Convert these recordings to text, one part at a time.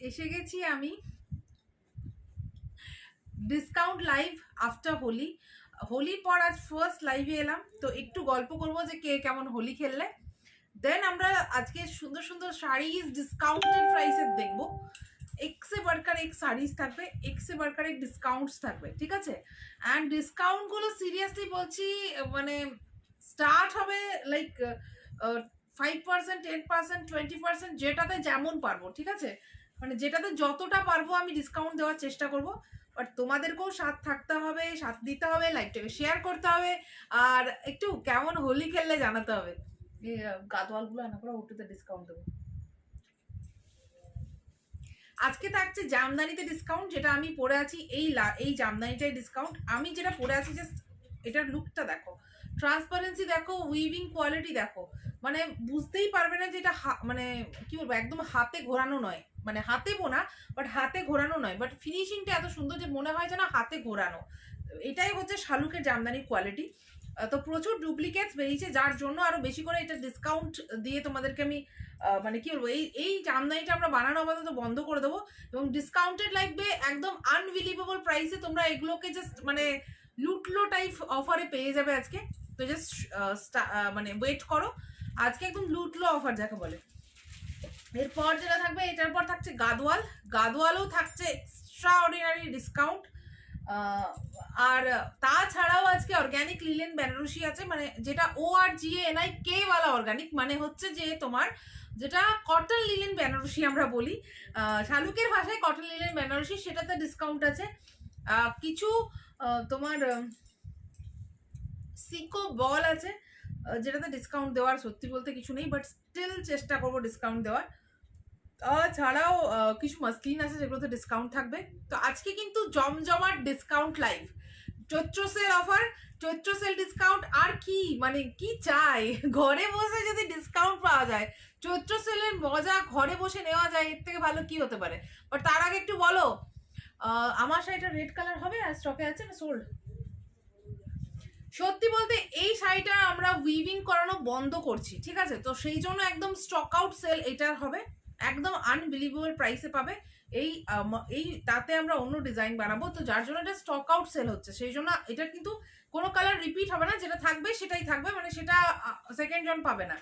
এসে গেছি আমি ডিসকাউন্ট লাইভ আফটার হোলি। হোলির পর আজ ফার্স্ট লাইভে এলাম, তো একটু গল্প করবো যে কে কেমন হোলি খেললে। দেন আমরা আজকে সুন্দর সুন্দর শাড়িজ ডিসকাউন্টেড প্রাইসে দেখবো। এক সে বাড়কার এক শাড়িজ থাকবে, এক সে বাড়কার এক ডিসকাউন্টস থাকবে, ঠিক আছে। অ্যান্ড ডিসকাউন্টগুলো সিরিয়াসলি বলছি, মানে স্টার্ট হবে লাইক 5%, 10%, 20%, যেটাতে যেমন পারবো, ঠিক আছে। মানে যেটাতে যতটা পারবো আমি ডিসকাউন্ট দেওয়ার চেষ্টা করব। বাট তোমাদেরকেও সাথ থাকতে হবে, সাথ দিতে হবে, লাইভটাকে শেয়ার করতে হবে, আর একটু কেমন হোলি খেললে জানাতে হবে। এই গাদওয়ালগুলো আনা করে ওটুতে ডিসকাউন্ট দেবো। আজকে থাকছে জামদানিতে ডিসকাউন্ট, যেটা আমি পরে আছি এই জামদানিটাই ডিসকাউন্ট। আমি যেটা পরে আছি জাস্ট এটার লুকটা দেখো, ট্রান্সপারেন্সি দেখো, উইভিং কোয়ালিটি দেখো, মানে বুঝতেই পারবে না যে এটা মানে কি বলবো, একদম হাতে ঘোরানো নয়, মানে হাতে বোনা বাট হাতে ঘোরানো নয়, বাট ফিনিশিংটা এত সুন্দর যে মনে হয় যেন হাতে ঘোরানো। এটাই হচ্ছে শালুকের জামদানির কোয়ালিটি। তো প্রচুর ডুপ্লিকেটস বেরিয়েছে, যার জন্য আরো বেশি করে এটা ডিসকাউন্ট দিয়ে তোমাদেরকে আমি মানে কি বলবো, এই জামদানিটা আমরা বানানো আপাতত বন্ধ করে দেবো, এবং ডিসকাউন্টেড লাগবে একদম আনবিলিভেবল প্রাইসে। তোমরা এগুলোকে জাস্ট মানে লুটলো টাইপ অফারে পেয়ে যাবে আজকে। তো জাস্ট মানে ওয়েট করো, আজকে একদম লুটলো অফার যাকে বলে। এরপর যেটা থাকবে, এটার পর থাকছে গাদওয়াল। গাদওয়ালও থাকছে এক্সট্রা অর্ডিনারি ডিসকাউন্ট। আর তাছাড়াও আজকে অর্গ্যানিক লিলেন বেনারসি আছে, মানে যেটা ORGANIK ওয়ালা অর্গ্যানিক, মানে হচ্ছে যে তোমার যেটা কটন লিলেন বেনারসি আমরা বলি, শালুকের ভাষায় কটন লিলেন বেনারসি, সেটাতে ডিসকাউন্ট আছে। কিছু তোমার সিকো বল আছে, যেটাতে ডিসকাউন্ট দেওয়ার সত্যি বলতে কিছু নেই, বাট স্টিল চেষ্টা করবো ডিসকাউন্ট দেওয়ার। ছাড়াও কিছু মাসলিন আছে যেগুলোতে ডিসকাউন্ট থাকবে। তো আজকে কিন্তু জমজমাট ডিসকাউন্ট লাইভ, চৈত্র সেল অফার, চৈত্র সেল ডিসকাউন্ট। আর কি মানে কি চাই, ঘরে বসে যদি ডিসকাউন্ট পাওয়া যায়, চৈত্র সেলের মজা ঘরে বসে নেওয়া যায়, এর থেকে ভালো কি হতে পারে। বাট তার আগে একটু বলো, আমার শাড়িটা রেড কালার হবে আর স্টকে আছে না সোল্ড? সত্যি বলতে এই শাড়িটা আমরা উইভিং করানো বন্ধ করছি, ঠিক আছে। তো সেই জন্য একদম স্টক আউট সেল এটার হবে, একদম আনবিলিভেবল প্রাইসে পাবে। এই এই তাতে আমরা অন্য ডিজাইন বানাবো, তো যার জন্য এটা স্টক আউট সেল হচ্ছে, সেই জন্য এটা কিন্তু কোনো কালার রিপিট হবে না, যেটা থাকবে সেটাই থাকবে, মানে সেটা সেকেন্ড জন পাবে না।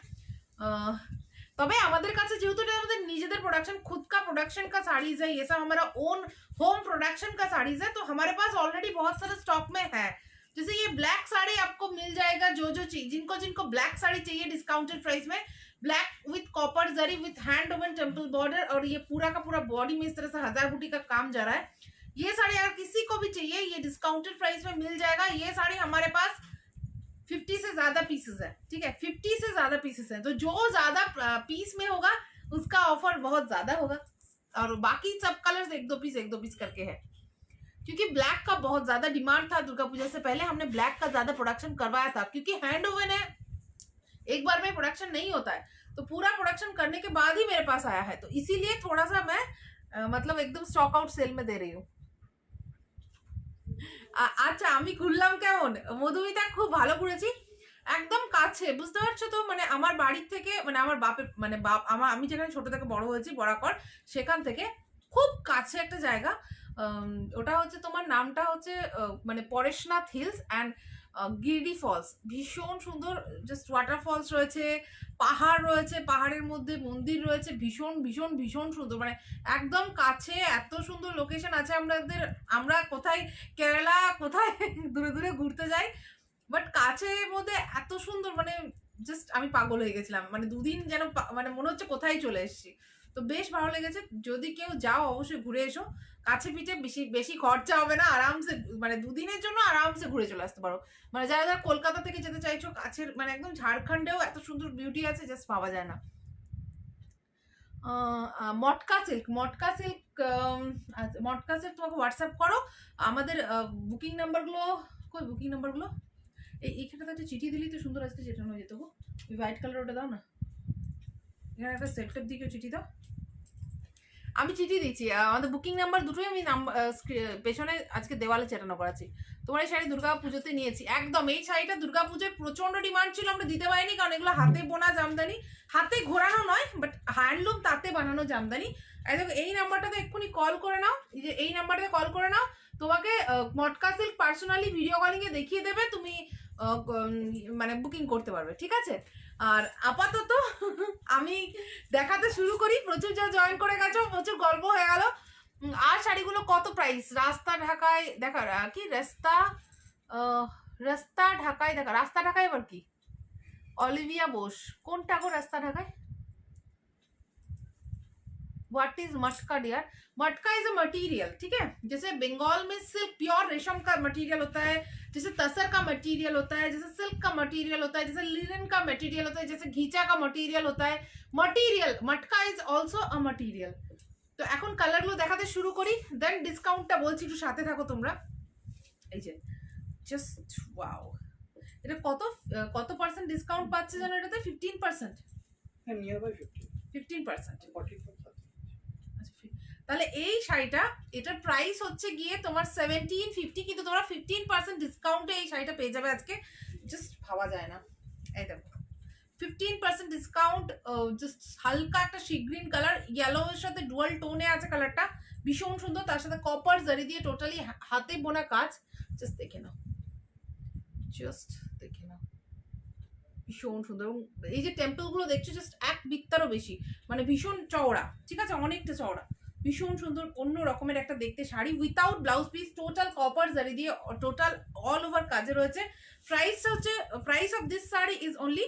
তবে আমাদের কাছে যেহেতু এটা আমাদের নিজেদের प्रोडक्शन, खुद का प्रोडक्शन का साड़ीज है, ये सब हमारा ओन होम प्रोडक्शन का साड़ीज है, तो हमारे पास ऑलरेडी बहुत सारे स्टॉक में है। जैसे ये ब्लैक साड़ी आपको मिल जाएगा, जो जिनको जिनको ब्लैक साड़ी चाहिए डिस्काउंटेड प्राइस में, black with copper zari with hand woven temple border, और ये पूरा का पूरा बॉडी में इस तरह से 1000 बूटी का काम जा रहा है। ये साड़ी अगर किसी को भी चाहिए, ये डिस्काउंटेड प्राइस में मिल जाएगा। ये साड़ी हमारे पास 50 से ज्यादा पीसेस है, ठीक है, 50 से ज्यादा पीसेस है, तो जो ज्यादा पीस में होगा उसका ऑफर बहुत ज्यादा होगा, और बाकी सब कलर्स एक दो पीस करके है, क्योंकि ब्लैक का बहुत ज्यादा डिमांड था। दुर्गा पूजा से पहले हमने ब्लैक का ज्यादा प्रोडक्शन करवाया था, क्योंकि हैंड ओवन है, एक बार में प्रोडक्शन नहीं होता है, तो पूरा प्रोडक्शन करने के बाद ही मेरे पास आया है, तो इसीलिए थोड़ा सा मैं मतलब एकदम स्टॉक आउट सेल में दे रही हूँ। আচ্ছা আমি ঘুরলাম কেমন, মধুমিতা খুব ভালো ঘুরেছি, একদম কাছে, বুঝতে পারছো তো, মানে আমার বাড়ির থেকে, মানে আমার বাপের মানে আমি যেখানে ছোট থেকে বড় হয়েছি বরাকর, সেখান থেকে খুব কাছে একটা জায়গা। ওটা হচ্ছে তোমার নামটা হচ্ছে মানে Parasnath hills and Giridih falls, ভীষণ সুন্দর, জাস্ট ওয়াটারফলস রয়েছে, পাহাড় রয়েছে, পাহাড়ের মধ্যে মন্দির রয়েছে, ভীষণ ভীষণ ভীষণ সুন্দর, মানে একদম কাছে, এত সুন্দর লোকেশন আছে। আমরা কোথায় কেরালা, কোথায় দূরে দূরে ঘুরতে যাই, বাট কাছের মধ্যে এত সুন্দর, মানে জাস্ট আমি পাগল হয়ে গেছিলাম, মানে দুদিন যেন মানে মনে হচ্ছে কোথায় চলে এসেছি। তো বেশ ভালো লেগেছে, যদি কেউ যাও অবশ্যই ঘুরে এসো, কাছে পিঠে বেশি বেশি খরচা হবে না, আরামসে মানে দুদিনের জন্য আরামসে ঘুরে চলে আসতে পারো। মানে যারা যারা কলকাতা থেকে যেতে চাইছো, কাছের মানে একদম ঝাড়খণ্ডেও এত সুন্দর বিউটি আছে, জাস্ট পাওয়া যায় না। মটকা সিল্ক, মটকা সিল্ক, মটকা সিল্ক তোমাকে হোয়াটসঅ্যাপ করো, আমাদের বুকিং নাম্বারগুলো, কই বুকিং নাম্বারগুলো, এইখানটাতে একটা চিঠি দিলেই তো সুন্দর, আজকে যেটা হয়ে যেত গো, ওই হোয়াইট কালার ওটা দাও না, এখানে একটা সেলটেপ দিকেও চিঠি দাও, আমি চিঠি দিচ্ছি, আমাদের বুকিং নাম্বার দুটোই আমি পেছনে আজকে দেওয়ালে চেটানো করাচ্ছি। তোমার এই শাড়ি দুর্গা পুজোতে নিয়েছি, একদম এই শাড়িটা দুর্গা পুজোয় প্রচন্ড ডিমান্ড ছিল, আমরা দিতে পারিনি, কারণ এগুলো হাতে বোনা জামদানি, হাতে ঘোরানো নয়, বাট হ্যান্ডলুম তাতে বানানো জামদানি। এই দেখো এই নাম্বারটাতে এক্ষুনি কল করে নাও, এই নাম্বারটাতে কল করে নাও, তোমাকে মটকা সিল্ক পার্সোনালি ভিডিও কলিং এ দেখিয়ে দেবে, তুমি মানে বুকিং করতে পারবে, ঠিক আছে। আর আপাতত আমি দেখাতে শুরু করি, প্রচুর যা জয়েন করে গেছো, প্রচুর গল্প হয়ে গেল। আর শাড়িগুলো কত প্রাইস, রাস্তা ঢাকায় দেখা কি রাস্তা ঢাকায় দেখা, রাস্তা ঢাকায় আবার কি, অলিভিয়া বোস কোনটা গো রাস্তা ঢাকায়? व्हाट इज मटका डियर? मटका इज अ मटेरियल, ठीक है। जैसे बंगाल में सिल्क प्योर रेशम का मटेरियल होता है, जैसे तसर का मटेरियल होता है, जैसे सिल्क का मटेरियल होता है, जैसे लिनन का मटेरियल होता है, जैसे घीचा का मटेरियल होता है। मटेरियल मटका इज ऑल्सो अ मटेरियल। তো এখন কালারগুলো দেখাতে শুরু করি, দেন ডিসকাউন্টটা বলছি, একটু সাথে থাকো তোমরা। এই যে জাস্ট ওয়াও, এটা কত পার্সেন্ট ডিসকাউন্ট পাচ্ছে জানো এটাতে? 15%, হ্যাঁ নিয়ার বাই 15%। 40%। তাহলে এই শাড়িটা, এটার প্রাইস হচ্ছে গিয়ে তোমার 1750, কিন্তু তোমরা 15% ডিসকাউন্টে এই শাড়িটা পেয়ে যাবে আজকে। জাস্ট ভাবা যায় না, এই দেখো 15% ডিসকাউন্ট, জাস্ট হালকা একটা সি গ্রিন কালার, ইয়েলো এর সাথে ডুয়াল টোনে আছে কালারটা, ভীষণ সুন্দর। তার সাথে কপার জারি দিয়ে টোটালি হাতে বোনা কাজ, জাস্ট দেখে নাও, জাস্ট দেখে নাও, ভীষণ সুন্দর। এবং এই যে টেম্পল গুলো দেখছো জাস্ট এক বিত্তারও বেশি, মানে ভীষণ চওড়া, ঠিক আছে, অনেকটা চওড়া, ভীষণ সুন্দর অন্য রকমের একটা দেখতে sari, without blouse piece, total copper জারি দিয়ে টোটাল অল ওভার কাজে রয়েছে। প্রাইসটা হচ্ছে, price of this sari is only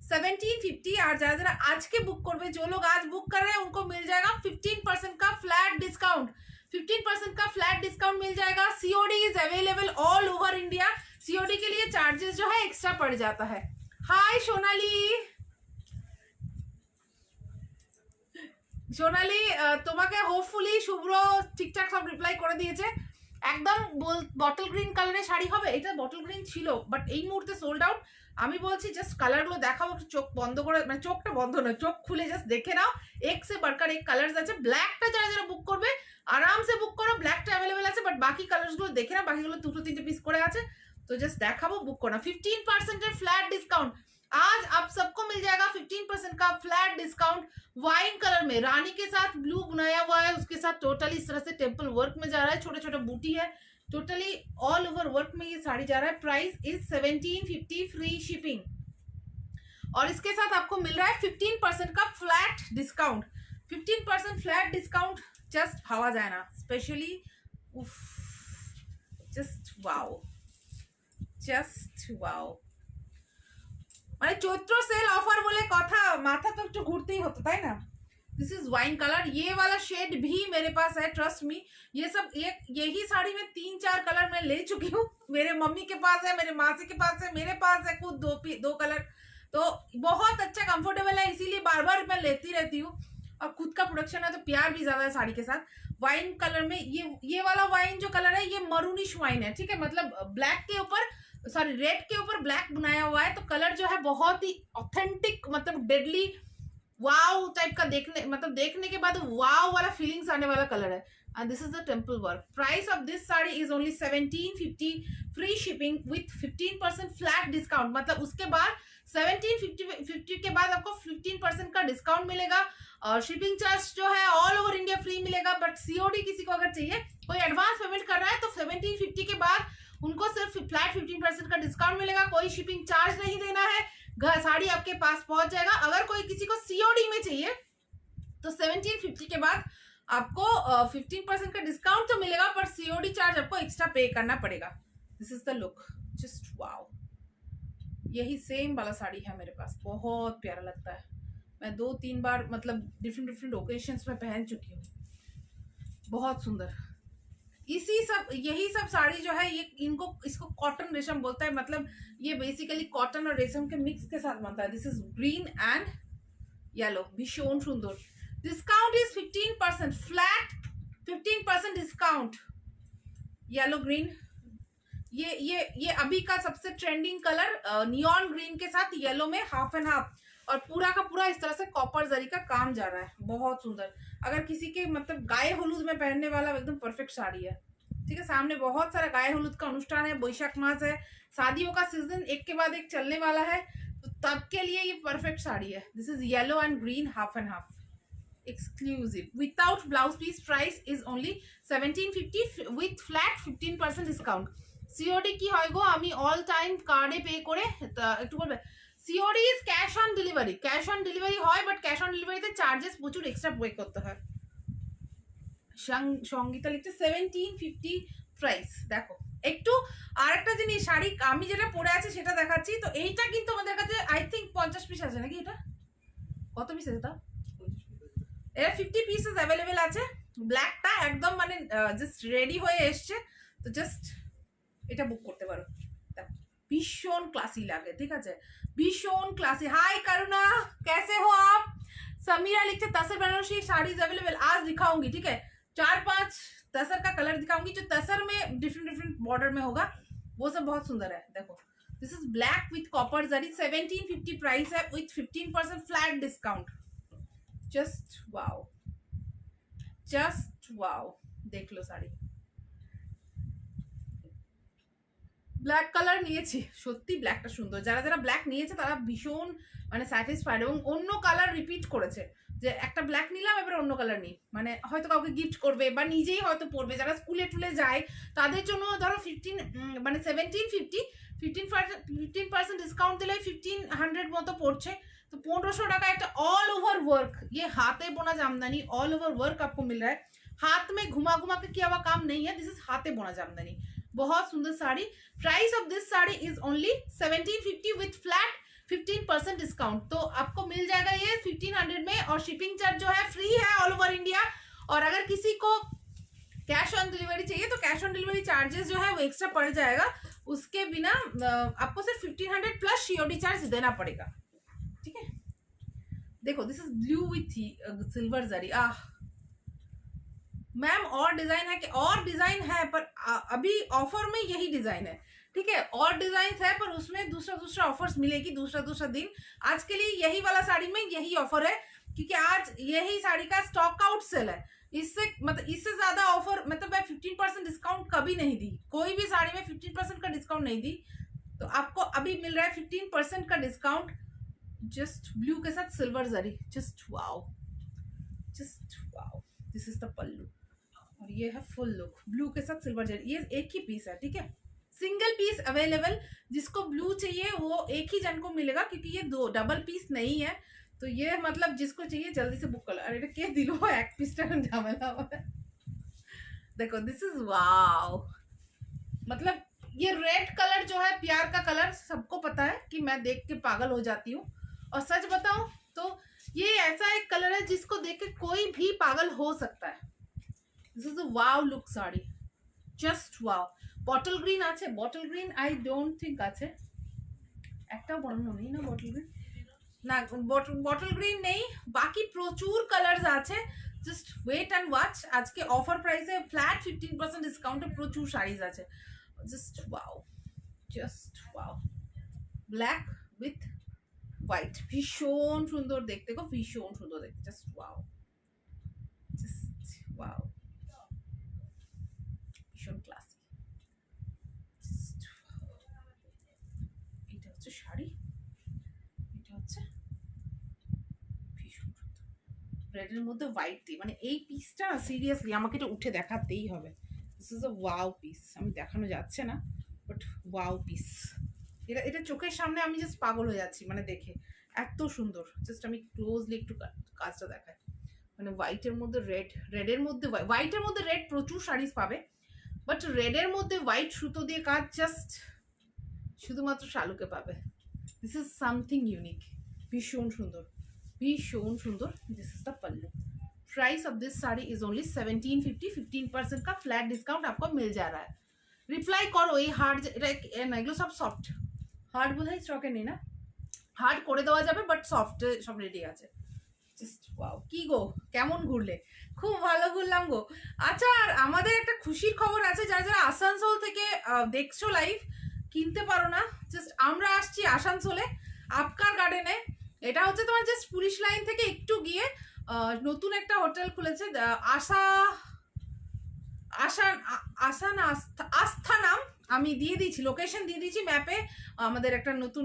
1750। और जरा जरा आज के बुक कर, जो लोग आज बुक कर रहे हैं उनको मिल जाएगा 15% का फ्लैट डिस्काउंट, 15% का फ्लैट डिस्काउंट मिल जाएगा। COD is available all over India. COD के लिए चार्जेस जो है एक्स्ट्रा पड़ जाता है। हाय सोनाली, সোনালি তোমাকে হোপফুলি শুভ্র ঠিকঠাক সব রিপ্লাই করে দিয়েছে। একদম বটল গ্রিন কালারের শাড়ি হবে, এটা বটল গ্রিন ছিল বাট এই মুহূর্তে সোল্ড আউট। আমি বলছি জাস্ট কালারগুলো দেখাবো, একটু চোখ বন্ধ করে, মানে চোখটা বন্ধ নয়, চোখ খুলে জাস্ট দেখে নাও। এক সে বাড়কার এক কালার্স আছে। ব্ল্যাকটা যারা যারা বুক করবে আরামসে বুক করো, ব্ল্যাকটা অ্যাভেলেবেল আছে, বাট বাকি কালার্সগুলো দেখে নাও, বাকিগুলো 2-3 পিস করে আছে, তো জাস্ট দেখাবো, বুক করো। 15% এর फ्लैट डिस्काउंट आज आप सबको मिल जाएगा, 15% का फ्लैट डिस्काउंट। वाइन कलर में रानी के साथ ब्लू बनाया हुआ है, उसके साथ टोटली इस तरह से टेम्पल वर्क में जा रहा है, छोटे छोटे बूटी है, टोटली ऑल ओवर वर्क में ये साड़ी जा रहा है। Price is 1750, free shipping. और इसके साथ आपको मिल रहा है 15% का flat discount, 15% flat discount. Just भावा जाए ना, specially just wow, just wow, মানে চৈত্র সেল অফার বলে কথা, মাথা তো একটু ঘুরতেই হতো, তাই না। दिस इज वाइन कलर, ये वाला शेड भी मेरे पास है, ट्रस्ट मी। ये सब यही साड़ी में 3-4 कलर मैं ले चुकी हूँ, मेरे मम्मी के पास है, मेरे मासी के पास है, मेरे पास है खुद दो कलर, तो बहुत अच्छा कंफर्टेबल है, इसीलिए बार बार मैं लेती रहती हूँ। और खुद का प्रोडक्शन है तो प्यार भी ज्यादा है साड़ी के साथ। वाइन कलर में ये वाला वाइन जो कलर है ये मरूनिश वाइन है, ठीक है, मतलब ब्लैक के ऊपर, सॉरी रेड के ऊपर ब्लैक बनाया हुआ है, तो कलर जो है बहुत ही ऑथेंटिक, मतलब डेडली वाव टाइप का, देखने के बाद वाव वाला फीलिंग्स आने वाला कलर है। And this is the temple work. Price of this sari is only 1750, free shipping with 15% flat discount. मतलब उसके बाद 1750 के बाद आपको 15% का डिस्काउंट मिलेगा, और शिपिंग चार्ज जो है ऑल ओवर इंडिया फ्री मिलेगा। बट सीओडी किसी को अगर चाहिए, कोई एडवांस पेमेंट कर रहा है, तो 1750 के बाद उनको सिर्फ फ्लैट 15% का डिस्काउंट मिलेगा, कोई शिपिंग चार्ज नहीं देना है, घर साड़ी आपके पास पहुंच जाएगा। अगर कोई किसी को सीओडी में चाहिए तो 1750 के बाद आपको 15% का डिस्काउंट तो मिलेगा, पर सीओडी चार्ज आपको एक्स्ट्रा पे करना पड़ेगा। This is the look, just wow. यही सेम वाला साड़ी है मेरे पास, बहुत प्यारा लगता है, मैं 2-3 बार मतलब डिफरेंट ओकेशंस में पहन चुकी हूँ, बहुत सुंदर। यही सब साड़ी जो है, ये इसको कॉटन रेशम बोलता है, मतलब ये बेसिकली कॉटन और रेशम के मिक्स के साथ बनता है। This is green and yellow, भीषण सुंदर। Discount is 15%, flat 15% discount. Yellow green, ये अभी का सबसे ट्रेंडिंग कलर, नियॉन ग्रीन के साथ येलो में हाफ एंड हाफ, और पूरा का पूरा इस तरह से कॉपर जरी का काम जा रहा है, बहुत सुंदर। अगर किसी के मतलब गाय हलूद में पहनने वाला एकदम परफेक्ट साड़ी है, ठीक है। सामने बहुत सारा गाय हलूद का अनुष्ठान है, बैशाख मास है, शादियों का सीजन एक के बाद एक चलने वाला है, तो तब के लिए ये परफेक्ट साड़ी है। This is yellow and green half and half, exclusive without blouse piece. Price is only 1750 with flat 15% discount. COD কি হয় গো, আমি অল টাইম কার্ডে পে করে একটু বলবে। COD is cash on delivery, cash on delivery হয়, but cash on ডেলিভারিতে charges প্রচুর এক্সট্রা পে করতে হয়। সঙ্গীতা লিখছে 1750 প্রাইস। দেখো একটু আরেকটা জিনিস, শাড়ি আমি যেটা পরে আছি সেটা দেখাচ্ছি। তো এইটা কিন্তু আমাদের কাছে আই থিঙ্ক 50 পিস আছে নাকি, এটা কত পিস আছে তা, এর 50 পিসেস অ্যাভেলেবেল আছে। ব্ল্যাকটা একদম মানে জাস্ট রেডি হয়ে এসছে, তো জাস্ট এটা বুক করতে পারো। ভীষণ ক্লাসি লাগে, ঠিক আছে, ভীষণ ক্লাসি। हाय करुणा, कैसे हो आप? समीरा लिखते तसर बनारसी साड़ीज अवेलेबल, आज दिखाऊंगी, ठीक है। 4-5 तसर का कलर दिखाऊंगी, जो तसर में डिफरेंट डिफरेंट बॉर्डर में होगा, वो सब बहुत सुंदर है। देखो this is black with copper zari, 1750 price है with 15% flat discount. Just wow, just wow, देख लो শাড়ি। ব্ল্যাক কালার নিয়েছি, সত্যি ব্ল্যাকটা সুন্দর। যারা যারা ব্ল্যাক নিয়েছে তারা ভীষণ মানে স্যাটিসফাইড, এবং অন্য কালার রিপিট করেছে, যে একটা ব্ল্যাক নিলাম এবার অন্য কালার নিই, মানে হয়তো কাউকে গিফট করবে বা নিজেই হয়তো পরবে। যারা স্কুলে টুলে যায় তাদের জন্য ধরো 1750 15% ডিসকাউন্ট দিলে 1500 মতো পড়ছে, तो 1500 টাকা একটা ऑल ओवर वर्क, ये हाथे बुना जामदानी ऑल ओवर वर्क आपको मिल रहा है। हाथ में घुमा घुमा के किया हुआ काम नहीं है, दिस इज हाथे बुना जामदानी। बहुत सुंदर sari. Price of this sari is only 1750 with flat 15% discount. तो आपको मिल जाएगा ये 1500 में, और शिपिंग चार्ज जो है फ्री है ऑल ओवर इंडिया। और अगर किसी को कैश ऑन डिलीवरी चाहिए तो कैश ऑन डिलीवरी चार्जेस जो है वो एक्स्ट्रा पड़ जाएगा, उसके बिना आपको सिर्फ 1500 प्लस सीओडी चार्ज देना पड़ेगा, ठीक है। देखो this is blue with silver zari. Ma'am और डिजाइन है कि, और डिजाइन है पर अभी ऑफर में यही डिजाइन है, ठीक है। और डिजाइन है पर उसमें दूसरा दूसरा ऑफर्स मिलेगी दूसरा दूसरा दिन। आज के लिए यही वाला साड़ी में यही ऑफर है, क्योंकि आज यही साड़ी का स्टॉक आउट सेल है। इससे मतलब इससे ज्यादा ऑफर मतलब मैं 15% डिस्काउंट कभी नहीं दी, कोई भी साड़ी में 15% का डिस्काउंट नहीं दी। तो आपको अभी मिल रहा है 15% का डिस्काउंट, जस्ट ब्लू के साथ silver zari. Just wow, just wow. This is the pallu, और ये है फुल लुक ब्लू के साथ सिल्वर जरी। ये एक ही पीस है, ठीक है, सिंगल पीस अवेलेबल। जिसको ब्लू चाहिए वो एक ही जन को मिलेगा, क्योंकि ये दो डबल पीस नहीं है। तो ये मतलब जिसको चाहिए जल्दी से बुक कर लो। अरे এটা কে দিল এক পিসটা ঝামেলা হবে। देखो दिस इज वाओ, मतलब ये रेड कलर जो है प्यार का कलर, सबको पता है कि मैं देख के पागल हो जाती हूँ। और सच बताऊं तो ये ऐसा एक कलर है जिसको देख के कोई भी पागल हो सकता है। This is a wow look sari, just wow. Bottle green আছে, bottle green I don't think আছে, একটাও বর্ণ নেই না বটল গ্রিন, না বটল গ্রিন নেই, বাকি প্রচুর কালার্স আছে। জাস্ট ওয়েট অ্যান্ড ওয়াচ, আজকে অফার প্রাইসে ফ্ল্যাট 15% ডিসকাউন্টে প্রচুর শাড়িজ আছে। Just wow, just wow. Black with white, ভীষণ সুন্দর দেখতে গো, ভীষণ সুন্দর দেখতে। জাস্ট ওয়াও, জাস্ট ওয়াও, ভীষণ ক্লাসি। এটা হচ্ছে শাড়ি, এটা হচ্ছে ভীষণ সুন্দর রেডের মধ্যে হোয়াইট দিয়ে, মানে এই পিসটা সিরিয়াসলি আমাকে এটা উঠে দেখাতেই হবে। This is a wow piece, আমি দেখানো যাচ্ছে না বাট ওয়াও পিস। এটা এটা চোখের সামনে আমি জাস্ট পাগল হয়ে যাচ্ছি মানে দেখে, এত সুন্দর। জাস্ট আমি ক্লোজলি একটু কাজটা দেখাই, মানে হোয়াইটের মধ্যে রেড, রেডের মধ্যে হোয়াইটের মধ্যে রেড প্রচুর শাড়িজ পাবে, বাট রেডের মধ্যে হোয়াইট সুতো দিয়ে কাজ জাস্ট শুধুমাত্র শালুকে পাবে। দিস ইজ সামথিং ইউনিক, ভীষণ সুন্দর, ভীষণ সুন্দর। This is the pallu. Price of this sari is only 1750, 15% का फ्लैट डिस्काउंट आपको मिल जा रहा है। रिप्लाई करो, ये हार्ड না এগুলো সব সফট, হার্ড বোধহয় স্টকে নেই না, হার্ড করে দেওয়া যাবে বাট সফট সব রেডি আছে। Just wow. কি গো কেমন ঘুরলে? খুব ভালো ঘুরলাম গো। আচ্ছা, আর আমাদের একটা খুশির খবর আছে, যারা যারা আসানসোল থেকে দেখছো লাইভ, কিনতে পারো না, জাস্ট আমরা আসছি আসানসোলে আপকার গার্ডেনে। এটা হচ্ছে তোমার জাস্ট পুলিশ লাইন থেকে একটু গিয়ে নতুন একটা হোটেল খুলেছে, আস্থা নাম, আমি দিয়ে দিয়েছি, লোকেশন দিয়ে দিয়েছি ম্যাপে। আমাদের একটা নতুন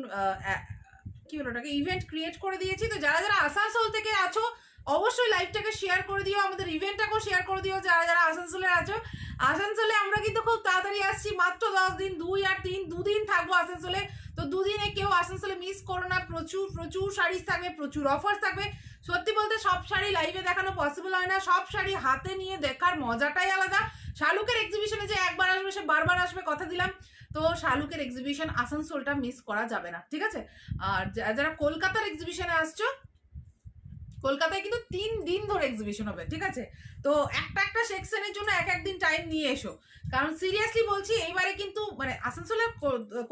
কি বলো ওটাকে ইভেন্ট ক্রিয়েট করে দিয়েছি। তো যারা যারা আসানসোল থেকে আছো অবশ্যই লাইভটাকে শেয়ার করে দিও, আমাদের ইভেন্টটাকেও শেয়ার করে দিও যারা যারা আসানসোলে আছো। আসানসোলে আমরা কিন্তু খুব তাড়াতাড়ি আসছি, মাত্র 10 দিন, 2 আর 3 দুদিন থাকবো আসানসোলে। তো দুদিনে কেউ আসানসোলে মিস করো না, প্রচুর প্রচুর শাড়ি থাকবে, প্রচুর অফার্স থাকবে। সত্যি বলতে সব শাড়ি লাইভে দেখানো পসিবল হয় না, সব শাড়ি হাতে নিয়ে দেখার মজাটাই আলাদা। শালুকের এক্সিবিশনে যে একবার আসবে সে বারবার আসবে, কথা দিলাম। তো শালুকের এক্সিবিশন আসানসোলটা মিস করা যাবে না, ঠিক আছে? আর যারা কলকাতার এক্সিবিশনে আসছো, কলকাতায় কিন্তু 3 দিন ধরে এক্সিবিশন হবে, ঠিক আছে? তো একটা একটা সেকশনের জন্য এক এক দিন টাইম নিয়ে এসো, কারণ সিরিয়াসলি বলছি এইবারে কিন্তু মানে আসানসোলে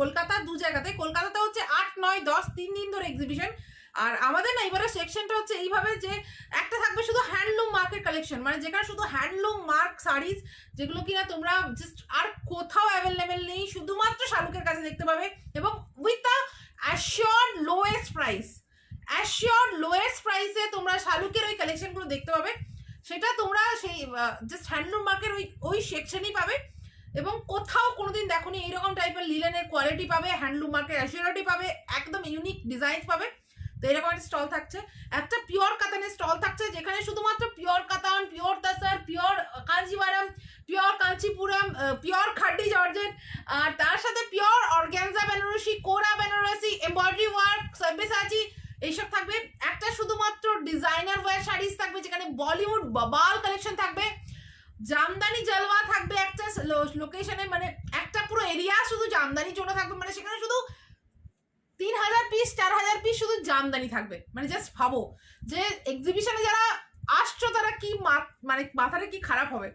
কলকাতা দু জায়গাতে, কলকাতাতে হচ্ছে 8, 9, 10 3 দিন ধরে এক্সিবিশন। আর আমাদের না এবারে সেকশনটা হচ্ছে এইভাবে যে একটা থাকবে শুধু হ্যান্ডলুম মার্কের কালেকশন, মানে যেখানে শুধু হ্যান্ডলুম মার্ক শাড়িজ, যেগুলো কিনা তোমরা জাস্ট আর কোথাও অ্যাভেলেবেল নেই, শুধুমাত্র শালুকের কাছে দেখতে পাবে, এবং with a assured lowest price. Assured lowest প্রাইসে তোমরা শালুকের ওই কালেকশনগুলো দেখতে পাবে, সেটা তোমরা সেই জাস্ট হ্যান্ডলুম মার্কের ওই সেকশনই পাবে, এবং কোথাও কোনোদিন দেখোনি এইরকম টাইপের লিলেনের কোয়ালিটি পাবে, হ্যান্ডলুম মার্কের অ্যাশিওরিটি পাবে, একদম ইউনিক ডিজাইন পাবে। তো এরকম একটা স্টল থাকছে, একটা পিওর কাতানের স্টল থাকছে, যেখানে শুধুমাত্র pure katan, pure tussar, pure Kanjivaram, pure Kanchipuram, pure khaddi georgette, আর তার সাথে পিওর অর্গ্যানজা বেনারসি, কোরা বেনারসি, এমব্রয়ডারি ওয়ার্ক, সব্যসাচী এইসব থাকবে। একটা শুধুমাত্র ডিজাইনার ওয়্যার শাড়িজ থাকবে, যেখানে বলিউড বাবাল কালেকশন থাকবে, জামদানি জলওয়া থাকবে একটা লোকেশনে, মানে একটা পুরো এরিয়া শুধু জামদানির জন্য থাকবে, মানে সেখানে শুধু 3000 পিস 4000 পিস শুধু জামদানি থাকবে। মানে জাস্ট ভাবো যে এক্সিবিশনে যারা আসছো তারা কি মানে মাথাটা কি খারাপ হবে।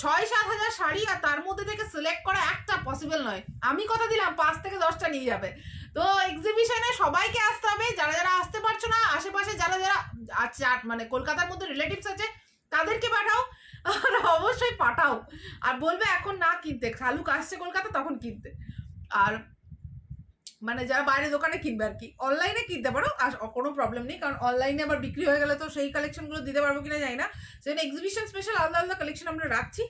6-7 হাজার শাড়ি, আর তার মধ্যে থেকে সিলেক্ট করা একটা পসিবল নয়। আমি কথা দিলাম 5 থেকে 10টা নিয়ে যাবে। তো এক্সিবিশনে সবাইকে আসতে হবে, যারা যারা আসতে পারছো না, আশেপাশে যারা যারা আছে মানে কলকাতার মধ্যে রিলেটিভস আছে তাদেরকে পাঠাও, আর অবশ্যই পাঠাও, আর বলবে এখন না কিনতে, শালুক আসছে কলকাতা তখন কিনতে। আর মানে যারা বাইরে দোকানে কিনবে আর কি, অনলাইনে কিনতে পারো, আর কোনো প্রবলেম নেই, কারণ অনলাইনে আবার বিক্রি হয়ে গেলে তো সেই কালেকশনগুলো দিতে পারবো কিনা জানি না। সেখানে এক্সিবিশন স্পেশাল আলাদা আলাদা কালেকশন আমরা রাখছি,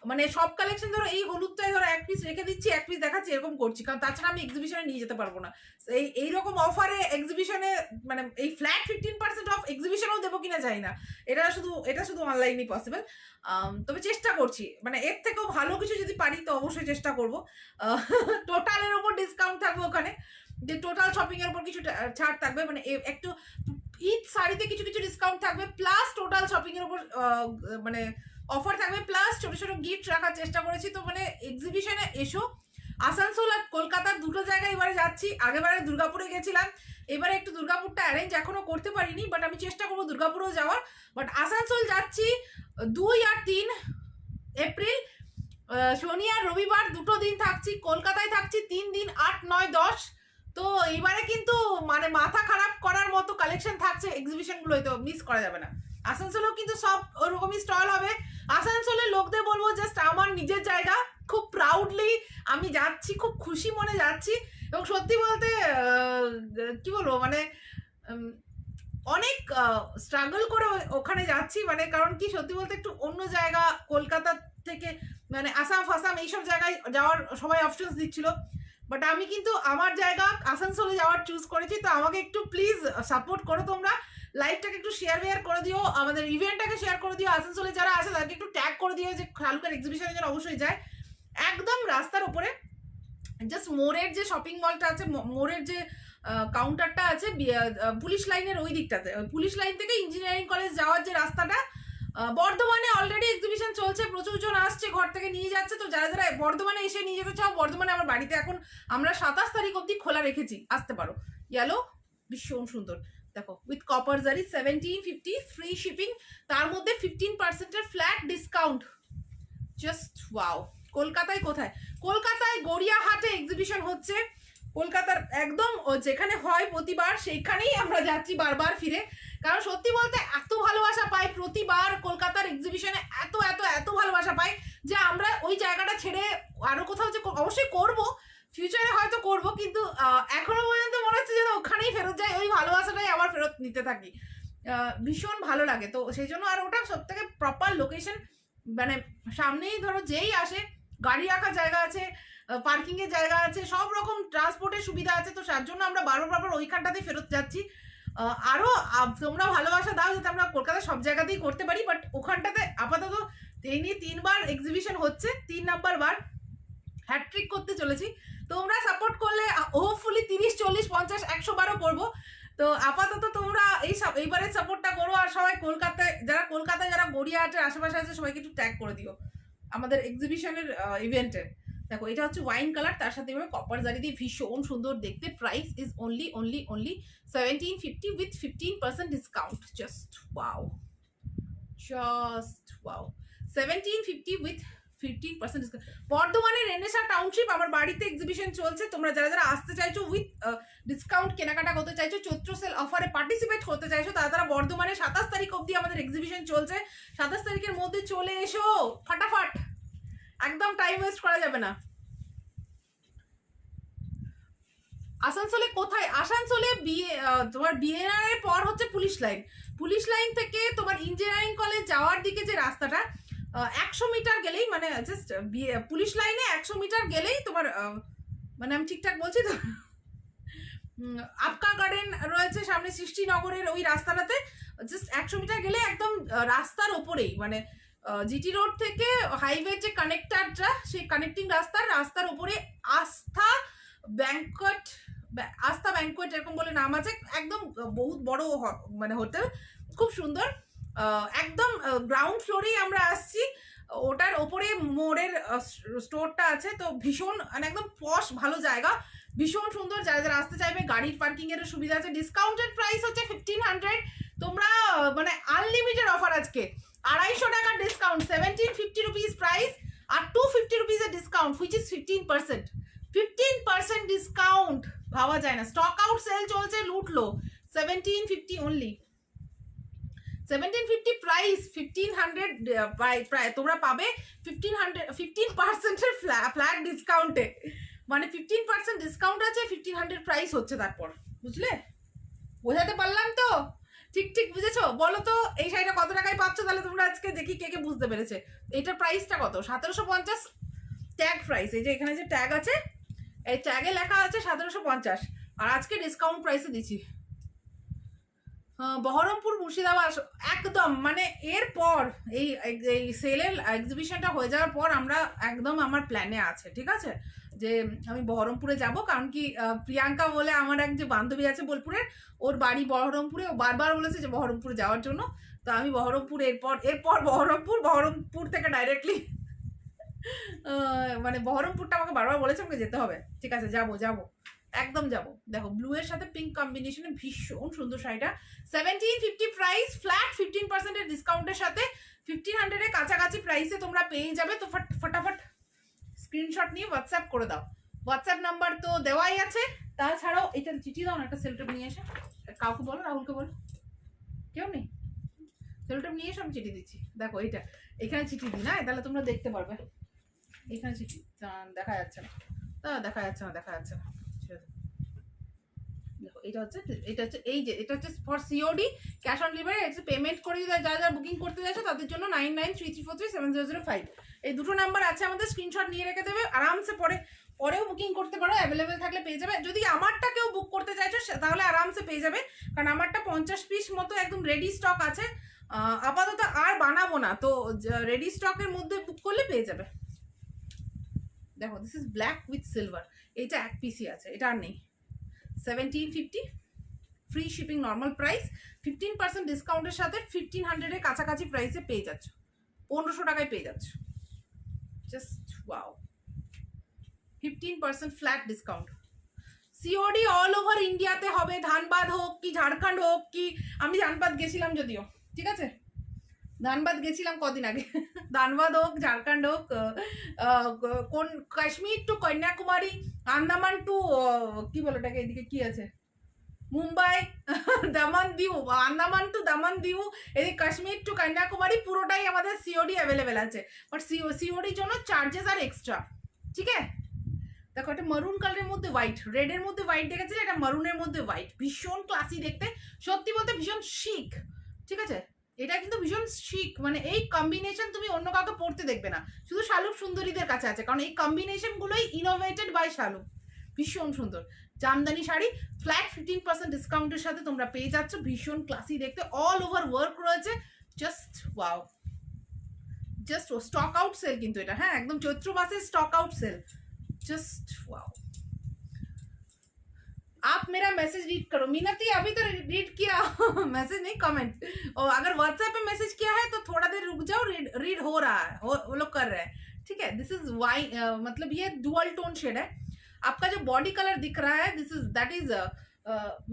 মানে সব কালেকশন ধরো এই হলুদটাই ধরো 1 পিস রেখে দিচ্ছি, 1 পিস দেখাচ্ছি, এরকম করছি, কারণ তাছাড়া আমি এক্সিবিশনে নিয়ে যেতে পারবো না। এইরকম অফারে এক্সিবিশনে মানে এই ফ্ল্যাট 15% অফ এক্সিবিশনেও দেবো কিনা জানি না, এটা শুধু অনলাইনেই পসিবল। তবে চেষ্টা করছি, মানে এর থেকেও ভালো কিছু যদি পারি তো অবশ্যই চেষ্টা করবো। টোটালের ওপর ডিসকাউন্ট থাকবে ওখানে, যে টোটাল শপিং এর উপর কিছু ছাড় থাকবে, মানে একটু ঈদ শাড়িতে কিছু কিছু ডিসকাউন্ট থাকবে, প্লাস টোটাল শপিং এর উপর মানে অফার থাকবে, প্লাস ছোট ছোট গিফট রাখার চেষ্টা করেছি। তো মানে এক্সিবিশনে এসো, আসানসোল আর কলকাতার দুটো জায়গায় এবারে যাচ্ছি। আগেবারে দুর্গাপুরে গেছিলাম, এবারে একটু দুর্গাপুরটা অ্যারেঞ্জ এখনো করতে পারিনি, বাট আমি চেষ্টা করবো দুর্গাপুরেও যাওয়ার। বাট আসানসোল যাচ্ছি 2 আর 3 এপ্রিল, শনি আর রবিবার দুটো দিন থাকছি, কলকাতায় থাকছি 3 দিন 8, 9, 10। তো এইবারে কিন্তু মানে মাথা খারাপ করার মতো কালেকশন থাকছে এক্সিবিশনগুলোই, তো মিস করা যাবে না। আসানসোলেও কিন্তু সব ওরকমই স্টল হবে। আসানসোলের লোকদের বলবো জাস্ট আমার নিজের জায়গা, খুব প্রাউডলি আমি যাচ্ছি, খুব খুশি মনে যাচ্ছি, এবং সত্যি বলতে কি বলবো মানে অনেক স্ট্রাগল করে ওখানে যাচ্ছি, মানে কারণ কি সত্যি বলতে একটু অন্য জায়গা, কলকাতা থেকে মানে আসাম ফাসাম এইসব জায়গায় যাওয়ার সবাই অপশনস দিচ্ছিল, বাট আমি কিন্তু আমার জায়গা আসানসোলে যাওয়ার চুজ করেছি। তো আমাকে একটু প্লিজ সাপোর্ট করো তোমরা, লাইভটাকে একটু শেয়ার করে দিও, আমাদের ইভেন্টটাকে শেয়ার করে দিও, আসানসোলে যারা আছে তাদেরকে একটু ট্যাগ করে দিও যে শালুকের এক্সিবিশনে যেন অবশ্যই যায়। একদম রাস্তার উপরে জাস্ট মোড়ের যে শপিং মলটা আছে, মোড়ের যে কাউন্টারটা আছে পুলিশ লাইনের ওই দিকটাতে, পুলিশ লাইন থেকে ইঞ্জিনিয়ারিং কলেজ যাওয়ার যে রাস্তাটা, বর্ধমানে অলরেডি এক্সিবিশন চলছে, প্রচুর জন আসছে, ঘর থেকে নিয়ে যাচ্ছে। তো যারা যারা বর্ধমানে এসে নিয়ে যেতে চাও, বর্ধমানে আমার বাড়িতে এখন আমরা 27 তারিখ অব্দি খোলা রেখেছি, আসতে পারো। ইয়েলো ভীষণ সুন্দর, দেখো উইথ কপার জারি, 1750 ফ্রি শিপিং, তার মধ্যে 15% ফ্ল্যাট ডিসকাউন্ট, জাস্ট ওয়াও। কলকাতায় কোথায়? কলকাতায় গড়িয়াহাটে এক্সিবিশন হচ্ছে, কলকাতার একদম যেখানে হয় প্রতিবার সেইখানেই আমরা যাচ্ছি বারবার ফিরে, কারণ সত্যি বলতে এত ভালোবাসা পাই প্রতিবার কলকাতার এক্সিবিশনে, এত এত এত ভালোবাসা পাই যে আমরা ওই জায়গাটা ছেড়ে আরো কোথাও যে অবশ্যই করব, ফিউচারে হয়তো করব, কিন্তু এখনো পর্যন্ত মনে হচ্ছে যেন ওখানেই ফেরত যাই, ওই ভালোবাসাটাই আবার ফেরত নিতে থাকি, ভীষণ ভালো লাগে। তো সেই জন্য, আর ওটা সব থেকে প্রপার লোকেশন, মানে সামনেই ধরো যেই আসে গাড়ি রাখার জায়গা আছে, পার্কিং এর জায়গা আছে, সব রকম ট্রান্সপোর্টের সুবিধা আছে। তো তার জন্য আমরা বারবার ওইখানটাতেই ফেরত যাচ্ছি। আরো তোমরা ভালোবাসা দাও যাতে আমরা কলকাতা সব জায়গাতেই করতে পারি, বাট ওখানটাতে আপাতত এই নিয়ে 3বার এক্সিবিশন হচ্ছে, 3 নাম্বার বার হ্যাট্রিক করতে চলেছি। তোমরা সাপোর্ট করলে হোপফুলি 30, 40, 50, 100 বারও করবো। তো আপাতত তোমরা এইবারের সাপোর্টটা করো, আর সবাই কলকাতায় যারা গড়িয়াহাটের আশেপাশে আছে সবাইকে একটু ট্যাগ করে দিও আমাদের এক্সিবিশনের ইভেন্টে। দেখো এটা হচ্ছে ওয়াইন কালার, তার সাথে এভাবে কপার জারি দিয়ে ভীষণ সুন্দর দেখতে। Price is only 1750 with 15% discount. Just wow, 1750 with 15% discount. বর্ধমানের রেনেসা টাউনশিপ আমার বাড়িতে এক্সিবিশন চলছে। তোমরা যারা আসতে চাইছো উইথ ডিসকাউন্ট কেনাকাটা করতে চাইছো, চৈত্র সেল অফারে পার্টিসিপেট করতে চাইছো, তারা বর্ধমানে 27 তারিখ অবধি আমাদের এক্সিবিশন চলছে। 27 তারিখের মধ্যে চলে এসো ফাটাফাট, একদম টাইম ওয়েস্ট করা যাবে না। আসানসোলে কোথায়? আসানসোলে তোমার বিএনআর এর পর হচ্ছে পুলিশ লাইন থেকে তোমার ইঞ্জিনিয়ারিং কলেজ যাওয়ার দিকে যে রাস্তাটা, 100 মিটার গেলেই, মানে জাস্ট পুলিশ লাইনে 100 মিটার গেলেই তোমার মানে আমি ঠিকঠাক বলছি তো, আপকা গার্ডেন রয়েছে সামনে সৃষ্টিনগরের ওই রাস্তাটাতে। জাস্ট 100 মিটার গেলে একদম রাস্তার ওপরেই, মানে জিটি রোড থেকে হাইওয়ে যে কানেক্টারটা, সেই কানেক্টিং রাস্তার উপরে আস্থা ব্যাংকোয়েট এরকম বলে নাম আছে, একদম বহুত বড় মানে হোটেল, খুব সুন্দর। একদম গ্রাউন্ড ফ্লোরেই আমরা আসছি, ওটার ওপরে মোড়ের স্টোরটা আছে। তো ভীষণ মানে একদম পশ ভালো জায়গা, ভীষণ সুন্দর। যারা আসতে চাইবে গাড়ির পার্কিং এর সুবিধা আছে। ডিসকাউন্টেড প্রাইস হচ্ছে 1500। তোমরা মানে আনলিমিটেড অফার আজকে, 250 টাকার ডিসকাউন্ট, 1750 রুপিস প্রাইস, আর 250 রুপিস এর ডিসকাউন্ট হুইচ ইজ 15% ডিসকাউন্ট। ভাবা যায় না, স্টক আউট সেল চলছে, লুটলো। 1750 অনলি, 1750 প্রাইস, 1500 প্রায় তোমরা পাবে 15% এর ফ্ল্যাট ডিসকাউন্টে, মানে 15% ডিসকাউন্ট আছে, 1500 প্রাইস হচ্ছে। তারপর বুঝলে, বোঝাতে পারলাম তো? ঠিক বুঝেছো? বলো তো এই শাড়িটা কত টাকায় পাচ্ছ? তাহলে তোমরা আজকে দেখি কে বুঝতে পেরেছে। এটার প্রাইসটা কত? 1750 ট্যাগ প্রাইস। এই যে এখানে যে ট্যাগ আছে, এই ট্যাগে লেখা আছে 1750, আর আজকে ডিসকাউন্ট প্রাইসে দিচ্ছি। বহরমপুর মুর্শিদাবাদ একদম, মানে এরপর এই সেলের এক্সিবিশনটা হয়ে যাওয়ার পর আমরা একদম আমার প্ল্যানে আছে, ঠিক আছে, যে আমি বহরমপুরে যাব। কারণ কি প্রিয়াঙ্কা বলে আমার এক যে বান্ধবী আছে বোলপুরের, ওর বাড়ি বহরমপুরে, ও বারবার বলেছে যে বহরমপুরে যাওয়ার জন্য। তো আমি বহরমপুর এরপর বহরমপুর থেকে ডাইরেক্টলি মানে বহরমপুরটা আমাকে বারবার বলেছে আমাকে যেতে হবে। ঠিক আছে, যাবো একদম যাবো। দেখো ব্লু এর সাথে পিঙ্ক কম্বিনেশনে ভীষণ সুন্দর শাড়িটা। 1750 প্রাইস, ফ্ল্যাট 15% এর ডিসকাউন্টের সাথে 1500 এর কাছাকাছি প্রাইসে তোমরা পেয়ে যাবে। তো ফটাফট স্ক্রিনশট নিয়ে হোয়াটসঅ্যাপ করে দাও। হোয়াটসঅ্যাপ নাম্বার তো দেওয়াই আছে। তাছাড়াও এটা চিঠি দাও না, একটা সেলটেপ নিয়ে এসে কাউকে বলো, রাহুলকে বলো, কেউ নেই, সেলটেপ নিয়ে এসে আমি চিঠি দিচ্ছি। দেখো এটা এখানে চিঠি দিই না, তাহলে তোমরা দেখতে পারবে। এখানে চিঠি দেখা যাচ্ছে না, দেখা যাচ্ছে না। দেখো এটা হচ্ছে এই যে এটা হচ্ছে for COD, cash on delivery. Payment করে দিতে যারা বুকিং করতে যাচ্ছে তাদের জন্য 9933437005 এই দুটো নাম্বার আছে আমাদের। স্ক্রিনশট নিয়ে রেখে দেবে, আরামসে পরেও বুকিং করতে পারো, অ্যাভেলেবেল থাকলে পেয়ে যাবে। যদি আমারটা কেউ বুক করতে চাইছো তাহলে আরামসে পেয়ে যাবে, কারণ আমারটা 50 পিস মতো একদম রেডি স্টক আছে। আপাতত আর বানাবো না, তো রেডি স্টকের মধ্যে বুক করলে পেয়ে যাবে। দেখো this is black with silver, এইটা এক পিসই আছে, এটা আর নেই। 1750 ফ্রি শিপিং নর্মাল প্রাইস, 15% ডিসকাউন্টের সাথে 1500 এর কাছাকাছি প্রাইসে পেয়ে যাচ্ছ, 1500 টাকায় পেয়ে যাচ্ছ। Just wow, 15% flat discount. COD all over ইন্ডিয়াতে হবে, ধানবাদ হোক কি ঝাড়খণ্ড হোক কি, আমি ধানবাদ গেছিলাম যদিও, ঠিক আছে, ধানবাদ গেছিলাম কদিন আগে। ধানবাদ হোক, ঝাড়খণ্ড হোক, কোন কাশ্মীর টু কন্যাকুমারী, আন্দামান টু কি বলে ওটাকে, এদিকে কি আছে, মুম্বাই, দামান দিউ, আন্দামান টু দামান দিউ, এদিকে কাশ্মীর টু কন্যাকুমারী, পুরোটাই আমাদের সিওডি অ্যাভেলেবেল আছে। বাট সিওডির জন্য চার্জেস আর এক্সট্রা, ঠিক আছে। দেখো এটা মারুন কালারের মধ্যে হোয়াইট, রেডের মধ্যে হোয়াইট দেখেছিলে, এটা মারুনের মধ্যে হোয়াইট, ভীষণ ক্লাসি দেখতে, সত্যি বলতে ভীষণ শিক, ঠিক আছে। এটা কিন্তু ভীষণ শিক, মানে এই কম্বিনেশন তুমি অন্য কাউকে পড়তে দেখবে না, শুধু শালুক সুন্দরীদের কাছে আছে, কারণ এই কম্বিনেশন গুলোই ইনোভেটেড বাই শালুক। ভীষণ সুন্দর জামদানি শাড়ি ফ্ল্যাট 15% ডিসকাউন্টের সাথে তোমরা পেয়ে যাচ্ছ, ভীষণ ক্লাসি দেখতে, অল ওভার ওয়ার্ক রয়েছে, just wow, just stock out sale কিন্তু এটা, হ্যাঁ একদম চৈত্র মাসের stock out sale, just wow. आप मेरा मैसेज रीड करो मीनती, अभी तो रीड किया मैसेज नहीं कमेंट, और अगर व्हाट्सएप पे मैसेज किया है तो थोड़ा देर रुक जाओ, रीड हो रहा है, वो लोग कर रहे हैं, ठीक है। दिस इज वाई मतलब ये डुअल टोन शेड है, आपका जो बॉडी कलर दिख रहा है दिस इज दैट इज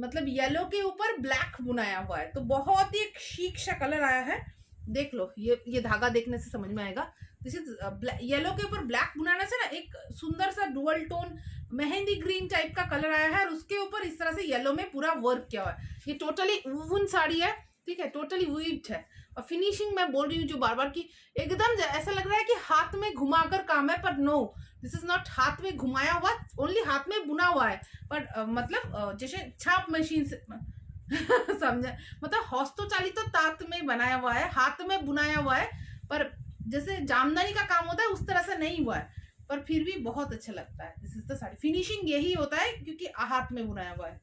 मतलब येलो के ऊपर ब्लैक बुनाया हुआ है, तो बहुत ही एक शीक सा कलर आया है, देख लो ये धागा देखने से समझ में आएगा, दिस इज येलो के ऊपर ब्लैक बुनाने से ना एक सुंदर सा dual tone mehndi green type का कलर आया है, और उसके ऊपर इस तरह से येलो में पूरा वर्क किया हुआ है, ये टोटली वूवन साड़ी है, ठीक है, टोटली वीव्ड है, और फिनिशिंग मैं बोल रही हूँ जो बार बार की एकदम ऐसा लग रहा है कि हाथ में घुमाकर काम है, पर नो दिस इज नॉट हाथ में घुमाया हुआ, ओनली हाथ में बुना हुआ है, पर मतलब जैसे छाप मशीन से समझे, मतलब हस्तचालित तो तात में बनाया हुआ है, हाथ में बुनाया हुआ है, पर जैसे जामदानी का काम होता है उस तरह से नहीं हुआ है, पर फिर भी बहुत अच्छा लगता है। This is the sari, finishing यही होता है क्योंकि हाथ में बुनाया हुआ है,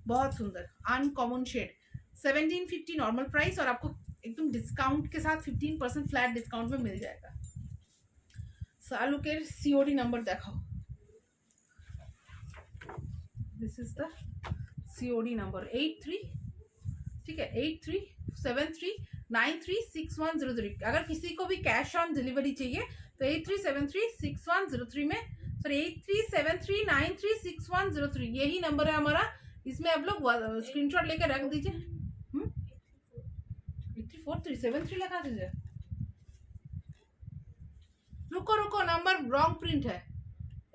बहुत सुंदर अनकॉमन शेड, 1750 नॉर्मल प्राइस, और आपको एकदम डिस्काउंट के साथ 15% फ्लैट डिस्काउंट में मिल जाएगा। शालुकेर सीओडी नंबर देखाओ, this is the COD number 83, ठीक है 8373936103, अगर किसी को भी कैश ऑन डिलीवरी चाहिए तो 83736103 में, सॉरी 8373936103 यही नंबर है हमारा, इसमें आप लोग स्क्रीनशॉट लेकर रख दीजिए। 834373 लगा दीजिए, रुको रुको नंबर रॉन्ग प्रिंट है,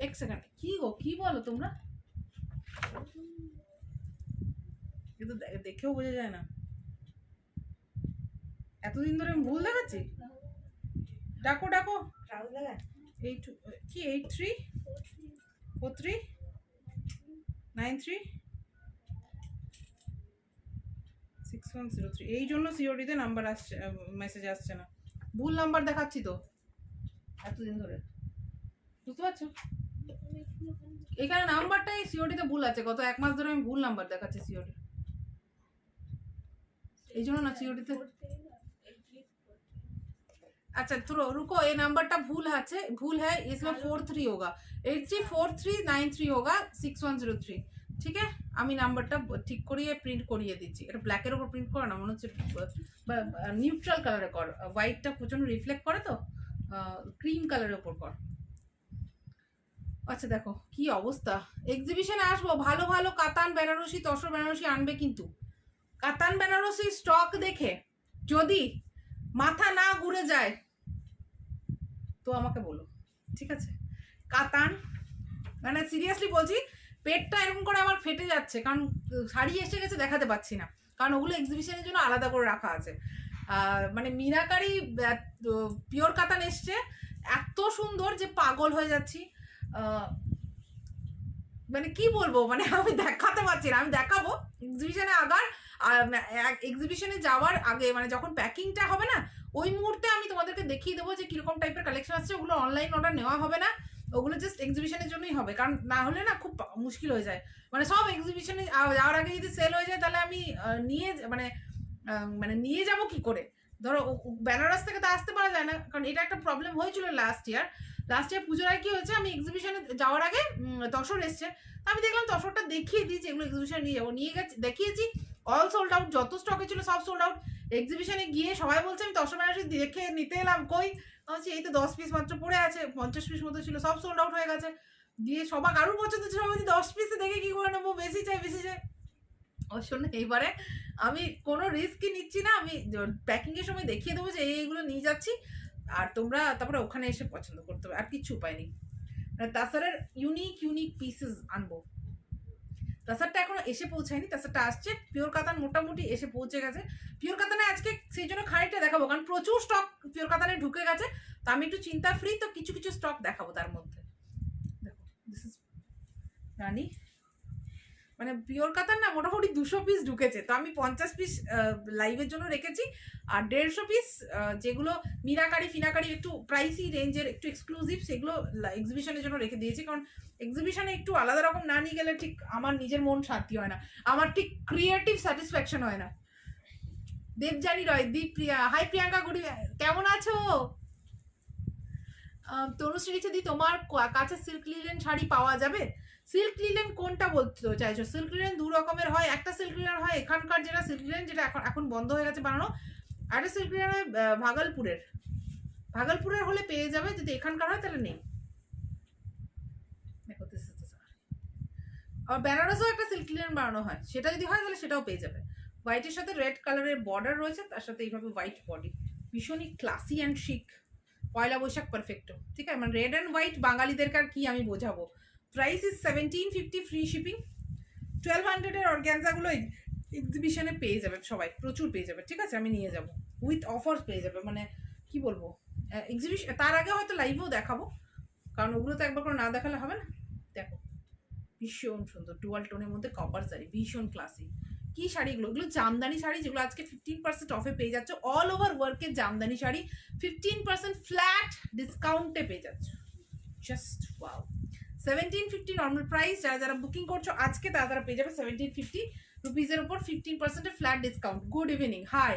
एक सेकंड, की बोलो তোমরা, ये तो দেখেও বোঝা যায় না, এতদিন ধরে আমি ভুল দেখাচ্ছি, ডাকো ডাকো কি 8343936103, এই জন্য সিওডিতে নাম্বার আসছে, মেসেজ আসছে না, ভুল নাম্বার দেখাচ্ছি তো এতদিন ধরে, বুঝতে পারছো, এখানে নাম্বারটাই সিওডিতে ভুল আছে, গত এক মাস ধরে আমি ভুল নাম্বার দেখাচ্ছি সিওডি, এই জন্য না সিওডিতে, अच्छा तो रुको, ये नंबरটা ভুল আছে, ভুল है, इसमें 43 होगा, 834393 होगा 6103, ঠিক আছে, আমি নাম্বারটা ঠিক করিয়ে প্রিন্ট করিয়ে দিচ্ছি, এটা ব্ল্যাকের উপর প্রিন্ট করো না, মনে হচ্ছে নিউট্রাল কালারে কর, হোয়াইটটা প্রচন্ড রিফ্লেক্ট করে তো, ক্রিম কালারের উপর কর। আচ্ছা দেখো কি অবস্থা, এক্সিবিশনে আসবো, ভালো ভালো কাতান বেনারসি তসর বেনারসি আনবে, কিন্তু কাতান বেনারসি স্টক দেখে যদি মাথা না ঘুরে যায় তো আমাকে বলো, ঠিক আছে, কাতান মানে সিরিয়াসলি বলছি, পেটটা এরকম করে আমার ফেটে যাচ্ছে, কারণ শাড়ি এসে গেছে দেখাতে পাচ্ছি না, কারণ ওগুলো এক্সিবিশনের জন্য আলাদা করে রাখা আছে, মানে মিনাকারি পিওর কাতান এসছে, এত সুন্দর যে পাগল হয়ে যাচ্ছি, মানে কি বলবো, মানে আমি দেখাতে পারছি না, আমি দেখাবো এক্সিবিশনে আগার, এক্সিবিশনে যাওয়ার আগে মানে যখন প্যাকিংটা হবে না ওই মুহূর্তে আমি তোমাদেরকে দেখিয়ে দেবো যে কিরকম টাইপের কালেকশন আসছে, ওগুলো অনলাইন অর্ডার নেওয়া হবে না, ওগুলো জাস্ট এক্সিবিশনের জন্যই হবে, কারণ না হলে না খুব মুশকিল হয়ে যায়, মানে সব এক্সিবিশনে যাওয়ার আগে যদি সেল হয়ে যায় তাহলে আমি মানে নিয়ে যাব কি করে, ধরো বেনারস থেকে তো আসতে পারা যায় না, কারণ এটা একটা প্রবলেম হয়েছিল লাস্ট ইয়ার পুজোর আগে কি হয়েছে, আমি এক্সিবিশনে যাওয়ার আগে তসর এসছে, আমি দেখলাম তসরটা দেখিয়ে দিয়েছি, এগুলো এক্সিবিশনে নিয়ে যাবো, নিয়ে গেছি দেখিয়েছি, অল সোল্ড আউট, যত স্টকে ছিল সব সোল্ড আউট, এক্সিবিশনে গিয়ে সবাই বলছে আমি তসর বেনারসি দেখে নিতে এলাম, কই বলছি এই তো 10 পিস মাত্র পড়ে আছে, 50 পিস মতো ছিল, সব সোল্ড আউট হয়ে গেছে, দিয়ে সবাই আরও পছন্দ ছিল, আমি 10 পিসে দেখে কি করে নেবো, বেশি চাই। ওর জন্য এইবারে আমি কোনো রিস্কই নিচ্ছি না, আমি প্যাকিংয়ের সময় দেখিয়ে দেবো যে এইগুলো নিয়ে যাচ্ছি, আর তোমরা তারপরে ওখানে এসে পছন্দ করতে হবে, আর কিচ্ছু উপায় নেই, তাছাড়ার ইউনিক পিসেস আনবো, তাছাড়টা এখনো এসে পৌঁছায়নি, তাছাড়টা আসছে, পিওর কাতান মোটামুটি এসে পৌঁছে গেছে, পিওর কাতানে আজকে সেই জন্য খানিকটা দেখাবো, কারণ প্রচুর স্টক পিওর কাতানে ঢুকে গেছে, তো আমি একটু চিন্তা ফ্রি, তো কিছু কিছু স্টক দেখাবো তার মধ্যে, দেখো দিস ইজ রানী, মানে পিওর কাতান না মোটামুটি 200 পিস ঢুকেছে, তো আমি 50 পিস লাইভের জন্য রেখেছি, আর 150 পিস যেগুলো মিনাকারি ফিনাকারি একটু প্রাইসি রেঞ্জের একটু এক্সক্লুসিভ সেগুলো এক্সিবিশনের জন্য রেখে দিয়েছি, কারণ এক্সিবিশনে একটু আলাদা রকম না নিয়ে গেলে ঠিক আমার নিজের মন শান্তি হয় না, আমার ঠিক ক্রিয়েটিভ স্যাটিসফ্যাকশন হয় না। দেবজানী রয়, দীপ প্রিয়া, হাই প্রিয়াঙ্কা গুডি, কেমন আছো? তনুশ্রী লিখছে দি তোমার কাছে সিল্ক লিলেন শাড়ি পাওয়া যাবে? সিল্ক লিলেন কোনটা বলতে চাইছো? সিল্ক লিলেন দু রকমের হয়, একটা সিল্ক লিলেন হয় এখানকার যেটা সিল্ক লিলেন যেটা এখন বন্ধ হয়ে গেছে বানানো, আর একটা সিল্ক লিলেন হয় ভাগলপুরের হলে পেয়ে যাবে, যদি এখানকার হয় তাহলে নেই। দেখো আর বেনারসও একটা সিল্ক লিলেন বানানো হয়, সেটা যদি হয় তাহলে সেটাও পেয়ে যাবে। হোয়াইটের সাথে রেড কালারের বর্ডার রয়েছে, তার সাথে এইভাবে হোয়াইট বডি, ভীষণই ক্লাসি অ্যান্ড শিক, পয়লা বৈশাখ পারফেক্টো। ঠিক আছে, মানে রেড অ্যান্ড হোয়াইট বাঙালিদেরকে আর কি আমি বোঝাবো। Price is 1750, free shipping. 1200 অর্গ্যানজাগুলো এক্সিবিশনে পেয়ে যাবে সবাই, প্রচুর পেয়ে যাবে। ঠিক আছে, আমি নিয়ে যাব উইথ অফার্স পেয়ে যাবে, মানে কি বলবো, এক্সিবিশন তার আগে হয়তো লাইভেও দেখাবো, কারণ ওগুলো তো একবার করে না দেখালে হবে না। দেখো ভীষণ সুন্দর ডুয়াল টোনের মধ্যে কপার শাড়ি, ভীষণ ক্লাসি। কি শাড়িগুলো, এগুলো জামদানি শাড়ি, যেগুলো আজকে 15% অফে পেয়ে যাচ্ছ। অল ওভার ওয়ার্কের জামদানি শাড়ি 15% ফ্ল্যাট ডিসকাউন্টে পেয়ে যাচ্ছ। Just wow. 1750 নর্মাল প্রাইস, যারা বুকিং করছো আজকে তারা পেয়ে যাবে 1750 রুপিজের উপর 15% flat discount. Good evening, hi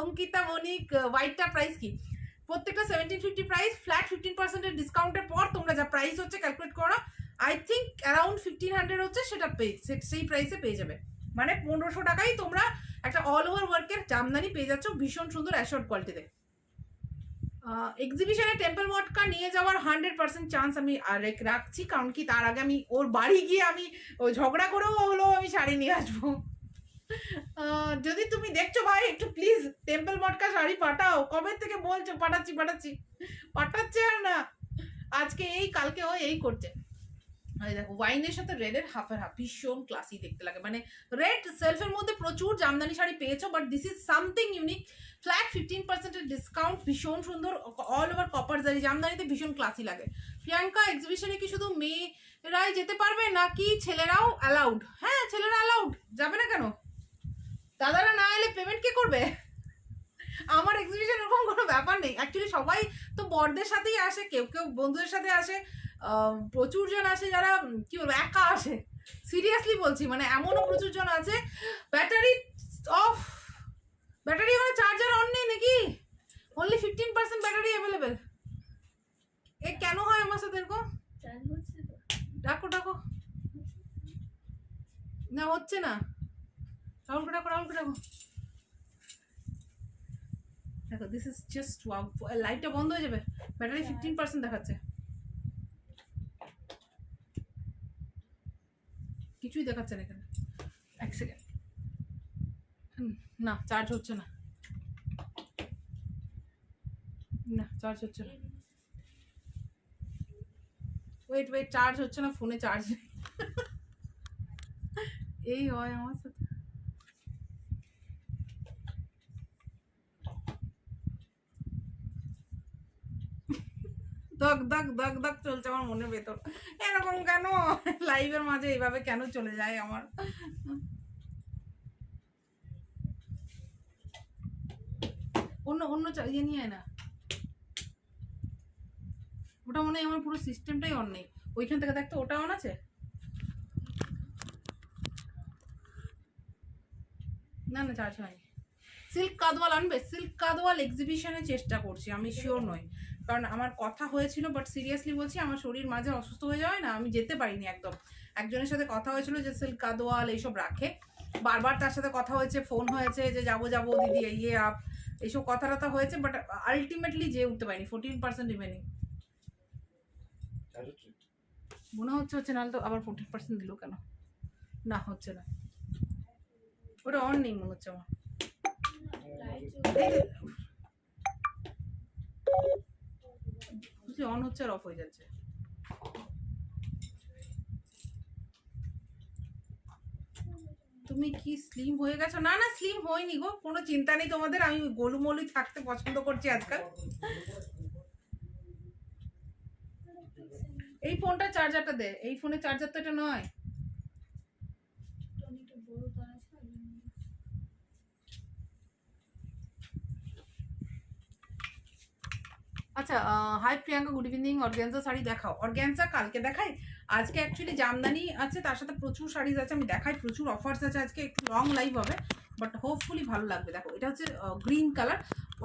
Ankita Monik, হোয়াইটটা প্রাইস কি? প্রত্যেকটা 1750 প্রাইস, ফ্ল্যাট 15% ডিসকাউন্টের পর তোমরা যা প্রাইস হচ্ছে ক্যালকুলেট করো, আই থিঙ্ক অ্যারাউন্ড 1500 হচ্ছে, সেটা সেই প্রাইসে পেয়ে যাবে, মানে 1500 টাকাই তোমরা একটা অল ওভার ওয়ার্কের জামদানি পেয়ে যাচ্ছ ভীষণ সুন্দর অ্যাশোর্ড কোয়ালিটিতে। এক্সিবিশনে টেম্পল মটকা নিয়ে যাওয়ার 100% চান্স আমি রাখছি, কারণ কি তার আগে আমি ওর বাড়ি গিয়ে আমি ওই ঝগড়া করেও হলেও আমি শাড়ি নিয়ে আসবো। যদি তুমি দেখছো ভাই একটু প্লিজ টেম্পল মটকা শাড়ি পাঠাও, কবে থেকে বলছো পাঠাচ্ছে আর না, আজকে এই কালকে ও এই করছে। দেখো ওয়াইনের সাথে রেডের হাফের হাফ, ভীষণ ক্লাসি দেখতে লাগে, মানে রেড সেলফের মধ্যে প্রচুর জামদানি শাড়ি পেয়েছো, but this is something unique. Flat 15% discount, ভীষণ সুন্দর, অল ওভার কপার জারি, জামদানিতে ভীষণ ক্লাসি লাগে। প্রিয়াঙ্কা, এক্সিবিশনে কি শুধু মেয়েরাই যেতে পারবে নাকি ছেলেরাও অ্যালাউড? হ্যাঁ, ছেলেরা অ্যালাউড, যাবে না কেন? দাদারা না এলে পেমেন্ট কে করবে? আমার এক্সিবিশন এরকম কোনো ব্যাপার নেই, অ্যাকচুয়ালি সবাই তো বরদের সাথেই আসে, কেউ কেউ বন্ধুদের সাথে আসে, প্রচুর জন আসে যারা কি বলবো একা আসে, সিরিয়াসলি বলছি, মানে এমনও প্রচুর জন আছে ব্যাটারি অফ, ব্যাটারি মানে চার্জার অন নেই নাকি, অনলি 15% ব্যাটারি অ্যাভেলেবেল। এ কেন হয় আমার সাথে এরকম? ডাকো না, হচ্ছে না, রাহুলকে ডাকো দেখো, দিস ইজ জাস্ট ওয়াও। লাইটটা বন্ধ হয়ে যাবে, ব্যাটারি 15% দেখাচ্ছে, কিছুই দেখাচ্ছে না এখানে। এক সেকেন্ড, না চার্জ হচ্ছে না, চার্জ হচ্ছে না, ওয়েট চার্জ হচ্ছে না, ফোনে চার্জ এই হয় আমার সাথে। দগ চলছে আমার মনের ভেতর, এরকম কেন লাইভের মাঝে এইভাবে কেন চলে যায় আমার? অন্য ইয়ে নিয়ে না, ওটা মনে হয় আমার পুরো সিস্টেমটাই অন নেই, ওইখান থেকে দেখতে ওটা অন আছে, না চার্জ হয়নি। সিল্ক কাদওয়াল আনবে? সিল্ক কাদওয়াল এক্সিবিশনে চেষ্টা করছি, আমি শিওর নই, কারণ আমার কথা হয়েছিল, বাট সিরিয়াসলি বলছি আমার শরীর মাঝে অসুস্থ হয়ে যাওয়ায় না আমি যেতে পারিনি একদম। একজনের সাথে কথা হয়েছিল যে সিল্ক কাদওয়াল এইসব রাখে, বারবার তার সাথে কথা হয়েছে, ফোন হয়েছে যে যাবো দিদি ইয়ে আপ, এইসব কথাটা হয়েছে, বাট আলটিমেটলি যে উঠতে পারিনি। 14% রিমেনিং মনে হচ্ছে নাহলে তো আবার 14% দিল কেন? না হচ্ছে না, ওটা অন নেই মনে হচ্ছে আমার, অন হচ্ছে আর অফ হয়ে যাচ্ছে। তুমি কি স্লিম হয়ে গেছো? না স্লিম হয়নি গো, কোনো চিন্তা নেই তোমাদের, আমি গোলুমলুই থাকতে পছন্দ করছি আজকাল। এই ফোনটা চার্জারটা দে, এই ফোনের চার্জার তো এটা নয়, আচ্ছা, hi Priyanka, good evening. Organza sari দেখাও। অর্গ্যানজা কালকে দেখাই, আজকে অ্যাকচুয়ালি জামদানি আছে, তার সাথে প্রচুর শাড়িজ আছে, আমি দেখাই, প্রচুর অফার্স আছে আজকে, একটু লং লাইভ হবে, বাট হোপফুলি ভালো লাগবে। দেখো এটা হচ্ছে গ্রিন কালার,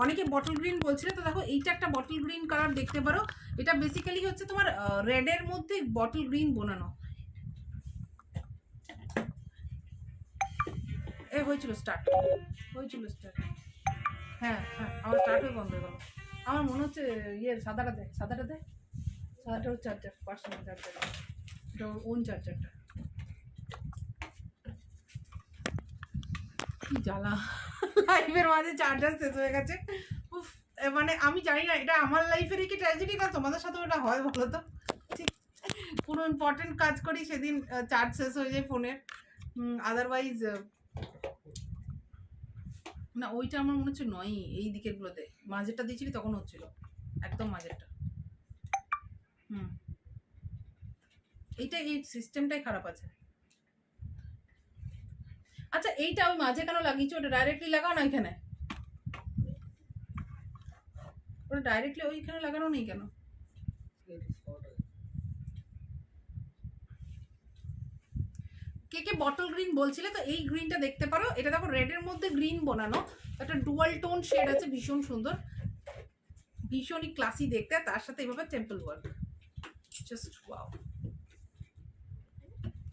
অনেকে বটল গ্রিন বলছিল, তো দেখো এইটা একটা বটল গ্রিন কালার দেখতে পারো। এটা বেসিক্যালি হচ্ছে তোমার রেডের মধ্যে বটল গ্রিন বোনানো। এ হয়েছিল স্টার্ট, হয়েছিল স্টার্ট। হ্যাঁ হ্যাঁ, আমার স্টার্ট হয়ে বন্ধ হয়ে গেল। আমার মনে হচ্ছে ইয়ে সাদাটা দে, সাদাটা দে, সাদাটা হচ্ছে চার্জার, পার্সোনাল চার্জার, এটা ওন চার্জারটা। কি জ্বালা, লাইফের মাঝে চার্জার শেষ হয়ে গেছে। উফ, মানে আমি জানি না এটা আমার লাইফেরই কি ট্র্যাজেডি, না তোমাদের সাথেও এটা হয় বলো তো। ঠিক, কোনো ইম্পর্টেন্ট কাজ করি সেদিন চার্জ শেষ হয়ে যায় ফোনের, আদারওয়াইজ না। ওইটা আমার মনে হচ্ছে নয়, এই দিকের গুলোতে মাঝেরটা দিয়েছিলি তখন হচ্ছিল, একদম মাঝেরটা। এইটা, এই সিস্টেমটাই খারাপ আছে। আচ্ছা, এইটা ওই মাঝে কেন লাগিয়েছো? ওটা ডাইরেক্টলি লাগাও না এখানে, ওটা ডাইরেক্টলি ওইখানে লাগানো নেই কেন? কে কে বটল গ্রিন বলছিলে, তো এই গ্রিনটা দেখতে পারো। এটা দেখো রেডের মধ্যে গ্রিন বানানো, একটা ডুয়াল টোন শেড আছে, ভীষণ সুন্দর, ভীষণই ক্লাসি দেখতে, তার সাথে এভাবে টেম্পল ওয়ার্ক, জাস্ট ওয়াও।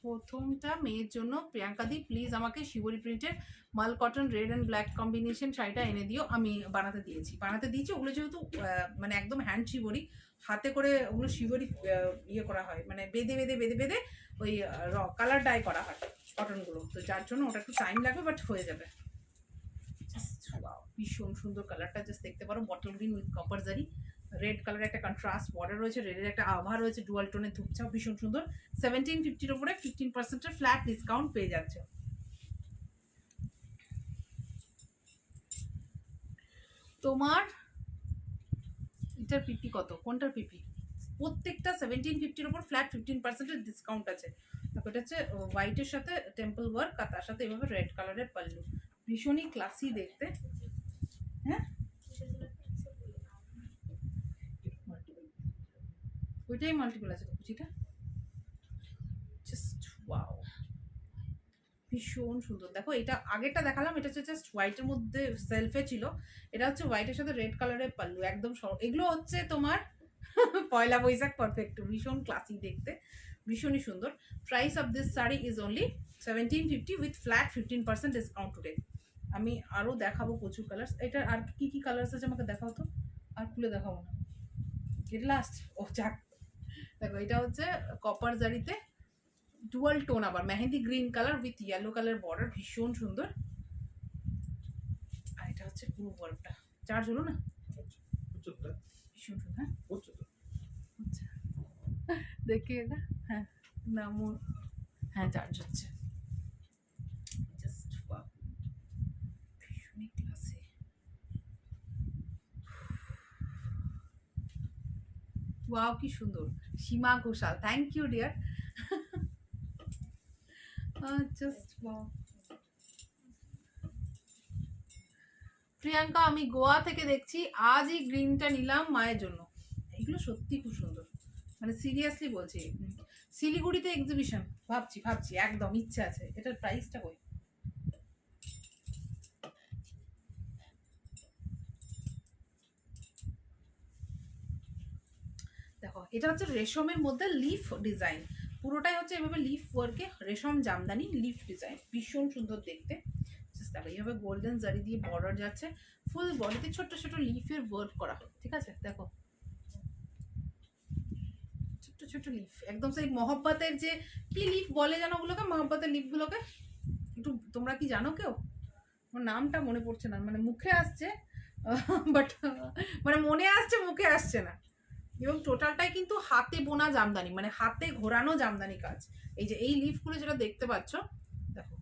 প্রথমটা মেয়ের জন্য, প্রিয়াঙ্কা দি প্লিজ আমাকে শিবরি প্রিন্টের মাল cotton red and black combination শাড়িটা এনে দিও। আমি বানাতে দিয়েছি ওগুলো, যেহেতু মানে একদম হ্যান্ড শিবরি, হাতে করে ওগুলো শিবরি ইয়ে করা হয়, মানে বেঁধে বেঁধে বেঁধে বেঁধে ওই কালার ডাই করা হয় কটনগুলো, তো যার জন্য ওটা একটু টাইম লাগবে, বাট হয়ে যাবে। ভীষণ সুন্দর কালারটা, জাস্ট দেখতে পারো, বটল গ্রিন উইথ কপার জারি, রেড কালারের একটা কন্ট্রাস্ট বর্ডার রয়েছে, রেডের একটা আভা রয়েছে, ডুয়াল টোনের ধূপচাও, ভীষণ সুন্দর। 1750 ওপরে 15% ফ্ল্যাট ডিসকাউন্ট পেয়ে যাচ্ছে। তোমার এটার পিপি কত, কোনটার পিপি? প্রত্যেকটা 1750 ওপর ফ্ল্যাট 15% ডিসকাউন্ট আছে। তারপর এটা হচ্ছে হোয়াইটের সাথে টেম্পল ওয়ার্ক, আর তার সাথে এভাবে রেড কালারের পাল্লু, ভীষণই ক্লাসি দেখতে। হ্যাঁ, ওইটাই মাল্টিপল আছে কুচিটা, জাস্ট ওয়াও, ভীষণ সুন্দর। দেখো এটা আগেরটা দেখালাম, এটা হচ্ছে জাস্ট হোয়াইটের মধ্যে সেলফে ছিল, এটা হচ্ছে হোয়াইটের সাথে রেড কালারের পাল্লু, একদম এগুলো হচ্ছে তোমার পয়লা বৈশাখ পারফেক্ট, ভীষণ ক্লাসি দেখতে, ভীষণই সুন্দর। Price of this sari is only 1750 with flat 15% discount today. আমি আরও দেখাবো প্রচুর কালার্স। এটার আর কি কি কালার্স আছে আমাকে দেখাও তো, আর খুলে দেখাবো না, এটা লাস্ট। ও যাক, দেখো এটা হচ্ছে কপার জারিতে ডুয়াল টোন, আবার mehendi green colour with yellow colour border, ভীষণ সুন্দর। আর এটা হচ্ছে পুরো ওয়ার্কটা, চার্জ হলো না, ভীষণ সুন্দর। হ্যাঁ আচ্ছা, দেখি এটা, হ্যাঁ না হ্যাঁ চার্জ হচ্ছে, জাস্ট ওয়াও, ভীষণই ক্লাসি। ওয়াও কি সুন্দর, Seema Ghoshal, thank you dear, just wow. Priyanka, আমি গোয়া থেকে দেখছি, আজ এই গ্রিনটা নিলাম মায়ের জন্য, এগুলো সত্যি খুব সুন্দর, মানে সিরিয়াসলি বলছি। শিলিগুড়িতে এক্সিবিশন, ভাবছি একদম ইচ্ছে আছে। এটার প্রাইসটা কই? দেখো এটা হচ্ছে রেশমের মধ্যে লিফ ডিজাইন, পুরোটাই হচ্ছে এভাবে লিফ ওয়ার্কে, রেশম জামদানি লিফ ডিজাইন, ভীষণ সুন্দর দেখতে। দেখো এইভাবে গোল্ডেন জারি দিয়ে বর্ডার যাচ্ছে, ফুল বডিতে ছোট্ট ছোট লিফের ওয়ার্ক করা, ঠিক আছে? দেখো ছোট্ট ছোট্ট লিফ, একদম সেই মহব্বতের যে কি লিফ বলে যেন ওগুলোকে, মহব্বতের লিফগুলোকে একটু তোমরা কি জানো কেউ? আমার নামটা মনে পড়ছে না, মানে মুখে আসছে বাট মানে মনে আসছে, মুখে আসছে না। এবং টোটালটাই কিন্তু হাতে বোনা জামদানি, মানে হাতে ঘোরানো জামদানি কাজ। এই যে এই লিফগুলো যেটা দেখতে পাচ্ছ, দেখো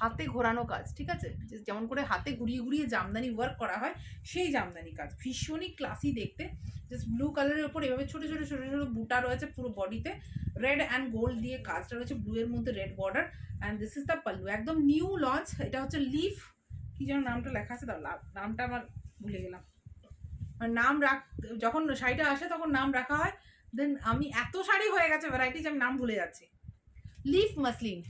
হাতে ঘোরানো কাজ, ঠিক আছে? যেমন করে হাতে ঘুরিয়ে ঘুরিয়ে জামদানি ওয়ার্ক করা হয়, সেই জামদানি কাজ, ভীষণই ক্লাসি দেখতে। জাস্ট ব্লু কালারের উপর এভাবে ছোট ছোট ছোট ছোট বুটা রয়েছে পুরো বডিতে, রেড অ্যান্ড গোল্ড দিয়ে কাজটা রয়েছে, ব্লু এর মধ্যে red border, and this is the pallu, একদম নিউ লঞ্চ। এটা হচ্ছে লিফ, কি যেন নামটা লেখা আছে, নামটা আমার ভুলে গেলাম, নাম রাখ, যখন শাড়িটা আসে তখন নাম রাখা হয়, দেন আমি এত শাড়ি হয়ে গেছে ভ্যারাইটিজ আমি নাম ভুলে যাচ্ছি। লিফ মাসলিন,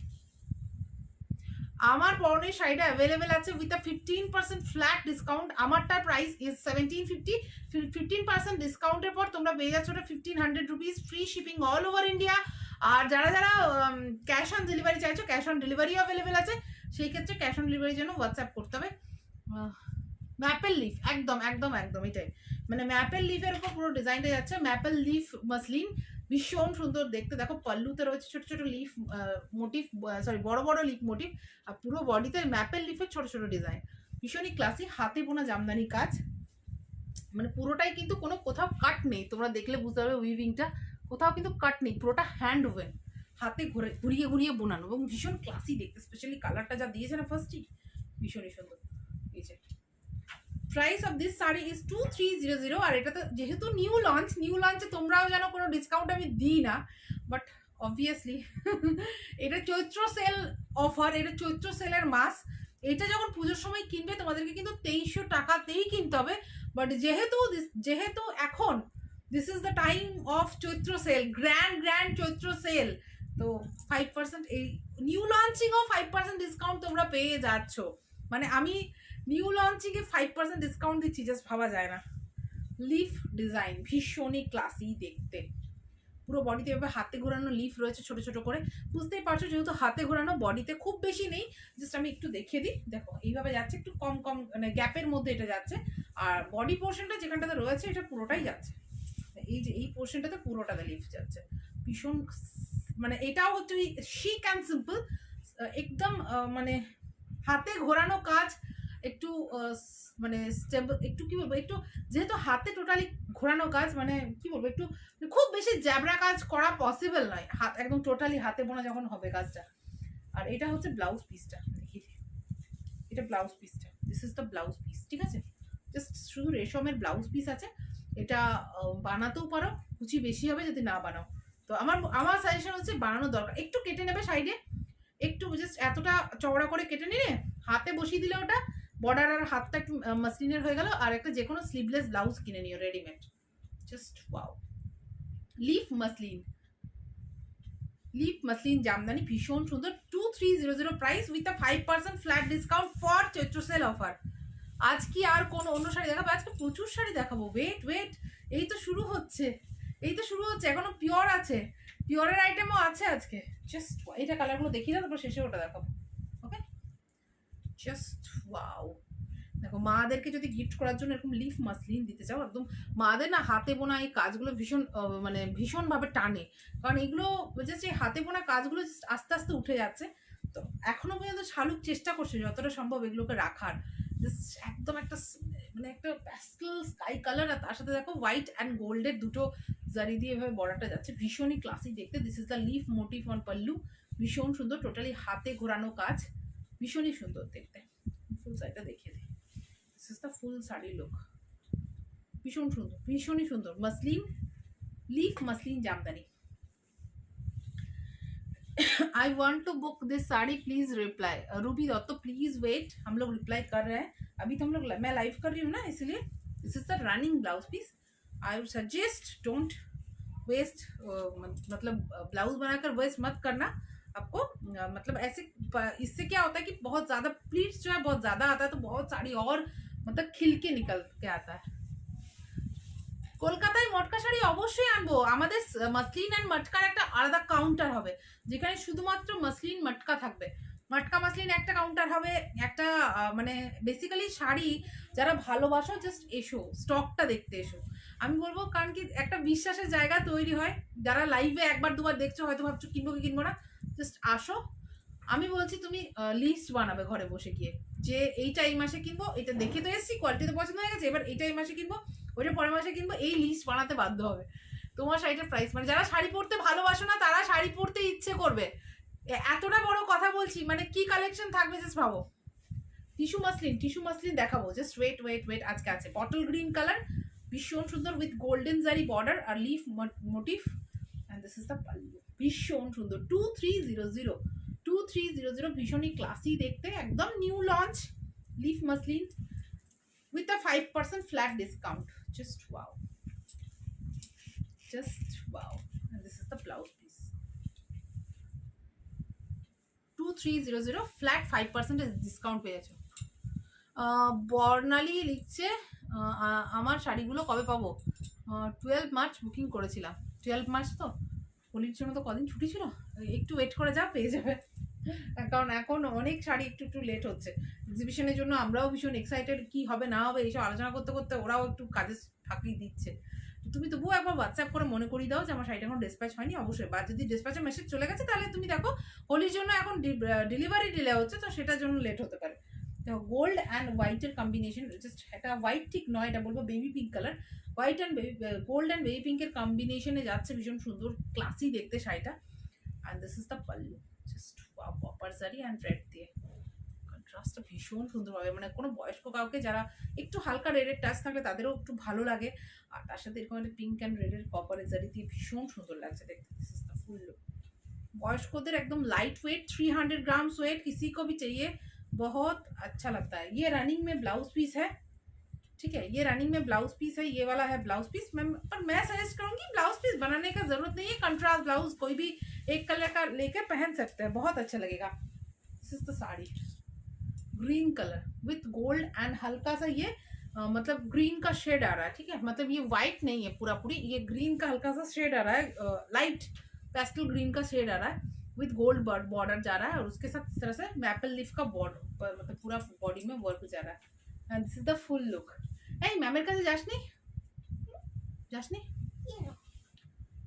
আমার পরনের শাড়িটা অ্যাভেলেবেল আছে উইথ আ 15% ফ্ল্যাট ডিসকাউন্ট। আমারটার প্রাইস ইজ 1750, 15% ডিসকাউন্টের পর তোমরা পেয়ে যাচ্ছ ওটা 1500 rupees, free shipping all over India. আর যারা যারা ক্যাশ অন ডেলিভারি চাইছো, ক্যাশ অন ডেলিভারিও অ্যাভেলেবেল আছে, সেই ক্ষেত্রে ক্যাশ অন ডেলিভারির জন্য হোয়াটসঅ্যাপ করতে হবে। ম্যাপেল লিফ, একদম একদম একদম এটাই, মানে ম্যাপেল লিফের উপর পুরো ডিজাইনটা যাচ্ছে। ম্যাপেল লিফ মাসলিন, ভীষণ সুন্দর দেখতে। দেখো পল্লুতে রয়েছে ছোট ছোট লিফ মোটিভ, সরি বড় বড় লিফ মোটিভ, আর পুরো বডিতে ম্যাপেল লিফের ছোট ছোট ডিজাইন, ভীষণই ক্লাসি। হাতে বোনা জামদানি কাজ, মানে পুরোটাই কিন্তু কোনো কোথাও কাট নেই, তোমরা দেখলে বুঝতে পারবে উইভিংটা কোথাও কিন্তু কাট নেই, পুরোটা হ্যান্ড ওভেন, হাতে ঘুরিয়ে ঘুরিয়ে বোনানো, এবং ভীষণ ক্লাসি দেখতে। স্পেশালি কালারটা যা দিয়েছে না ফার্স্টই, ভীষণই সুন্দর। এই যে price of this sari is 2300। আর এটা তো যেহেতু নিউ লঞ্চে তোমরাও যেন কোনো ডিসকাউন্ট আমি দিই না, বাট অবভিয়াসলি এটা চৈত্র সেল অফার, এটা চৈত্র সেলের মাস। এটা যখন পুজোর সময় কিনবে তোমাদেরকে কিন্তু 2300 টাকাতেই কিনতে হবে। বাট যেহেতু এখন this is the time of Chaitra sale, grand Chaitra sale, তো 5% এই নিউ লঞ্চিংও 5% ডিসকাউন্ট তোমরা পেয়ে যাচ্ছ। মানে আমি নিউ লঞ্চিংয়ে 5% ডিসকাউন্ট দিচ্ছি, জাস্ট ভাবা যায় না। লিফ ডিজাইন ভীষণই ক্লাসি দেখতে, পুরো বডিতে এভাবে হাতে ঘোরানো লিফ রয়েছে ছোট ছোট করে, বুঝতেই পারছো যেহেতু হাতে ঘোরানো, বডিতে খুব বেশি নেই, জাস্ট আমি একটু দেখিয়ে দিই। দেখো এইভাবে যাচ্ছে, একটু কম কম মানে গ্যাপের মধ্যে এটা যাচ্ছে, আর বডি পোর্শনটা যেখানটাতে রয়েছে এটা পুরোটাই যাচ্ছে, এই যে এই পোর্শনটাতে পুরোটাতে লিফ যাচ্ছে, ভীষণ মানে এটাও হচ্ছে শিক অ্যান্ড সিম্পল, একদম মানে হাতে ঘোরানো কাজ, একটু মানে একটু কি বলবো, একটু যেহেতু হাতে টোটালি ঘোরানো কাজ, মানে কি বলবো, একটু খুব বেশি জ্যাবরা কাজ করা পসিবল নয়, হাত একদম টোটালি হাতে বোনা যখন হবে কাজটা। আর এটা হচ্ছে ব্লাউজ পিসটা, দেখিয়ে দিই, এটা ব্লাউজ পিসটা, this is the blouse piece, ঠিক আছে, জাস্ট শুধু রেশমের ব্লাউজ পিস আছে। এটা বানাতেও পারো, কুচি বেশি হবে যদি না বানাও, তো আমার সাজেশন হচ্ছে বানানো দরকার, একটু কেটে নেবে সাইডে, একটু জাস্ট এতটা চওড়া করে কেটে নিয়ে হাতে বসিয়ে দিলে ওটা বর্ডার, আর হাতটা একটু মাসলিনের হয়ে গেল। আর একটা যে কোনো স্লিভলেস ব্লাউজ কিনে নিও readymade, just wow. Leaf muslin Jamdani, ভীষণ সুন্দর, 2300 price with a 5% flat discount for Chaitra sale offer. আজ কি আর কোনো অন্য শাড়ি দেখাবো? আজকে প্রচুর শাড়ি দেখাবো, ওয়েট, এই তো শুরু হচ্ছে, এখনো পিওর আছে, পিওরের আইটেমও আছে আজকে। জাস্ট এটা কালারগুলো দেখিয়ে দাও, তারপর শেষে ওটা দেখাবো, ওকে? Just wow. দেখো মাদেরকে যদি গিফট করার জন্য এরকম লিফ মাসলিন দিতে চাও, একদম মাদের না হাতে বোনা এই কাজগুলো ভীষণ মানে ভীষণভাবে টানে, কারণ এগুলো জাস্ট এই হাতে বোনা কাজগুলো জাস্ট আস্তে আস্তে উঠে যাচ্ছে, তো এখনো পর্যন্ত শালুক চেষ্টা করছে যতটা সম্ভব এগুলোকে রাখার, জাস্ট একদম একটা মানে একটা প্যাস্টেল স্কাই কালার, আর তার সাথে দেখো হোয়াইট অ্যান্ড গোল্ডের দুটো জারি দিয়ে এভাবে বর্ডারটা যাচ্ছে, ভীষণই ক্লাসি দেখতে। This is the leaf motif on pallu, ভীষণ সুন্দর, টোটালি হাতে ঘোরানো কাজ, ভীষণই সুন্দর দেখতে। ফুল সাইডটা দেখিয়ে দিই, this is the full sari look, ভীষণ সুন্দর, ভীষণই সুন্দর। Muslin, leaf muslin jamdani. I want to book this sari please reply, Ruby Dutta please wait, हम लोग रिप्लाई कर रहे हैं अभी, तो हम लोग मैं लाइव कर रही हूँ ना, इसलिए this is the running blouse piece. I would suggest don't waste, मतलब ब्लाउज बनाकर वेस्ट मत करना आपको, मतलब ऐसे इससे क्या होता है कि बहुत ज़्यादा प्लीट्स जो है बहुत ज़्यादा आता है, तो बहुत साड़ी और मतलब खिल के निकल के आता है। কলকাতায় মটকা শাড়ি অবশ্যই আনবো, আমাদের মাসলিন অ্যান্ড মটকার একটা আলাদা কাউন্টার হবে, যেখানে শুধুমাত্র মাসলিন মটকা থাকবে, মটকা মাসলিন একটা কাউন্টার হবে, একটা মানে বেসিক্যালি শাড়ি যারা ভালোবাসো জাস্ট এসো, স্টকটা দেখতে এসো, আমি বলবো, কারণ কি একটা বিশ্বাসের জায়গা তৈরি হয়, যারা লাইভে একবার দুবার দেখছো হয়তো ভাবছো কিনবো কি কিনবো না, জাস্ট আসো। আমি বলছি তুমি লিস্ট বানাবে ঘরে বসে গিয়ে, যে এইটা এই মাসে কিনবো, এটা দেখে তো এসেছি, কোয়ালিটি তো পছন্দ হয়ে গেছে, এবার এইটা এই মাসে কিনবো, ওইটা পরের মাসে কিনবো, এই লিস্ট বানাতে বাধ্য হবে তোমার শাড়িটার প্রাইস, মানে যারা শাড়ি পরতে ভালোবাসো না তারা শাড়ি পরতে ইচ্ছে করবে, এতটা বড় কথা বলছি, মানে কি কালেকশন থাকবে জাস্ট ভাবো। টিস্যু মাসলিন দেখাবো, জাস্ট ওয়েট, আজকে আছে বটল গ্রিন কালার, ভীষণ সুন্দর উইথ গোল্ডেন জারি বর্ডার আর leaf motif, and this is the pallu, ভীষণ সুন্দর, 2300, ভীষণই ক্লাসি দেখতে, একদম new launch leaf muslin with a 5% flat discount. Just wow. Just wow. And this is the blouse piece. 2300 flat 5% discount পেয়েছো। বর্ণালী লিখছে আমার শাড়িগুলো কবে পাবো? 12 মার্চ বুকিং করেছিলাম। 12 মার্চ তো হোলির জন্য তো কদিন ছুটি ছিল, একটু ওয়েট করে যা, পেয়ে যাবে। কারণ এখন অনেক শাড়ি একটু একটু লেট হচ্ছে এক্সিবিশনের জন্য। আমরাও ভীষণ এক্সাইটেড কি হবে না হবে এইসব আলোচনা করতে করতে ওরাও একটু কাজে ফাঁকি দিচ্ছে। তুমি তবুও একবার হোয়াটসঅ্যাপ করে মনে করিয়ে দাও যে আমার শাড়িটা এখন ডিসপ্যাচ হয়নি। অবশ্যই, বা যদি ডিসপ্যাচের মেসেজ চলে গেছে তাহলে তুমি দেখো হোলির জন্য এখন ডেলিভারি ডিলে হচ্ছে, তো সেটার জন্য লেট হতে পারে। দেখো গোল্ড অ্যান্ড হোয়াইটের কম্বিনেশন, জাস্ট এটা হোয়াইট ঠিক নয়, এটা বলবো baby pink colour. White and gold and baby পিঙ্কের কম্বিনেশনে যাচ্ছে, ভীষণ সুন্দর ক্লাসি দেখতে শাড়িটা। And this is the pallu, just copper zari and red দিয়ে কন্ট্রাস্টটা ভীষণ সুন্দর হবে। মানে কোনো বয়স্ক কাউকে যারা একটু হালকা রেডের টাচ থাকলে তাদেরও একটু ভালো লাগে। আর তার সাথে এরকম একটা পিঙ্ক অ্যান্ড রেডের কপারের জারি দিয়ে ভীষণ সুন্দর লাগছে দেখতে। This is the full look. বয়স্কদের एकदम लाइट वेट 300 ग्राम वेट किसी को भी चाहिए, बहुत अच्छा लगता है। ये रनिंग में ब्लाउज पीस है, ठीक है, ये रनिंग में ब्लाउज पीस है, ये वाला है ब्लाउज पीस। मैं सजेस्ट करूंगी ब्लाउज पीस बनाने का जरूरत नहीं है, कंट्रास्ट ब्लाउज कोई भी एक कलर का लेकर पहन सकते हैं, बहुत अच्छा लगेगा। This is the sari, green colour with gold and हल्का सा ये मतलब ग्रीन का शेड आ रहा है, ठीक है, मतलब ये व्हाइट नहीं है पूरा पूरी, ये ग्रीन का हल्का सा शेड आ रहा है, लाइट पेस्टल ग्रीन का शेड आ रहा है विद गोल्ड बॉर्डर जा रहा है, और उसके साथ इस तरह से मैपल लीफ का बॉर्डर मतलब पूरा बॉडी में वर्क जा रहा है। And this is the full look. এই ম্যামের কাছে যাসনি? যাসনি?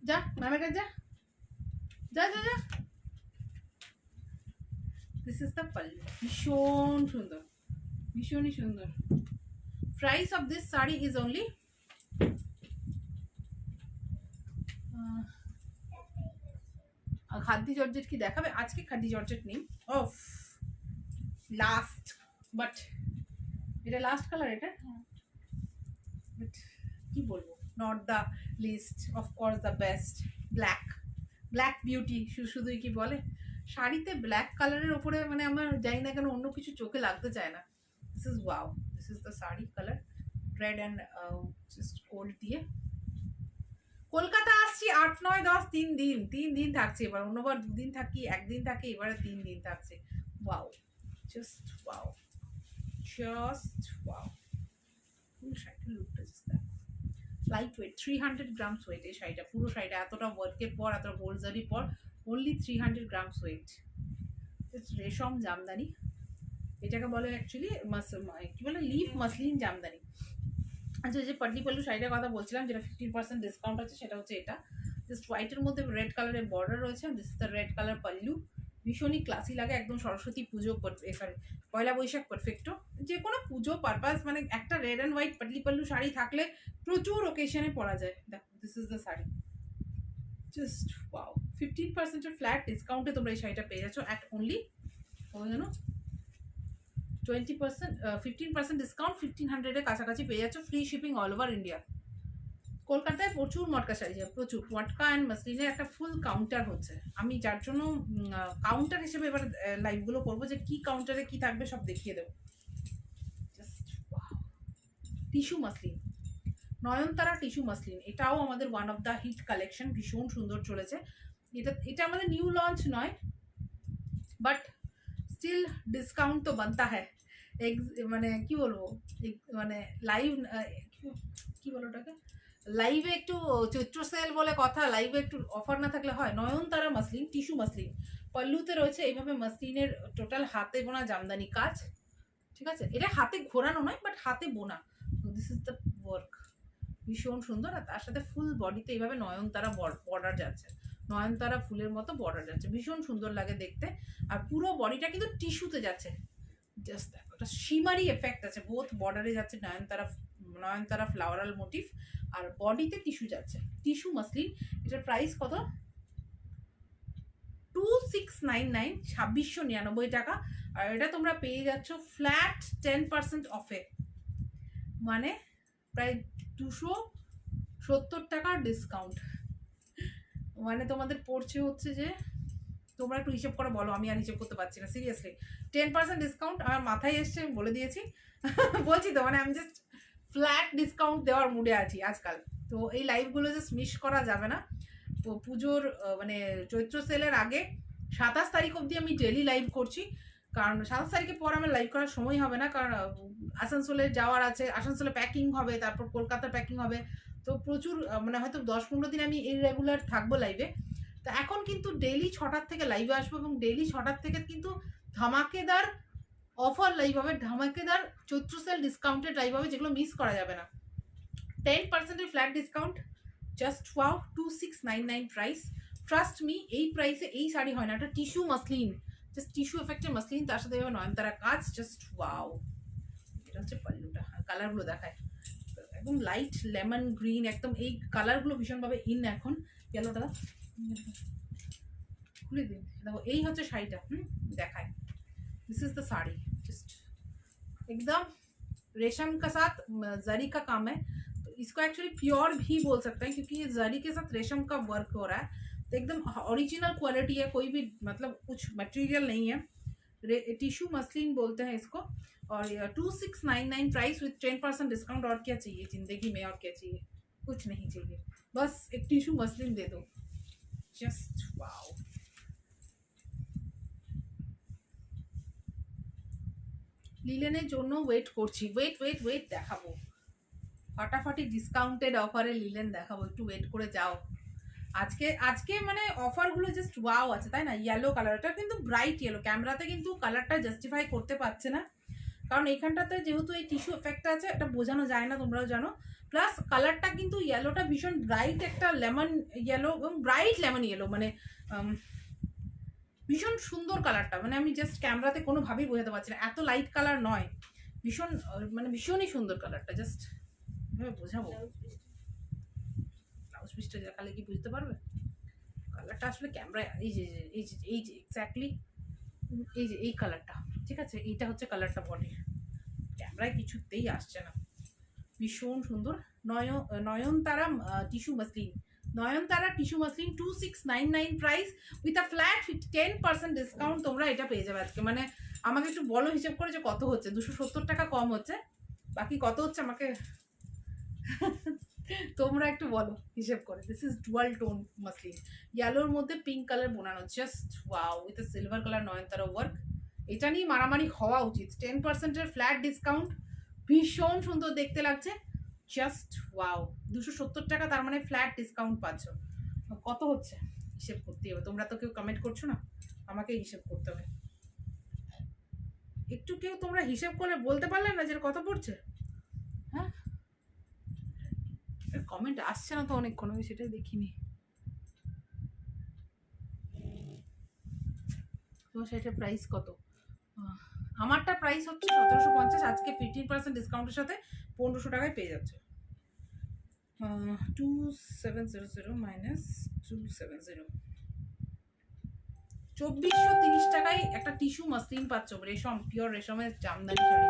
যা ম্যামের কাছে যা, যা যা যা। দিস ইজ দ্য পাল্লু, ভীষণ সুন্দর, ভীষণই সুন্দর। Price of this sari is only khadi georgette কি দেখাবে আজকে? খাদ্দি জর্জেট নেই, অফ লাস্ট, বাট এটা লাস্ট কালার, এটা বাট কি বলবো, not the least, of course the best, black, black beauty শুধুই কি বলে শাড়িতে ব্ল্যাক কালারের ওপরে, মানে আমার জানি না কেন অন্য কিছু চোখে লাগতে চায় না। This is wow, this is the sari colour, red and just gold দিয়ে। কলকাতা আসছি 8, 9, 10 3 দিন থাকছে, এবার অন্যবার 2 দিন থাকি, 1 দিন থাকি, এবারে 3 দিন থাকছে। Wow, just wow, just wow. Full শাড়িটার লুকটা জাস্ট দেখো, লাইট ওয়েট 300 গ্রামস ওয়েট এই শাড়িটা, পুরো শাড়িটা এতটা ওয়ার্কের পর, এতটা গোল্ড জারির পর অনলি 300 গ্রামস ওয়েট। রেশম জামদানি, এটাকে বলে অ্যাকচুয়ালি কি বলে, লিফ মাসলিন জামদানি। আচ্ছা, যে পাটলি পাল্লু শাড়িটার কথা বলছিলাম যেটা 50% ডিসকাউন্ট আছে, সেটা হচ্ছে এটা, জাস্ট হোয়াইটের মধ্যে রেড কালারের বর্ডার রয়েছে। This is the red colour pallu, ভীষণই ক্লাসি লাগে, একদম সরস্বতী পুজো, সরি পয়লা বৈশাখ পারফেক্টো, যে কোনো পুজো পারপাস, মানে একটা red and white Patli pallu sari থাকলে প্রচুর ওকেশনে পরা যায়। দেখো, this is the sari, just wow. 15% flat ডিসকাউন্টে তোমরা এই শাড়িটা পেয়ে যাচ্ছ অ্যাট অনলি, কত জানো, 20% 15% ডিসকাউন্ট, 1500 কাছাকাছি পেয়ে যাচ্ছ, free shipping all over India. কলকাতায় প্রচুর মটকা শাড়ি যায়, প্রচুর মটকা অ্যান্ড মাসলিনের একটা ফুল কাউন্টার হচ্ছে। আমি যার জন্য কাউন্টার হিসেবে এবার লাইভগুলো করবো, যে কি কাউন্টারে কি থাকবে সব দেখিয়ে দেবো। Just tissue muslin, Nayantara tissue muslin, এটাও আমাদের one of the hit collection, ভীষণ সুন্দর চলেছে। এটা আমাদের নিউ লঞ্চ নয়, বাট স্টিল ডিসকাউন্ট তো বানতা হ্যায়, মানে কি বলবো, মানে লাইভ কি বলো ওটাকে, লাইভে একটু চৈত্র সেল বলে কথা, লাইভে একটু অফার না থাকলে হয়। নয়নতারা মাসলিন, টিস্যু মাসলিন, পল্লুতে রয়েছে এইভাবে মাসলিনের টোটাল হাতে বোনা জামদানি কাজ, ঠিক আছে, এটা হাতে ঘোরানো নয় বাট হাতে বোনা। দিস ইজ দ্য ওয়ার্ক, ভীষণ সুন্দর। আর তার সাথে ফুল বডিতে এইভাবে নয়নতারা বর্ডার যাচ্ছে, নয়নতারা ফুলের মতো বর্ডার যাচ্ছে, ভীষণ সুন্দর লাগে দেখতে। আর পুরো বডিটা কিন্তু টিস্যুতে যাচ্ছে, জাস্ট দেখো, একটা শিমারি এফেক্ট আছে, বোথ বর্ডারে যাচ্ছে নয়নতারা ফ্লাওয়ারাল মোটিভ, আর বডিতে টিস্যু যাচ্ছে, টিস্যু মাসলিন। এটার প্রাইস কত, 2699, 2699 টাকা। আর এটা তোমরা পেয়ে যাচ্ছ ফ্ল্যাট 10% অফে, মানে প্রায় 270 টাকার ডিসকাউন্ট। মানে তোমাদের পড়ছে হচ্ছে যে, তোমরা একটু হিসেব করে বলো, আমি আর হিসেব করতে পারছি না সিরিয়াসলি। 10% ডিসকাউন্ট আমার মাথায় এসছে, বলে দিয়েছি, বলছি তো, মানে আমি জাস্ট ফ্ল্যাট ডিসকাউন্ট দেওয়ার মুডে আছি আজকাল। তো এই লাইভগুলো জাস্ট মিস করা যাবে না। তো পুজোর মানে চৈত্র সেলের আগে ২৭ তারিখ অবধি আমি ডেলি লাইভ করছি, কারণ ২৭ তারিখের পর আমার লাইভ করার সময় হবে না, কারণ আসানসোলে যাওয়ার আছে, আসানসোলে প্যাকিং হবে, তারপর কলকাতার প্যাকিং হবে। তো প্রচুর মানে হয়তো ১০-১৫ দিন আমি ইররেগুলার থাকবো লাইভে। তো এখন কিন্তু ডেলি ৬টার থেকে লাইভে আসবো, এবং ডেলি ৬টার থেকে কিন্তু ধামাকেদার অফার লাইভ হবে, ধামাকেদার চৈত্র সেল ডিসকাউন্টেড লাইভ হবে, যেগুলো মিস করা যাবে না। 10% flat discount, just wow, 2699 price. Trust me, এই প্রাইসে এই শাড়ি হয় না। একটা টিস্যু মাসলিন, জাস্ট টিস্যু এফেক্টের মাসলিন, তার সাথে এবার নয়নতারা কাজ, জাস্ট ওয়াও। এটা হচ্ছে পাল্লুটা, কালারগুলো দেখায় একদম লাইট লেমন গ্রিন, একদম এই কালারগুলো ভীষণভাবে ইন এখন। ইয়েলোটা খুলে দিন, দেখো এই হচ্ছে শাড়িটা, দেখায়। This is the sari, just एकदम रेशम का साथ जरी का काम है, तो इसको एक्चुअली प्योर भी बोल सकते हैं, क्योंकि ये जरी के साथ रेशम का वर्क हो रहा है। तो एकदम ओरिजिनल क्वालिटी है, कोई भी मतलब कुछ मटेरियल नहीं है। टिश्यू मसलिन बोलते हैं इसको। और 2699 प्राइस विथ 10% डिस्काउंट। और क्या चाहिए जिंदगी में, और क्या चाहिए? कुछ नहीं चाहिए, बस एक टिश्यू मसलिन दे दो, जस्ट वाओ। লিলেনের জন্য ওয়েট করছি, ওয়েট দেখাবো, ফাটাফাটি ডিসকাউন্টেড অফারে লিলেন দেখাবো, একটু ওয়েট করে যাও। আজকে মানে অফারগুলো জাস্ট ওয়াও আছে, তাই না? ইয়েলো কালারটা কিন্তু ব্রাইট ইয়েলো, ক্যামেরাতে কিন্তু কালারটা জাস্টিফাই করতে পারছে না, কারণ এইখানটাতে যেহেতু এই টিস্যু এফেক্টটা আছে, এটা বোঝানো যায় না, তোমরাও জানো। প্লাস কালারটা কিন্তু ইয়েলোটা ভীষণ ব্রাইট, একটা লেমন ইয়েলো, এবং ব্রাইট লেমন ইয়েলো, মানে ভীষণ সুন্দর কালারটা, মানে আমি জাস্ট ক্যামেরাতে কোনোভাবেই বোঝাতে পারছি না, এত লাইট কালার নয়, ভীষণ মানে ভীষণই সুন্দর কালারটা, জাস্ট বোঝাবো। ব্লাউজ পিসটা দেখালে কি বুঝতে পারবে কালারটা আসলে ক্যামেরায়? এই যে এক্স্যাক্টলি এই কালারটা, ঠিক আছে, এইটা হচ্ছে কালারটা বডির, ক্যামেরায় কিছুতেই আসছে না, ভীষণ সুন্দর। Nayantara tissue muslin, Nayantara tissue muslin 2699 price with a flat 10% discount. তোমরা এটা পেয়ে যাবে আজকে। মানে আমাকে একটু বলো হিসেব করে যে কত হচ্ছে, 270 টাকা কম হচ্ছে, বাকি কত হচ্ছে আমাকে তোমরা একটু বলো হিসেব করে। This is dual tone muslin, ইয়েলোর মধ্যে পিঙ্ক কালার বোনানো, just wow, with a silver colour Nayantara work. এটা নিয়ে মারামারি হওয়া উচিত। 10% ফ্ল্যাট ডিসকাউন্ট, ভীষণ সুন্দর দেখতে লাগছে, জাস্ট ওয়াও। 270 টাকা, তার মানে ফ্ল্যাট ডিসকাউন্ট পাচ্ছ। কত হচ্ছে হিসেব করতে হবে, তোমরা তো কেউ কমেন্ট করছো না, আমাকে হিসেব করতে হবে। একটু কেউ তোমরা হিসেব করে বলতে পারলে না যে কত পড়ছে? হ্যাঁ, কমেন্ট আসছে না তো অনেকক্ষণ, আমি সেটাই দেখিনি। তোমার সেটার প্রাইস কত? আমারটা প্রাইস হচ্ছে 1750, আজকে 15% ডিসকাউন্টের সাথে 1500 টাকায় পেয়ে যাচ্ছে। 2700 মাইনাস 270, 2430 টাকায় একটা টিস্যু মাসলিন পাচ্ছ, রেশম, পিওর রেশমের জামদানি শাড়ি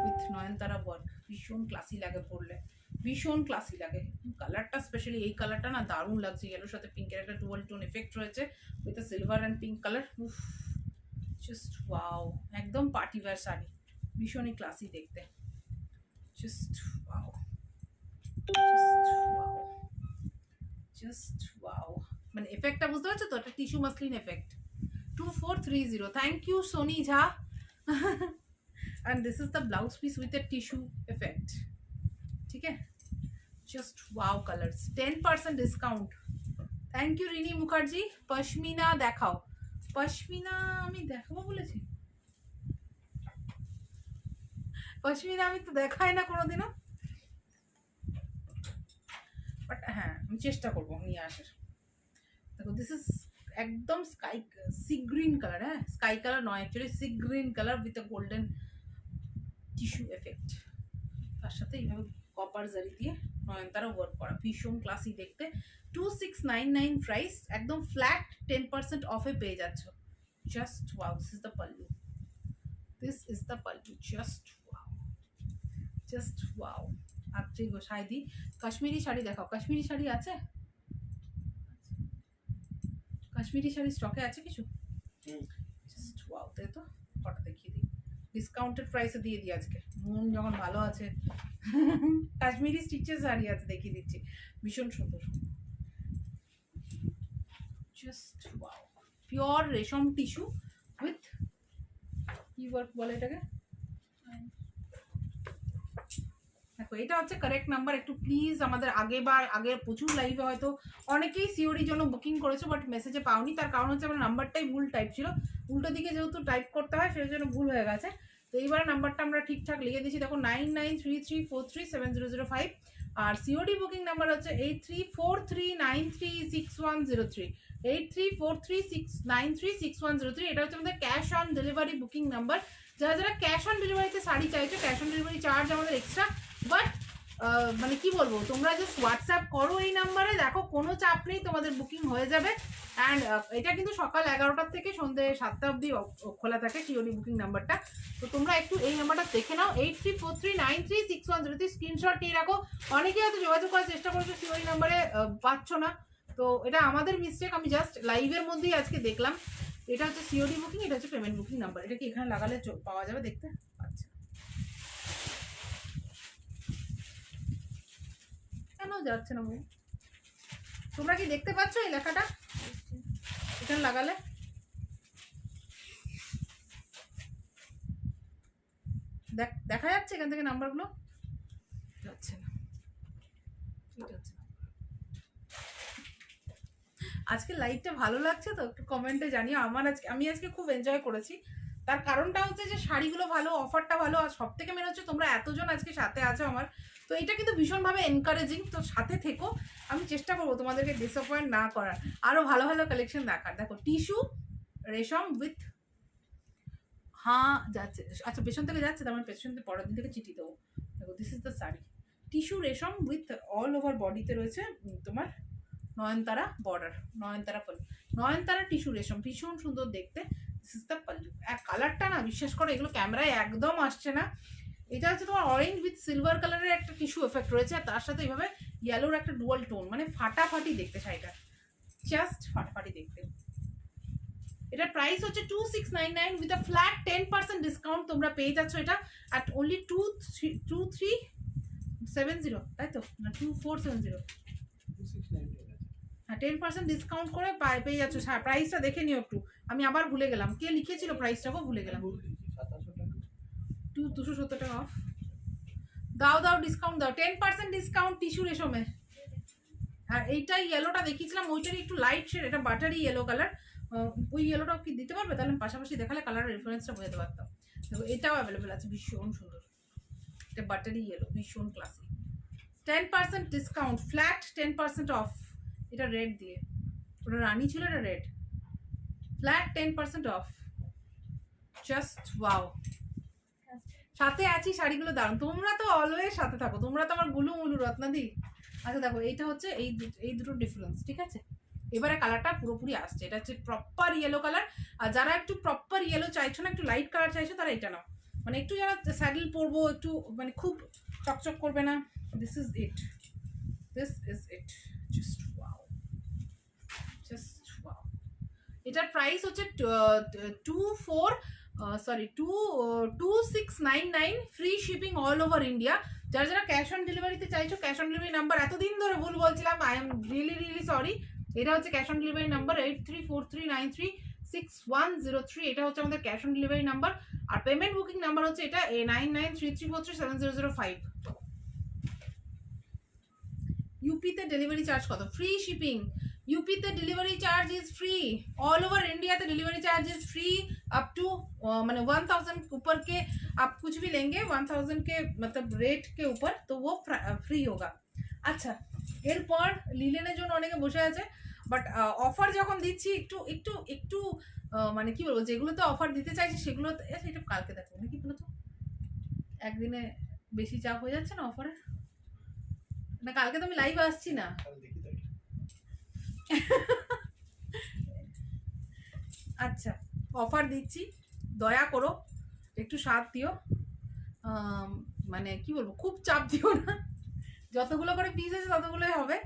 উইথ নয়নতারা ওয়ার্ক। ভীষণ ক্লাসি লাগে পরলে, ভীষণ ক্লাসি লাগে। কালারটা স্পেশালি এই কালারটা না দারুণ লাগছে, ইয়েলোর সাথে পিঙ্কের একটা ডুয়াল টোন এফেক্ট রয়েছে with silver and pink colour. উফ, জাস্ট ওয়াও, একদম পার্টি ওয়্যার শাড়ি, ভীষণই ক্লাসি দেখতে, জাস্ট ওয়াও, জাস্ট ওয়াও। মানে এফেক্টটা বুঝতে পারছো তো, একটা tissue muslin effect. 2430, thank you Soni Jha. and this is the blouse piece with a tissue effect, ठीक है, just wow colors, 10% discount। Thank you Rini Mukherjee. Pashmina দেখাও, পশমিনা আমি দেখাবো বলেছি, পশমিনা আমি তো দেখাই না কোনোদিনও, বাট হ্যাঁ আমি চেষ্টা করবো নিয়ে আসার। দেখো দিস ইজ একদম স্কাই সি গ্রিন কালার, হ্যাঁ স্কাই কালার নয়, actually sea green colour with a golden tissue effect, তার সাথে এইভাবে কপার জারি দিয়ে নয়নতারা ওয়ার্ক করা, ভীষণ ক্লাসি দেখতে। 2699 প্রাইস, একদম ফ্ল্যাট 10% অফে পেয়ে যাচ্ছ, just wow. This is the pallu, this is the pallu, just wow, just wow. আচ্ছা গো সাইদি, কাশ্মীরি শাড়ি দেখাও, কাশ্মীরি শাড়ি আছে, কাশ্মীরি শাড়ি স্টকে আছে কিছু? জাস্ট ওয়াও, তাই তো, ফটো দেখিয়ে দিই, ডিসকাউন্টেড প্রাইসে দিয়ে দিই আজকে, মন যখন ভালো আছে। কাশ্মীরি স্টিচেস শাড়ি আছে, দেখিয়ে দিচ্ছি, ভীষণ সুন্দর, জাস্ট ওয়াও, পিওর রেশম টিস্যু উইথ কি ওয়ার্ক বলে এটাকে, দেখো এটা হচ্ছে কারেক্ট নাম্বার। একটু প্লিজ আমাদের আগে প্রচুর লাইভে হয়তো অনেকেই সিওরির জন্য বুকিং করেছো বাট মেসেজে পাওনি, তার কারণ হচ্ছে আমার নাম্বারটাই ভুল টাইপ ছিল, উল্টো দিকে যেহেতু টাইপ করতে হয় সেই জন্য ভুল হয়ে গেছে। তো এইবারে নাম্বারটা আমরা ঠিকঠাক লিখে দিচ্ছি, দেখো 9933437005, আর সিওডি বুকিং নাম্বার হচ্ছে 8343936103, 8343936103। এটা হচ্ছে আমাদের cash on delivery booking number. যারা ক্যাশ অন ডেলিভারিতে শাড়ি চাইছো, ক্যাশ অন ডেলিভারি চার্জ আমাদের এক্সট্রা, বাট মানে কি বলবো, তোমরা জাস্ট হোয়াটসঅ্যাপ করো এই নাম্বারে, দেখো কোনো চাপ নেই, তোমাদের বুকিং হয়ে যাবে। অ্যান্ড এটা কিন্তু সকাল 11টার থেকে সন্ধ্যে 7টা অবধি খোলা থাকে সিওডি বুকিং নাম্বারটা। তো তোমরা একটু এই নাম্বারটা দেখে নাও, 8343936103, স্ক্রিনশট নিয়ে রাখো। অনেকেই হয়তো যোগাযোগ করার চেষ্টা করছো সিওডি নাম্বারে, পাচ্ছ না, তো এটা আমাদের মিস্টেক, আমি জাস্ট লাইভের মধ্যেই আজকে দেখলাম। এটা হচ্ছে সিওডি বুকিং, এটা হচ্ছে পেমেন্ট বুকিং নাম্বার। এটা কি এখানে লাগালে পাওয়া যাবে দেখতে? আচ্ছা, কেন যাচ্ছে না বই? তোমরা কি দেখতে পাচ্ছ এই লেখাটা এখানে লাগালে? দেখা যাচ্ছে এখান থেকে নাম্বারগুলো? যাচ্ছে না, আজকে লাইভটা ভালো লাগছে তো একটু কমেন্টে জানিও। আমি আজকে খুব এনজয় করেছি, তার কারণটা হচ্ছে যে শাড়িগুলো ভালো, অফারটা ভালো, আর সব থেকে মেন হচ্ছে তোমরা এতজন আজকে সাথে আছো আমার, তো এটা কিন্তু ভীষণভাবে এনকারেজিং। তো সাথে থেকো, আমি চেষ্টা করবো তোমাদেরকে ডিসঅ্যাপয়েন্ট না করার, আরো ভালো ভালো কালেকশন দেখার। দেখো টিস্যু রেশম উইথ, হ্যাঁ যাচ্ছে, আচ্ছা পেছন থেকে যাচ্ছে, তার মানে পেছন থেকে পরের দিন থেকে চিঠি দেবো। দেখো this is the sari, tissue রেশম উইথ অল ওভার বডিতে রয়েছে তোমার নয়নতারা বর্ডার, নয়নতারা পাল্লু, নয়নতারা টিস্যু রেশম, ভীষণ সুন্দর দেখতে। This is the pallu. কালারটা না বিশ্বাস করো এগুলো ক্যামেরায় একদম আসছে না। এটা হচ্ছে তোমার অরেঞ্জ উইথ সিলভার কালারের একটা টিস্যু এফেক্ট রয়েছে, আর তার সাথে এইভাবে ইয়েলোর একটা ডুয়াল টোন, মানে ফাটাফাটি দেখতে শাড়িটা, জাস্ট ফাটাফাটি দেখতে। এটার প্রাইস হচ্ছে 2699 উইথ আ ফ্ল্যাট 10% ডিসকাউন্ট তোমরা পেয়ে যাচ্ছ এটা অ্যাট অনলি 2370, তাই তো না 2470, হ্যাঁ 10% ডিসকাউন্ট করে পেয়ে যাচ্ছ। প্রাইসটা দেখে নিও একটু, আমি আবার ভুলে গেলাম কে লিখেছিল প্রাইসটাকেও ভুলে গেলাম। 270 টাকা অফ দাও ডিসকাউন্ট দাও, 10% ডিসকাউন্ট টিস্যু রেশমের। আর এইটা ইয়েলোটা দেখিয়েছিলাম ওইটারই একটু লাইট শেড, এটা বাটারি ইয়েলো কালার, ওই ইয়েলোটাও কি দিতে পারবে? তাহলে পাশাপাশি দেখালে কালারের রেফারেন্সটা বোঝাতে পারতাম। দেখো এটাও অ্যাভেলেবেল আছে, ভীষণ সুন্দর, এটা বাটারি ইয়েলো, ভীষণ ক্লাসিক, 10% ডিসকাউন্ট, ফ্ল্যাট 10% অফ। এটা রেড দিয়ে, ওটা রানি ছিল, এটা red, flat 10% of, just wow. সাথে আছি, শাড়িগুলো দারুন, তোমরা তো অলওয়েজ সাথে থাকো, তোমরা তো আমার গুলু মুলু রত্নাদি। আচ্ছা দেখো এইটা হচ্ছে এই দুটো ডিফারেন্স, ঠিক আছে? এবারে কালারটা পুরোপুরি আসছে, এটা হচ্ছে প্রপার ইয়েলো কালার। আর যারা একটু প্রপার ইয়েলো চাইছো না, একটু লাইট কালার চাইছো, তারা এটা নাও, মানে একটু যারা স্যাডেল পরবো, একটু মানে খুব চকচক করবে না, this is it, just wow, just wow. এটার প্রাইস হচ্ছে 2699, free shipping all over India. যারা ক্যাশ অন ডেলিভারিতে চাইছো, ক্যাশ অন ডেলিভারি নাম্বার এতদিন ধরে ভুল বলছিলাম, আই এম রিয়েলি সরি। এটা হচ্ছে ক্যাশ অন ডেলিভারি নাম্বার 8343936103, এটা হচ্ছে আমাদের ক্যাশ অন ডেলিভারি নাম্বার। আর পেমেন্ট বুকিং নাম্বার হচ্ছে এটা 9933437005। ইউপিতে ডেলিভারি চার্জ কত? Free shipping. UP delivery charge is free, all over India तो delivery charge is free up to मैंने 1000 ऊपर के आप कुछ भी लेंगे 1000 के मतलब रेट के ऊपर तो वो फ्री होगा। अच्छा এরপর লিলেনের জন্য অনেকে বসে আছে, বাট অফার যখন দিচ্ছি একটু একটু একটু মানে কি বলবো, যেগুলোতে অফার দিতে চাইছি সেগুলো এটা কালকে দেখো নাকি বলো তো, একদিনে বেশি চাপ হয়ে যাচ্ছে না অফারের, না কালকে তো আমি লাইভ আসছি না। আচ্ছা অফার দিচ্ছি, দয়া করো একটু সাথ দিও, মানে কি বলবো খুব চাপ দিও না, যতগুলো করে পিস আছে ততগুলোই হবে।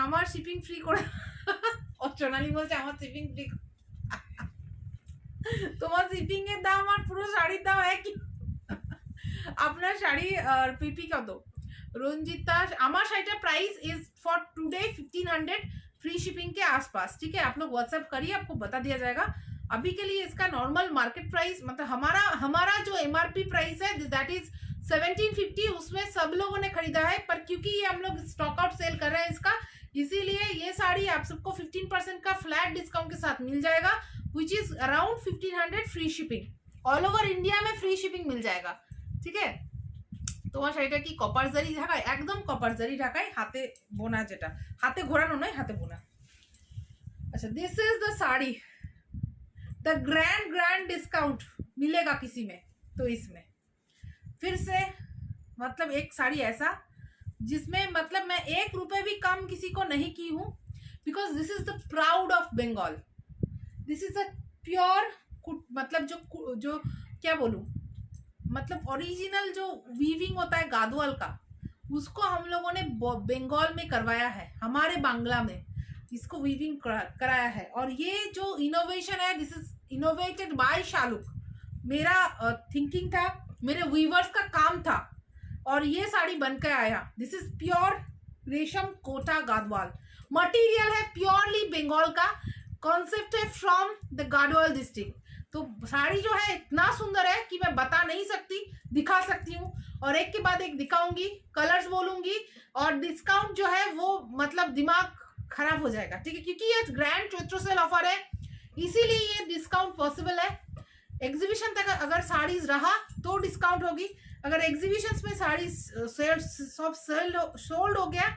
আমার শিপিং ফ্রি করে অর্চনালি বলছে আমার শিপিং ফ্রি, তোমার শিপিং এর দাম আর পুরো শাড়ির দাম একই। আপনার শাড়ি পিপি কত? रंजिता আমার শাড়িটা price is for today 1500 free shipping के आसपास, ठीक है। आप लोग व्हाट्सएप करिए, आपको बता दिया जाएगा। अभी के लिए इसका नॉर्मल मार्केट प्राइस मतलब हमारा जो एमआरपी प्राइस है दैट इज 1750, उसमें सब लोगों ने खरीदा है, पर क्योंकि ये हम लोग स्टॉक आउट सेल कर रहे हैं इसका, इसीलिए ये साड़ी आप सबको 15% का फ्लैट डिस्काउंट के साथ मिल जाएगा, which is around 1500 free shipping. All over India में फ्री शिपिंग मिल जाएगा, ठीक है। তোমার শাড়িটা কি কপার জারি ঢাকায়? একদম কপার জারি ঢাকায়, হাতে বোনা, যেটা হাতে ঘোরানো নয়, হাতে বোনা। अच्छा this is the sari, the grand discount मिलेगा किसी में तो इसमें फिर से मतलब एक साड़ी ऐसा जिसमें मतलब मैं 1 रुपए भी कम किसी को नहीं की हूँ, because this is the proud of Bengal. This is a pure मतलब जो क्या बोलूं, मतलब ओरिजिनल जो वीविंग होता है गादवाल का, उसको हम लोगों ने बंगाल में करवाया है, हमारे बांग्ला में इसको वीविंग कराया है। और ये जो इनोवेशन है दिस इज इनोवेटेड बाय शालुक, मेरा थिंकिंग था, मेरे वीवर्स का काम था और ये साड़ी बनकर आया। This is pure resham Kota गादवाल, material है प्योरली बंगाल का, कॉन्सेप्ट है फ्रॉम द गाडवाल डिस्ट्रिक्ट। तो साड़ी जो है इतना सुंदर है कि मैं बता नहीं सकती, दिखा सकती हूँ और एक के बाद एक दिखाऊंगी, कलर्स बोलूंगी और डिस्काउंट जो है वो मतलब दिमाग खराब हो जाएगा, ठीक है, क्योंकि ये ग्रैंड चैत्र सेल ऑफर है, इसीलिए ये डिस्काउंट पॉसिबल है। एग्जीबिशन तक अगर साड़ीज रहा तो डिस्काउंट होगी, अगर एग्जीबिशन में साड़ी सब सोल्ड हो गया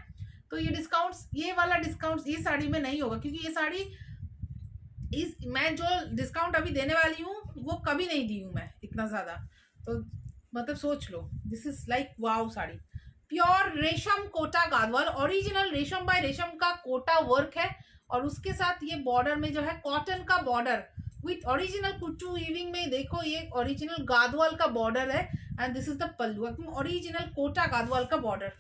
तो ये डिस्काउंट, ये वाला डिस्काउंट ये साड़ी में नहीं होगा, क्योंकि ये साड़ी मैं जो डिस्काउंट अभी देने वाली हूँ वो कभी नहीं दी हूँ मैं इतना ज्यादा, तो मतलब सोच लो। This is like wow sari, pure resham Kota Gadwal, original resham by resham का कोटा वर्क है और उसके साथ ये बॉर्डर में जो है कॉटन का border with original Kuttu weaving में, देखो ये ओरिजिनल गादवाल का बॉर्डर है एंड दिस इज द पल्लू, एकदम ओरिजिनल कोटा गादवाल का बॉर्डर,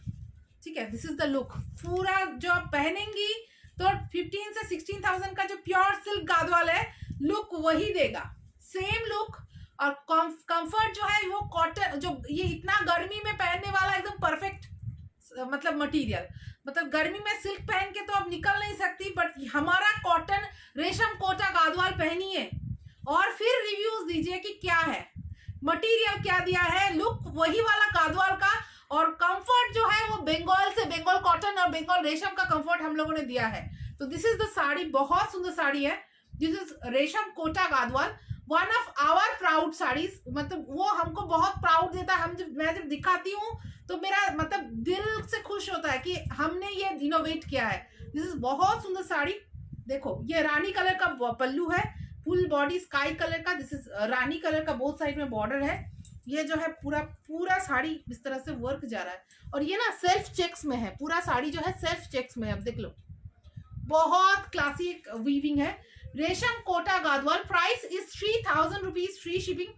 ठीक है। दिस इज द लुक, पूरा जो आप पहनेंगी तो 15 से 16,000 का जो प्योर सिल्क गादवाल है लुक वही देगा, सेम लुक। और कंफर्ट जो है वो कॉटन, जो ये इतना गर्मी में पहनने वाला एकदम परफेक्ट मतलब मटेरियल, मतलब गर्मी में सिल्क पहन के तो अब निकल नहीं सकती, बट हमारा कॉटन रेशम कोटा गादवाल पहनिए और फिर रिव्यूज दीजिए कि क्या है, मटेरियल क्या दिया है, लुक वही वाला गादवाल का, और कंफर्ट जो है वो बंगाल से, बंगाल कॉटन और बंगाल रेशम का कंफर्ट हम लोगों ने दिया है। तो दिस इज द साड़ी, बहुत सुंदर साड़ी है, this is resham Kota Gadwal, one of our proud saris, मतलब वो हमको बहुत प्राउड देता है, मैं जब दिखाती हूँ तो मेरा मतलब दिल से खुश होता है कि हमने ये इनोवेट किया है। दिस इज बहुत सुंदर साड़ी, देखो ये रानी कलर का पल्लू है, फुल बॉडी स्काई कलर का, दिस इज रानी कलर का, बोथ साइड में बॉर्डर है, ये जो है पूरा साड़ी इस तरह से वर्क जा रहा है और ये ना सेल्फ चेक्स में है, पूरा साड़ी जो है सेल्फ चेक्स में है, अब देख लो, बहुत क्लासिक वीविंग है, resham Kota Gadwal, price is 3000 rupees free shipping,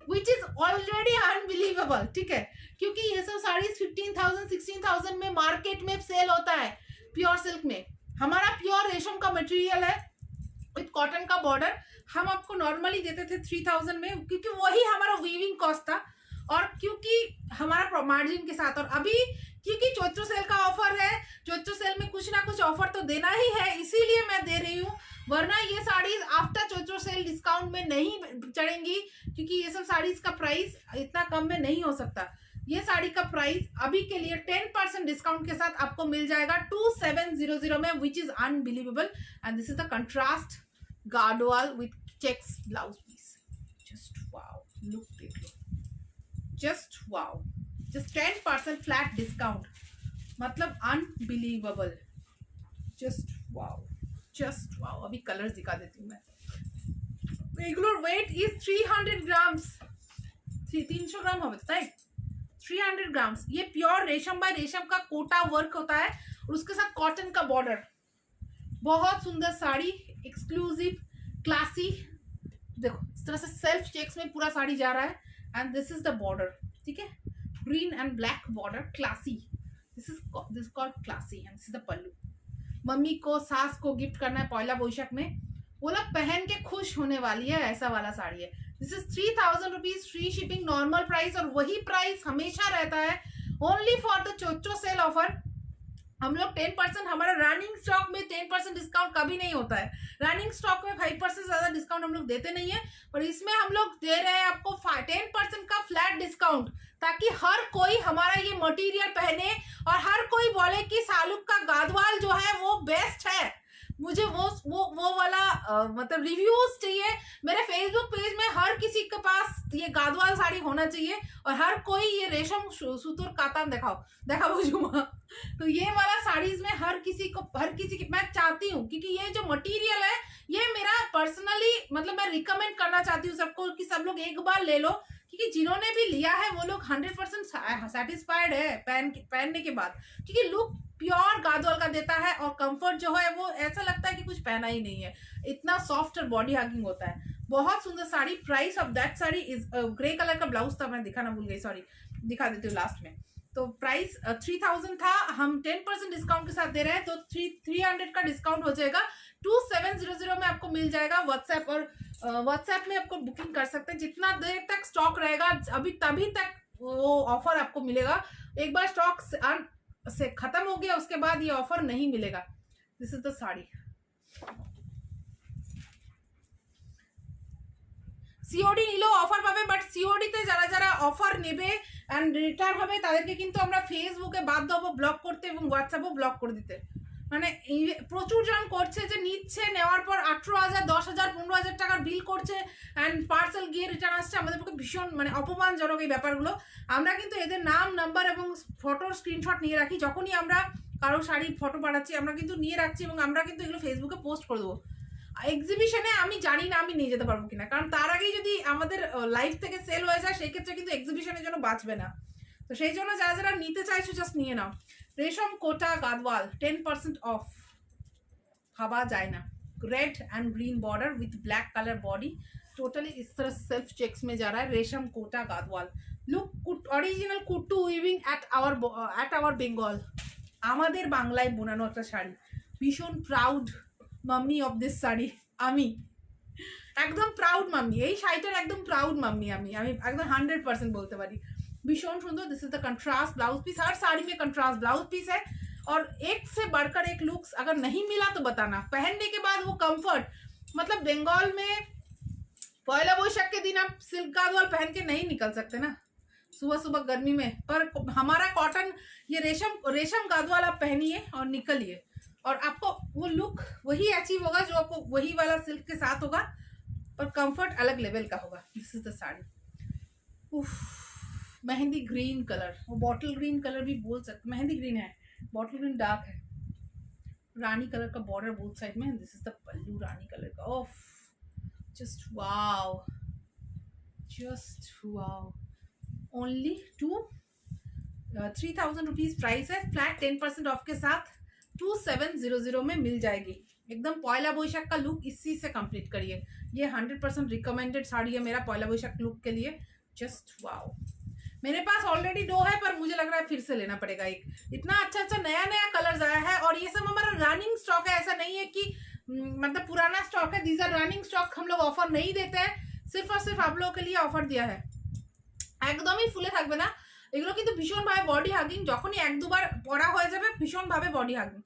which is already unbelievable, ठीक है, क्योंकि ये सब साड़ी 15,000 16,000 में मार्केट में सेल होता है प्योर सिल्क में। हमारा प्योर रेशम का मटेरियल है विथ कॉटन का बॉर्डर, हम आपको नॉर्मली देते थे 3000 में, क्योंकि वही हमारा वीविंग कॉस्ट था और क्योंकि हमारा मार्जिन के साथ, और अभी क्योंकि चैत्र सेल का ऑफर है, चैत्र सेल में कुछ ना कुछ ऑफर तो देना ही है, इसीलिए मैं दे रही हूँ, वरना ये saris after Chaitra sale discount में नहीं चढ़ेंगी, क्योंकि ये सब साड़ीज का प्राइस इतना कम में नहीं हो सकता। ये साड़ी का प्राइस अभी के लिए 10% डिस्काउंट के साथ आपको मिल जाएगा 2700 में, which is unbelievable. And this is the contrast Gadwal with checks blouse piece, just wow, look देख लो, just wow, just 10% flat discount, मतलब unbelievable, just wow, just wow. अभी कलर्स दिखा देती हूँ मैं। Regular weight is 300 grams, 300 gram হবে তাই 300 ग्राम्स। ये प्योर रेशम बाय रेशम का कोटा वर्क होता है और उसके साथ कॉटन का बॉर्डर, बहुत सुंदर साड़ी, एक्सक्लूसिव, क्लासी, देखो इस तरह से सेल्फ चेक्स में पूरा साड़ी जा रहा है and this is the border, ठीक है, green and black border, classy, this called classy and this is the pallu. Mummy को, सास को गिफ्ट करना है पहला बोईशाख में, वो लोग पहन के खुश होने वाली है, ऐसा वाला साड़ी है, this is 3000 rupees free shipping normal price, और वही प्राइस हमेशा रहता है ओनली फॉर द चोचो सेल ऑफर। हम लोग 10%, हमारा रनिंग स्टॉक में 10% डिस्काउंट कभी नहीं होता है। रनिंग स्टॉक में 5% ज्यादा डिस्काउंट हम लोग देते नहीं है, और इसमें हम लोग दे रहे हैं आपको 10% का फ्लैट डिस्काउंट, ताकि हर कोई हमारा ये मटेरियल पहने और हर कोई बोले कि शालुक का गादवाल जो है वो बेस्ट है। मुझे वो वाला मतलब रिव्यूज चाहिए। मेरे फेसबुक पेज में हर किसी के पास ये गादवाल साड़ी होना चाहिए, और हर कोई ये रेशम सुतुर कातान देखा बुजुमा। तो ये वाला साड़ीज में हर किसी की मैं चाहती हूँ, क्योंकि ये जो मटेरियल है ये मेरा पर्सनली मतलब मैं रिकमेंड करना चाहती हूँ सबको कि सब लोग एक बार ले लो, क्योंकि जिन्होंने भी लिया है वो लोग 100% सेटिस्फाइड है पहनने के बाद, क्योंकि लुक प्योर गादवाल का देता है, और कंफर्ट जो है वो ऐसा लगता है कि कुछ पहना ही नहीं है, इतना सॉफ्ट और बॉडी हगिंग होता है। बहुत सुंदर sari. Price of that sari is grey colour का ब्लाउज था, मैं दिखाना भूल गई, सॉरी, दिखा देती हूँ लास्ट में। तो प्राइस 3000 था, हम 10% डिस्काउंट के साथ दे रहे हैं, तो 300 का डिस्काउंट हो जाएगा, 2700 में आपको मिल जाएगा। व्हाट्सएप और व्हाट्सएप में आपको बुकिंग कर सकते हैं, जितना देर तक स्टॉक रहेगा तभी तक वो ऑफर आपको मिलेगा। एक बार स्टॉक से खत्म हो गया उसके बाद ये ऑफर नहीं मिलेगा। This is the sari. COD নিলেও অফার পাবে, বাট সিওডিতে যারা অফার নেবে অ্যান্ড রিটার্ন হবে তাদেরকে কিন্তু আমরা ফেসবুকে বাধ্য হবো ব্লক করতে এবং হোয়াটসঅ্যাপও ব্লক করে দিতে। মানে প্রচুর জন করছে যে নিচ্ছে, নেওয়ার পর 18,000 10,000 15,000 টাকার বিল করছে অ্যান্ড পার্সেল গিয়ে রিটার্ন আসছে। আমাদের পক্ষে ভীষণ মানে অপমানজনক এই ব্যাপারগুলো। আমরা কিন্তু এদের নাম নাম্বার এবং ফটোর স্ক্রিনশট নিয়ে রাখি, যখনই আমরা কারো শাড়ির ফটো পাঠাচ্ছি আমরা কিন্তু নিয়ে রাখছি, এবং আমরা কিন্তু এগুলো ফেসবুকে পোস্ট করে দেবো। এক্সিবিশনে আমি জানি না আমি নিয়ে যেতে পারবো কিনা, কারণ তার আগেই যদি আমাদের লাইভ থেকে সেল হয়ে যায় সেই ক্ষেত্রে কিন্তু এক্সিবিশনের জন্য বাঁচবে না। তো সেই জন্য যারা নিতে চাইছো জাস্ট নিয়ে নাও। रेशम कोटा गादवाल 10% ऑफ, भाবা যায় না। Red and green border with black colour body, totally इस तरह सेल्फ चेक्स में जा रहा है। रेशम कोटा गादवाल लुक ओरिजिनल कुट्टू उइविंग एट आवर बेंगल। আমাদের বাংলায় বোনানো একটা শাড়ি, ভীষণ proud mummy of this sari. আমি একদম প্রাউড মাম্মি, এই শাড়িটার একদম প্রাউড মাম্মি। আমি একদম 100% बोलते পারি। भीषण सुंदर। This is the contrast blouse piece, हर साड़ी में कंट्रास्ट ब्लाउज पीस है, और एक से बढ़कर एक लुक्स। अगर नहीं मिला तो बताना, पहनने के बाद वो कंफर्ट, मतलब बंगाल में पहला वैशाख के दिन आप सिल्क गादवाल पहन के नहीं निकल सकते ना सुबह सुबह गर्मी में, पर हमारा कॉटन ये रेशम गादवाल आप पहनिए और निकलिए, और आपको वो लुक वही अचीव होगा जो आपको वही वाला सिल्क के साथ होगा, पर कंफर्ट अलग लेवल का होगा। This is the sari. उफ, मेहंदी ग्रीन कलर, वो बॉटल ग्रीन कलर भी बोल सकते, मेहंदी ग्रीन है, बॉटल ग्रीन डार्क है, रानी कलर का बॉर्डर बोथ साइड में। This is the pallu rani colour का। ओफ, just wow, just wow. Only 3,000 rupees price है, फ्लैट 10% ऑफ के साथ 2700 में मिल जाएगी। एकदम पहला वैशाख का लुक इसी से कंप्लीट करिए। ये 100% रिकमेंडेड साड़ी है मेरा पहला वैशाख लुक के लिए। Just wow. मेरे पास ऑलरेडी 2 है, पर मुझे लग रहा है फिर से लेना पड़ेगा एक। इतना अच्छा अच्छा नया नया कलर्स आया है, और ये सब हमारा रनिंग स्टॉक है। ऐसा नहीं है कि मतलब पुराना स्टॉक है। These are running stock. हम लोग ऑफर नहीं देते हैं, सिर्फ और सिर्फ आप लोगों के लिए ऑफर दिया है। একদমই ফুলে থাকবে না এগুলো, কিন্তু ভীষণভাবে বডি হাগিং। যখনই 1-2 বার পরা হয়ে যাবে ভীষণভাবে বডি হাগিং।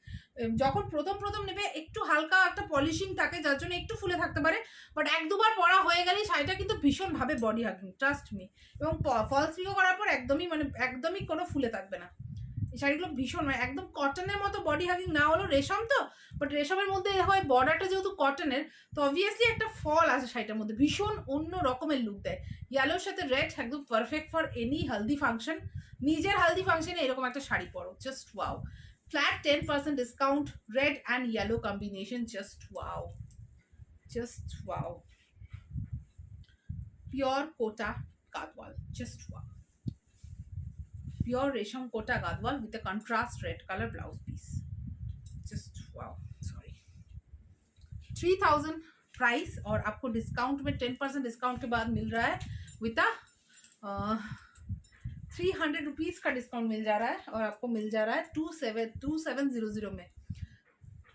যখন প্রথম নেবে একটু হালকা একটা পলিশিং থাকে, যার জন্য একটু ফুলে থাকতে পারে, বাট 1-2 বার পরা হয়ে গেলেই শাড়িটা কিন্তু ভীষণভাবে বডি হাগিং, ট্রাস্ট মি। এবং ফলস পিকো করার পর একদমই কোনো ফুলে থাকবে না। এই শাড়িগুলো ভীষণ একদম কটনের মতো বডি হাগিং না হলো, রেশম তো, বাট রেশমের মধ্যে হয় বর্ডারটা যেহেতু কটনের, তো অবভিয়াসলি একটা ফল আছে শাড়িটার মধ্যে, ভীষণ অন্য রকমের লুক দেয়। ইয়েলোর সাথে রেড একদম perfect for any haldi function. নিজের হেলদি ফাংশনে এরকম একটা শাড়ি পরো, just wow. Flat 10% discount, red and yellow combination, just wow, just wow. Pure Kota Gadwal, just wow. Pure resham Kota Gadwal with a contrast red colour blouse piece, just wow. Sorry, 3,000 price, और आपको discount में 10% discount के बाद मिल रहा है विद अ 300 रुपीज़ का discount मिल जा रहा है, और आपको मिल जा रहा है 2700 में।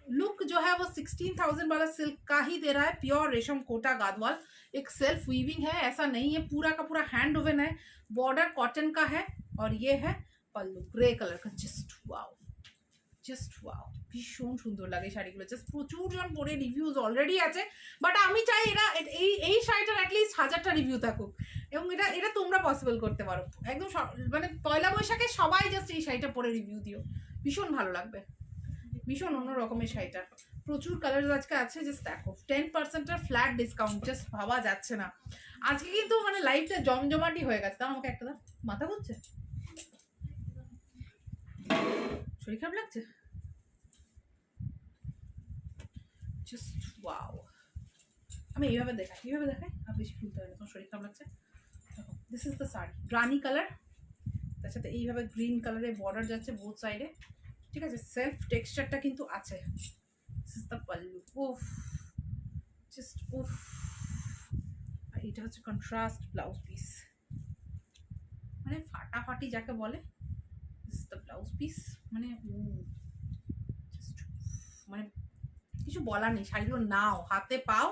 लुक जो है वो 16,000 वाला सिल्क का ही दे रहा है, प्योर रेशम कोटा गादवाल, एक सेल्फ वीविंग है, ऐसा नहीं है, पूरा का पूरा हैंड वोवन है, बॉर्डर कॉटन का है, और ये है पल्लू ग्रे कलर का। জাস্ট ওয়াও, ভীষণ সুন্দর লাগে শাড়িগুলো, জাস্ট প্রচুর জন পরে রিভিউজ অলরেডি আছে, বাট আমি চাই এরা এই শাড়িটার অ্যাটলিস্ট 1000টা রিভিউ থাকুক, এবং এটা তোমরা পসিবল করতে পারো একদম, মানে পয়লা বৈশাখে সবাই জাস্ট এই শাড়িটা পরে রিভিউ দিও, ভীষণ ভালো লাগবে, ভীষণ অন্য রকমের শাড়িটা, প্রচুর কালার আজকে আছে, জাস্ট দেখো 10%-এর ফ্ল্যাট ডিসকাউন্ট, জাস্ট ভাবা যাচ্ছে না আজকে, কিন্তু মানে লাইফটা জমজমাটি হয়ে গেছে। দাও আমাকে একটা দাও, মাথা ঘুরছে, শরীর খারাপ লাগছে, জাস্ট ওয়াও। আমি এইভাবে দেখাই আর বেশি খুলতে হবে না, তোমার শরীর খারাপ লাগছে। দেখো this is the sari, Rani colour, তার সাথে এইভাবে গ্রিন কালারের বর্ডার যাচ্ছে বোথ সাইডে, ঠিক আছে, সেলফ টেক্সচারটা কিন্তু আছে। দিস ইজ দ্য পাল্লু, উফ জাস্ট উফ। আর এটা হচ্ছে কন্ট্রাস্ট ব্লাউজ পিস, মানে ফাটাফাটি যাকে বলে, this is the blouse piece, মানে জাস্ট মানে কিছু বলার নেই, শাড়িগুলো নাও হাতে পাও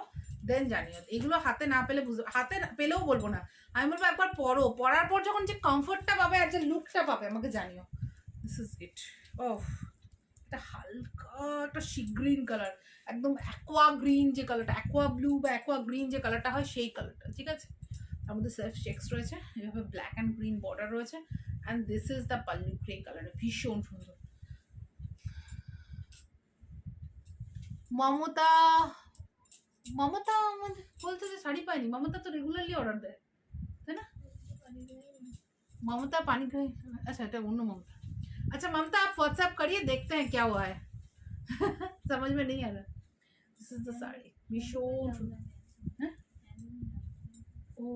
দেন জানিও, এগুলো হাতে না পেলে হাতে পেলেও বলবো না, আমি বলবো একবার পরো, পরার পর যখন যে কমফোর্টটা পাবে আর যে লুকটা পাবে আমাকে জানিও। This is it. ওহ, এটা হালকা একটা সি গ্রিন কালার, একদম অ্যাকোয়া গ্রিন যে কালারটা, অ্যাকোয়া ব্লু বা অ্যাকোয়া গ্রিন যে কালারটা হয় সেই কালারটা, ঠিক আছে, তার মধ্যে সেলফ চেক্স রয়েছে, এভাবে ব্ল্যাক অ্যান্ড গ্রিন বর্ডার রয়েছে, and this is the pallu grey colour, ভীষণ সুন্দর। মমতা বলছে যে শাড়ি পাইনি, মমতা তো রেগুলারলি অর্ডার দেয়, তাই না? ममता पानी का, अच्छा এটা অন্য ममता। अच्छा ममता आप व्हाट्सएप करिए, देखते हैं क्या हुआ है। समझ में नहीं आ रहा। दिस इज द साड़ी, भीषण ও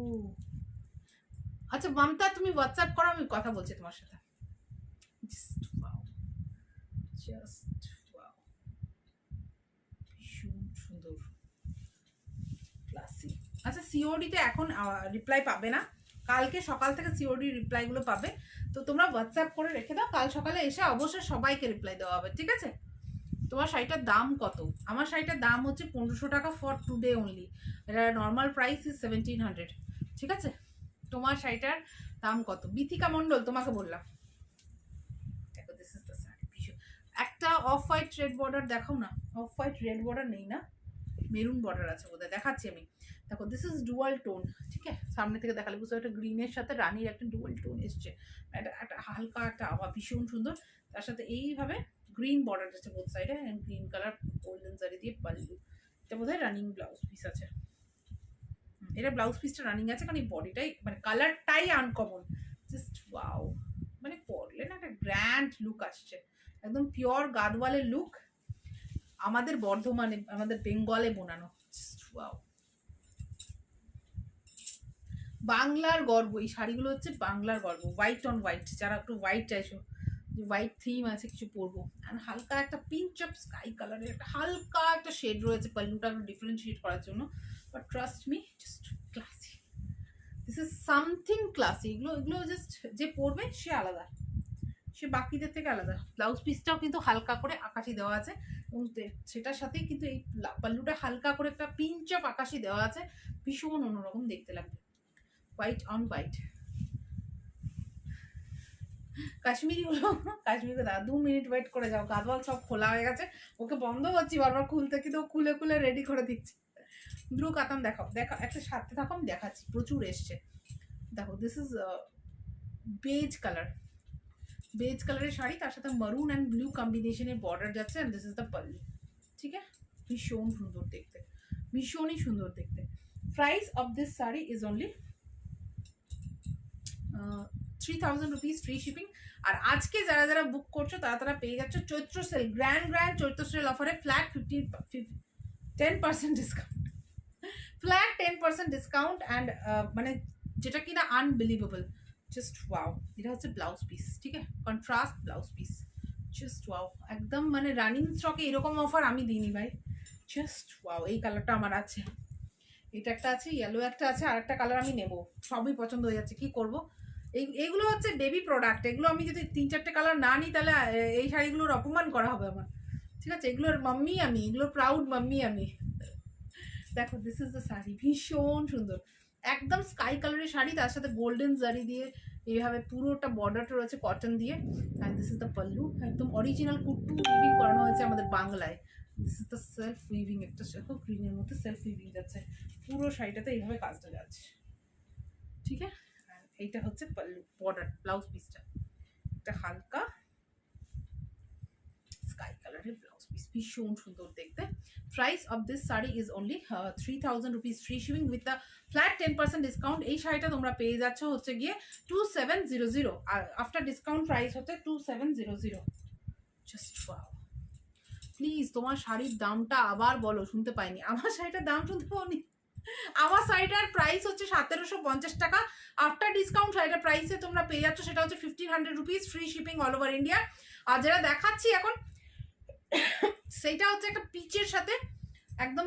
আচ্ছা মমতা তুমি হোয়াটসঅ্যাপ করো, আমি কথা বলছি তোমার সাথে। জাস্ট ওয়াও, জাস্ট ওয়াও, ভীষণ সুন্দর, ক্লাসি। আচ্ছা সিওডিতে এখন রিপ্লাই পাবে না, কালকে সকাল থেকে সিওডি রিপ্লাইগুলো পাবে, তো তোমরা হোয়াটসঅ্যাপ করে রেখে দাও, কাল সকালে এসে অবশ্যই সবাইকে রিপ্লাই দেওয়া হবে, ঠিক আছে? তোমার শাড়িটার দাম কত? আমার শাড়িটার দাম হচ্ছে 1500 টাকা ফর টুডে অনলি, এটা নর্মাল প্রাইস ইজ 1700, ঠিক আছে? তোমার শাড়িটার দাম কত? বিথিকা মণ্ডল তোমাকে বললাম, দেখো দিস ইজ দ্য শাড়ি, একটা অফ হোয়াইট রেড বর্ডার দেখাও না, অফ হোয়াইট রেড বর্ডার নেই না, মেরুন বর্ডার আছে বোধহয়, দেখাচ্ছি আমি, দেখো দিস ইজ ডুয়াল টোন, ঠিক আছে, সামনে থেকে দেখালে বুঝতে একটা গ্রিনের সাথে রানির একটা ডুয়াল টোন এসছে, একটা হালকা একটা আবার ভীষণ সুন্দর, তার সাথে এইভাবে গ্রিন বর্ডার আছে বোথ সাইডে, অ্যান্ড গ্রিন কালার গোল্ডেন জারি দিয়ে পাল্লু, এটা বোধহয় রানিং ব্লাউজ পিস আছে, এটা ব্লাউজ পিসটা রানিং আছে, কারণ এই বডিটাই মানে কালারটাই আনকমন, জাস্ট ওয়াও, মানে পরলে না একটা গ্র্যান্ড লুক আসছে, একদম পিওর গাদওয়ালের লুক, আমাদের বর্ধমানে আমাদের বেঙ্গলে বোনানো, জাস্ট ওয়াও, বাংলার গর্ব, এই শাড়িগুলো হচ্ছে বাংলার গর্ব, হোয়াইট অন হোয়াইট, যারা একটু হোয়াইট চাইছো, যে হোয়াইট থিম আছে কিছু পরবো, অ্যান্ড হালকা একটা পিঞ্চ অফ স্কাই কালারের একটা হালকা একটা শেড রয়েছে পাল্লুটা একটু ডিফারেন্সিয়েট করার জন্য, but trust me just classy, this is something classy, এগুলো জাস্ট যে পরবে সে আলাদা, সে বাকিদের থেকে আলাদা। ব্লাউজ পিসটাও কিন্তু হালকা করে আকাশি দেওয়া আছে, এবং সেটার সাথেই কিন্তু এই পাল্লুটা হালকা করে একটা পিঞ্চ অফ আকাশি দেওয়া আছে, ভীষণ অন্যরকম দেখতে লাগবে, হোয়াইট অন হোয়াইট। কাশ্মীরি হলো, কাশ্মীরি দাদা 2 মিনিট ওয়েট করে যাও, গাদওয়াল সব খোলা হয়ে গেছে, ওকে বন্ধ করছি বারবার খুলতে, কিন্তু খুলে খুলে রেডি করে দিচ্ছি। ব্লু কাতান দেখাও, একটা সাথে থাকো, আমি দেখাচ্ছি, প্রচুর এসছে, দেখো this is beige colour, beige কালারের শাড়ি, তার সাথে মারুন অ্যান্ড ব্লু কম্বিনেশনের বর্ডার যাচ্ছে, and this is the pallu, ঠিক আছে, ভীষণ সুন্দর দেখতে, ভীষণই সুন্দর দেখতে। Price of this sari is only 3000 rupees free shipping. আর আজকে যারা যারা বুক করছো তারা পেয়ে যাচ্ছ Chaitra sale, grand Chaitra sale অফারে flat 10% discount, flat 10% discount, and মানে যেটা কিনা আনবিলিভেবল, জাস্ট ওয়াও। এটা হচ্ছে ব্লাউজ পিস, ঠিক আছে, contrast blouse piece, just wow, একদম মানে রানিং স্টকে এরকম অফার আমি দিইনি ভাই, জাস্ট ওয়াও। এই কালারটা আমার আছে, এটা একটা আছে, ইয়েলো একটা আছে, আর একটা কালার আমি নেবো, সবই পছন্দ হয়ে যাচ্ছে, কি করবো, এইগুলো হচ্ছে বেবি প্রোডাক্ট, এগুলো আমি যদি 3-4টে কালার না নিই তাহলে এই শাড়িগুলোর অপমান করা হবে আমার, ঠিক ঠিক আছে, এগুলোর মাম্মি আমি, এগুলোর প্রাউড মাম্মি আমি। দেখো দিস ইজ দ্য শাড়ি, ভীষণ সুন্দর, একদম স্কাই কালারের শাড়ি, তার সাথে গোল্ডেন জারি দিয়ে এইভাবে পুরোটা বর্ডারটা রয়েছে কটন দিয়ে। And this is the pallu, একদম অরিজিনাল কুট্টু উইভিং করানো হয়েছে আমাদের বাংলায়। This is the self weaving, একটা গ্রিনের মধ্যে সেলফ উইভিং যাচ্ছে পুরো শাড়িটাতে, এইভাবে কাজটা যাচ্ছে। ঠিক আছে, এইটা হচ্ছে পাল্লু, বর্ডার, ব্লাউজ পিসটা একটা হালকা স্কাই কালারের ব্লাউজ পিস, ভীষণ সুন্দর দেখতে। Price of this sari is only 3000 rupees, free shipping with the flat 10% discount. এই শাড়িটা তোমরা পেয়ে যাচ্ছ হচ্ছে গিয়ে 2700, আর আফটার ডিসকাউন্ট প্রাইস হচ্ছে 2700। Just wow. প্লিজ তোমার শাড়ির দামটা আবার বলো, শুনতে পাইনি, আমার শাড়িটার দাম শুনতে পাওনি? আমার শাড়িটার প্রাইস হচ্ছে 1750 টাকা, আফটার ডিসকাউন্ট শাড়িটার প্রাইসে তোমরা পেয়ে যাচ্ছ সেটা হচ্ছে 1500 rupees, free shipping all over India. আর যেটা দেখাচ্ছি এখন সেইটা হচ্ছে একটা পিচের সাথে একদম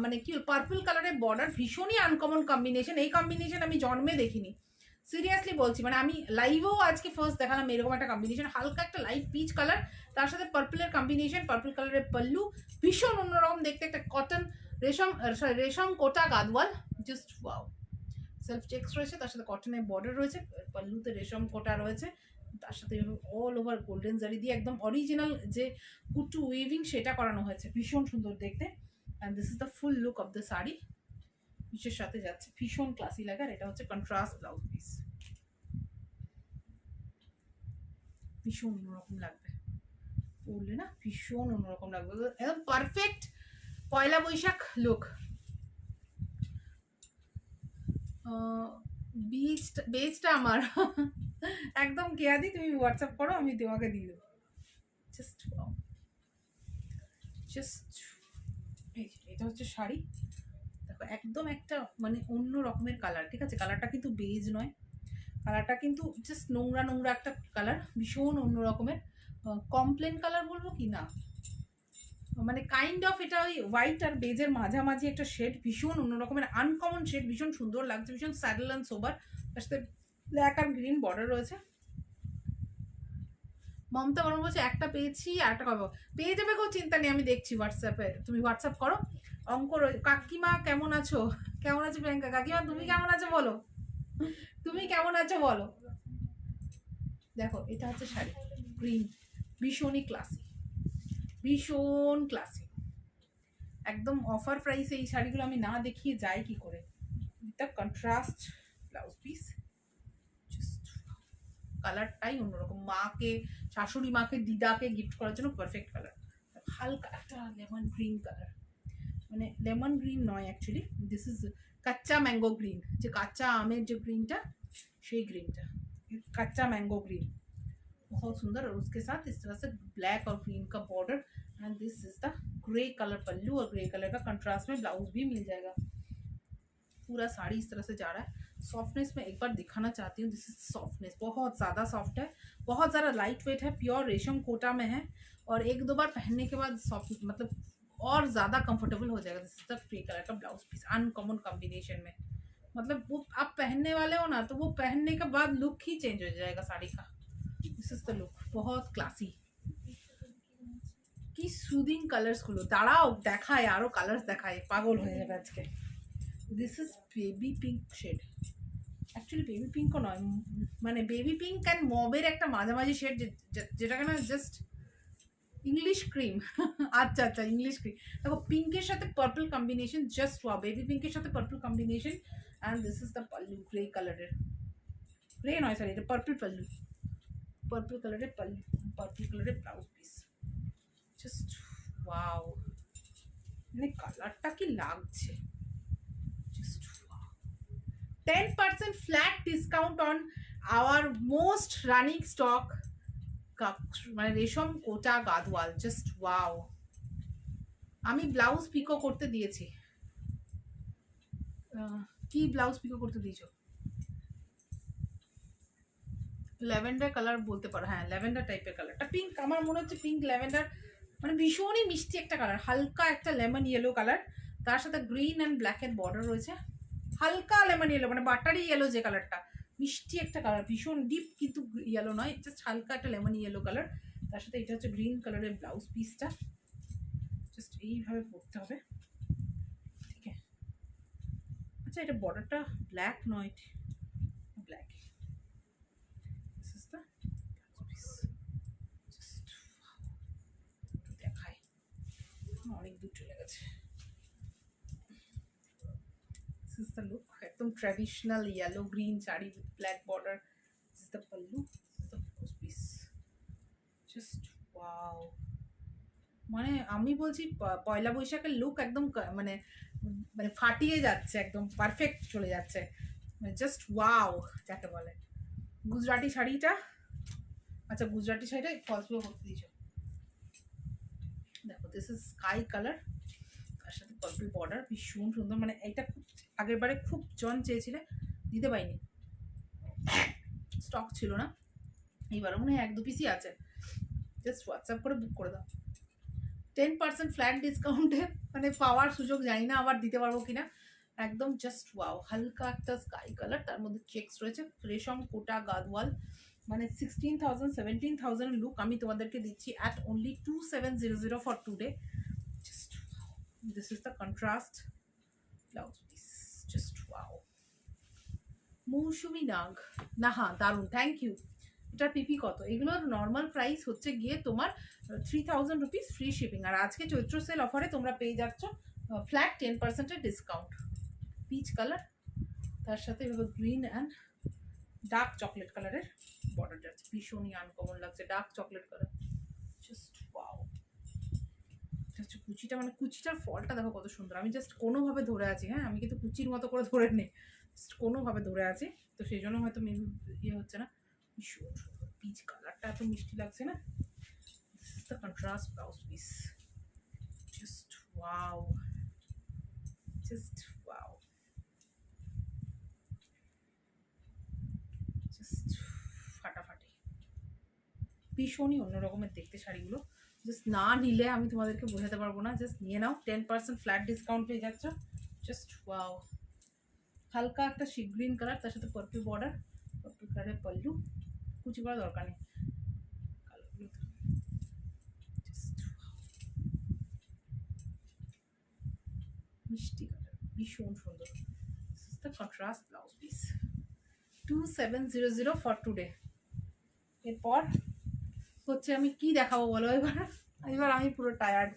মানে কি পার্পল কালারের বর্ডার, ভীষণই আনকমন কম্বিনেশন। এই কম্বিনেশন আমি জন্মে দেখিনি, সিরিয়াসলি বলছি, মানে আমি লাইভেও আজকে ফার্স্ট দেখালাম এরকম একটা কম্বিনেশন, হালকা একটা লাইট পিচ কালার, তার সাথে পার্পলের কম্বিনেশন, পার্পল কালারের পাল্লু, ভীষণ অন্যরকম দেখতে, একটা cotton resham Kota Gadwal, just wow. Self checks রয়েছে, তার সাথে কটনের বর্ডার রয়েছে, পাল্লুতে রেশম কোটা রয়েছে, তার সাথে অল ওভার গোল্ডেন জারি দিয়ে একদম অরিজিনাল যে কুট্টু উইভিং সেটা করানো হয়েছে, ভীষণ সুন্দর দেখতে। And this is the full look of the sari, পিচের সাথে যাচ্ছে, ভীষণ ক্লাসি লাগার। এটা হচ্ছে কন্ট্রাস্ট ব্লাউজ পিস, ভীষণ অন্যরকম লাগবে পরলে না, ভীষণ অন্যরকম লাগবে, একদম পারফেক্ট পয়লা বৈশাখ লুক। বেজটা আমার একদম কেয়াদি, তুমি হোয়াটসঅ্যাপ করো, আমি তোমাকে দিয়ে দেবো। জাস্ট এটা হচ্ছে শাড়ি, দেখো একদম একটা মানে অন্য রকমের কালার, ঠিক আছে, কালারটা কিন্তু বেজ নয়, কালারটা কিন্তু জাস্ট নোংরা নোংরা একটা কালার, ভীষণ অন্য রকমের, কমপ্লেন কালার বলবো কি না, মানে কাইন্ড অফ এটা ওই হোয়াইট আর বেজের মাঝামাঝি একটা শেড, ভীষণ অন্য রকমের আনকমন শেড, ভীষণ সুন্দর লাগছে, ভীষণ স্যাডেল অ্যান্ড সোবার, তার সাথে ব্ল্যাক আর গ্রিন বর্ডার রয়েছে। মমতা বরং বলছে একটা পেয়েছি আর একটা কবে পেয়ে যাবে, কোনো চিন্তা নেই, আমি দেখছি হোয়াটসঅ্যাপে, তুমি হোয়াটসঅ্যাপ করো। অঙ্কর কাকিমা কেমন আছো, কেমন আছো প্রিয়াঙ্কা কাকিমা, তুমি কেমন আছো বলো, তুমি কেমন আছো বলো। দেখো এটা হচ্ছে শাড়ি, গ্রিন, ভীষণই ক্লাসি, ভীষণ ক্লাসি, একদম অফার প্রাইসে এই শাড়িগুলো আমি না দেখিয়ে যাই কি করে। দ্য কন্ট্রাস্ট ব্লাউজ পিস, কালারটাই অন্যরকম, মাকে, শাশুড়ি মাকে, দিদাকে গিফট করার জন্য পারফেক্ট কালার, হালকা একটা লেমন গ্রিন কালার, মানে লেমন গ্রিন নয় অ্যাকচুয়ালি, দিস ইজ কাচ্চা ম্যাঙ্গো গ্রিন, যে কাঁচা আমের যে গ্রিনটা সেই গ্रीनটা, कच्चा मैंगो ग्रीन बहुत सुंदर। और उसके साथ इस तरह से ब्लैक और ग्रीन का border, and this is the grey colour pallu, और ग्रे कलर का कंट्रास्ट में ब्लाउज भी मिल जाएगा। पूरा साड़ी इस तरह से जा रहा है। सॉफ्टनेस में एक बार दिखाना चाहती हूँ, दिस इज सॉफ्टनेस, बहुत ज़्यादा सॉफ्ट है, बहुत ज़्यादा लाइट वेट है, प्योर रेशम कोटा में है, और एक दो बार पहनने के बाद सॉफ्ट मतलब और ज़्यादा कंफर्टेबल हो जाएगा। This is the grey colour का ब्लाउज पीस, अनकॉमन कॉम्बिनेशन में, मतलब वो आप पहनने वाले हो ना तो वो पहनने के बाद लुक ही चेंज हो जाएगा साड़ी का। दिस इज द लुक, बहुत क्लासी, কি সুদিং কালার্সগুলো, দাঁড়াও দেখায় আরও কালার্স দেখায়, পাগল হয়ে যাবে আজকে। This is baby pink shade, actually baby পিঙ্কও নয়, মানে বেবি পিঙ্ক অ্যান্ড মবের একটা মাঝামাঝি শেড, যেটাকে না জাস্ট ইংলিশ ক্রিম আচ্ছা আচ্ছা ইংলিশ ক্রিম। দেখো পিঙ্কের সাথে পার্পল কম্বিনেশন, জাস্ট ওয়া, বেবি পিঙ্কের সাথে purple combination, and this is the pallu, grey কালারের, গ্রে নয় সরি, এটা পার্পল পাল্লু, পার্পল কালারের পাল্লু, পার্পল কালারের ব্লাউজ পিস, জাস্ট ওয়াও, মানে কালারটা কি লাগছে, just wow. 10% flat discount on our most running stock, মানে রেশম কোটা গাদওয়াল, জাস্ট ওয়াও। আমি ব্লাউজ পিকো করতে দিয়েছি, কি ব্লাউজ পিকো করতে দিয়েছো, ল্যাভেন্ডার কালার বলতে পারো, হ্যাঁ ল্যাভেন্ডার টাইপের কালারটা, পিঙ্ক আমার মনে হচ্ছে পিঙ্ক ল্যাভেন্ডার, মানে ভীষণই মিষ্টি একটা কালার, হালকা একটা লেমন ইয়েলো কালার, তার সাথে গ্রিন অ্যান্ড ব্ল্যাকের বর্ডার রয়েছে, হালকা লেমন ইয়েলো, মানে বাটারি ইয়েলো যে কালারটা, মিষ্টি একটা কালার, ভীষণ ডিপ কিন্তু ইয়েলো নয়, জাস্ট হালকা একটা লেমন ইয়েলো কালার, তার সাথে এটা হচ্ছে গ্রিন কালারের ব্লাউজ পিসটা, জাস্ট এইভাবে পরতে হবে, ঠিক আছে। আচ্ছা এটা বর্ডারটা ব্ল্যাক নয়, black, this is the piece, just দেখায়, অনেক দূর চলে গেছে। This is the look, একদম traditional yellow green sari with black border, this is the pallu, this is the blouse piece, just wow। মানে আমি বলছি পয়লা বৈশাখের লুক একদম মানে মানে ফাটিয়ে যাচ্ছে, একদম পারফেক্ট চলে যাচ্ছে, মানে জাস্ট ওয়াও যাকে বলে। গুজরাটি শাড়িটা, আচ্ছা গুজরাটি শাড়িটা ফলসগুলো করতে দিয়েছো, দেখো দিস ইজ স্কাই কালার, তার সাথে পার্পল বর্ডার, ভীষণ সুন্দর। মানে এটা খুব আগের বারে খুব জন চেয়েছিলে, দিতে পাইনি, স্টক ছিল না, এইবার মনে হয় 1-2 পিসই আছে, জাস্ট হোয়াটসঅ্যাপ করে বুক করে দাও। 10% ফ্ল্যাট ডিসকাউন্টে মানে পাওয়ার সুযোগ জানি না আবার দিতে পারবো কিনা, একদম জাস্ট ওয়াও। হালকা একটা স্কাই কালার, তার মধ্যে চেকস রয়েছে, রেশম কোটা গাদওয়াল, মানে 16,000 17,000 লুক আমি তোমাদেরকে দিচ্ছি at only 2700 for today. Just this is the contrast blouse piece, just wow. Mousumi Nag, না হ্যাঁ দারুণ, থ্যাংক ইউ। এটার পিপি কত? এগুলোর নর্মাল প্রাইস হচ্ছে গিয়ে তোমার 3000 রুপিস ফ্রি শিপিং, আর আজকে চৈত্র সেল অফারে তোমরা পেয়ে যাচ্ছ ফ্ল্যাট 10% ডিসকাউন্ট। পিচ কালার, তার সাথে এভাবে গ্রিন অ্যান্ড ডার্ক চকলেট কালারের বর্ডার যাচ্ছে, ভীষণই আনকমন লাগছে, dark chocolate colour, just wow. এটা হচ্ছে কুচিটা, মানে কুচিটার ফলটা দেখো কত সুন্দর, আমি জাস্ট কোনোভাবে ধরে আছি, হ্যাঁ আমি কিন্তু কুচির মতো করে ধরে নেই, জাস্ট কোনোভাবে ধরে আছি, তো সেই জন্য হয়তো মেবি ইয়ে হচ্ছে না। ভীষণ সুন্দর পিচ কালারটা, এত মিষ্টি লাগছে না। This is the contrast blouse piece, just wow, just wow, just ফাটাফাটি, ভীষণই অন্যরকমের দেখতে শাড়িগুলো, জাস্ট না নিলে আমি তোমাদেরকে বোঝাতে পারবো না, জাস্ট নিয়ে নাও, 10% ফ্ল্যাট ডিসকাউন্ট পেয়ে যাচ্ছ, জাস্ট ওয়াও। হালকা একটা সি গ্রিন কালার, তার সাথে পার্পল বর্ডার, পার্পল কালারের পল্লু, কুচি করা দরকার নেই, মিষ্টি কালার, ভীষণ সুন্দর। This is the contrast blouse piece, 2700 for today. এরপর হচ্ছে আমি কি দেখাবো বলো এবার, এবার আমি পুরো টায়ার্ড,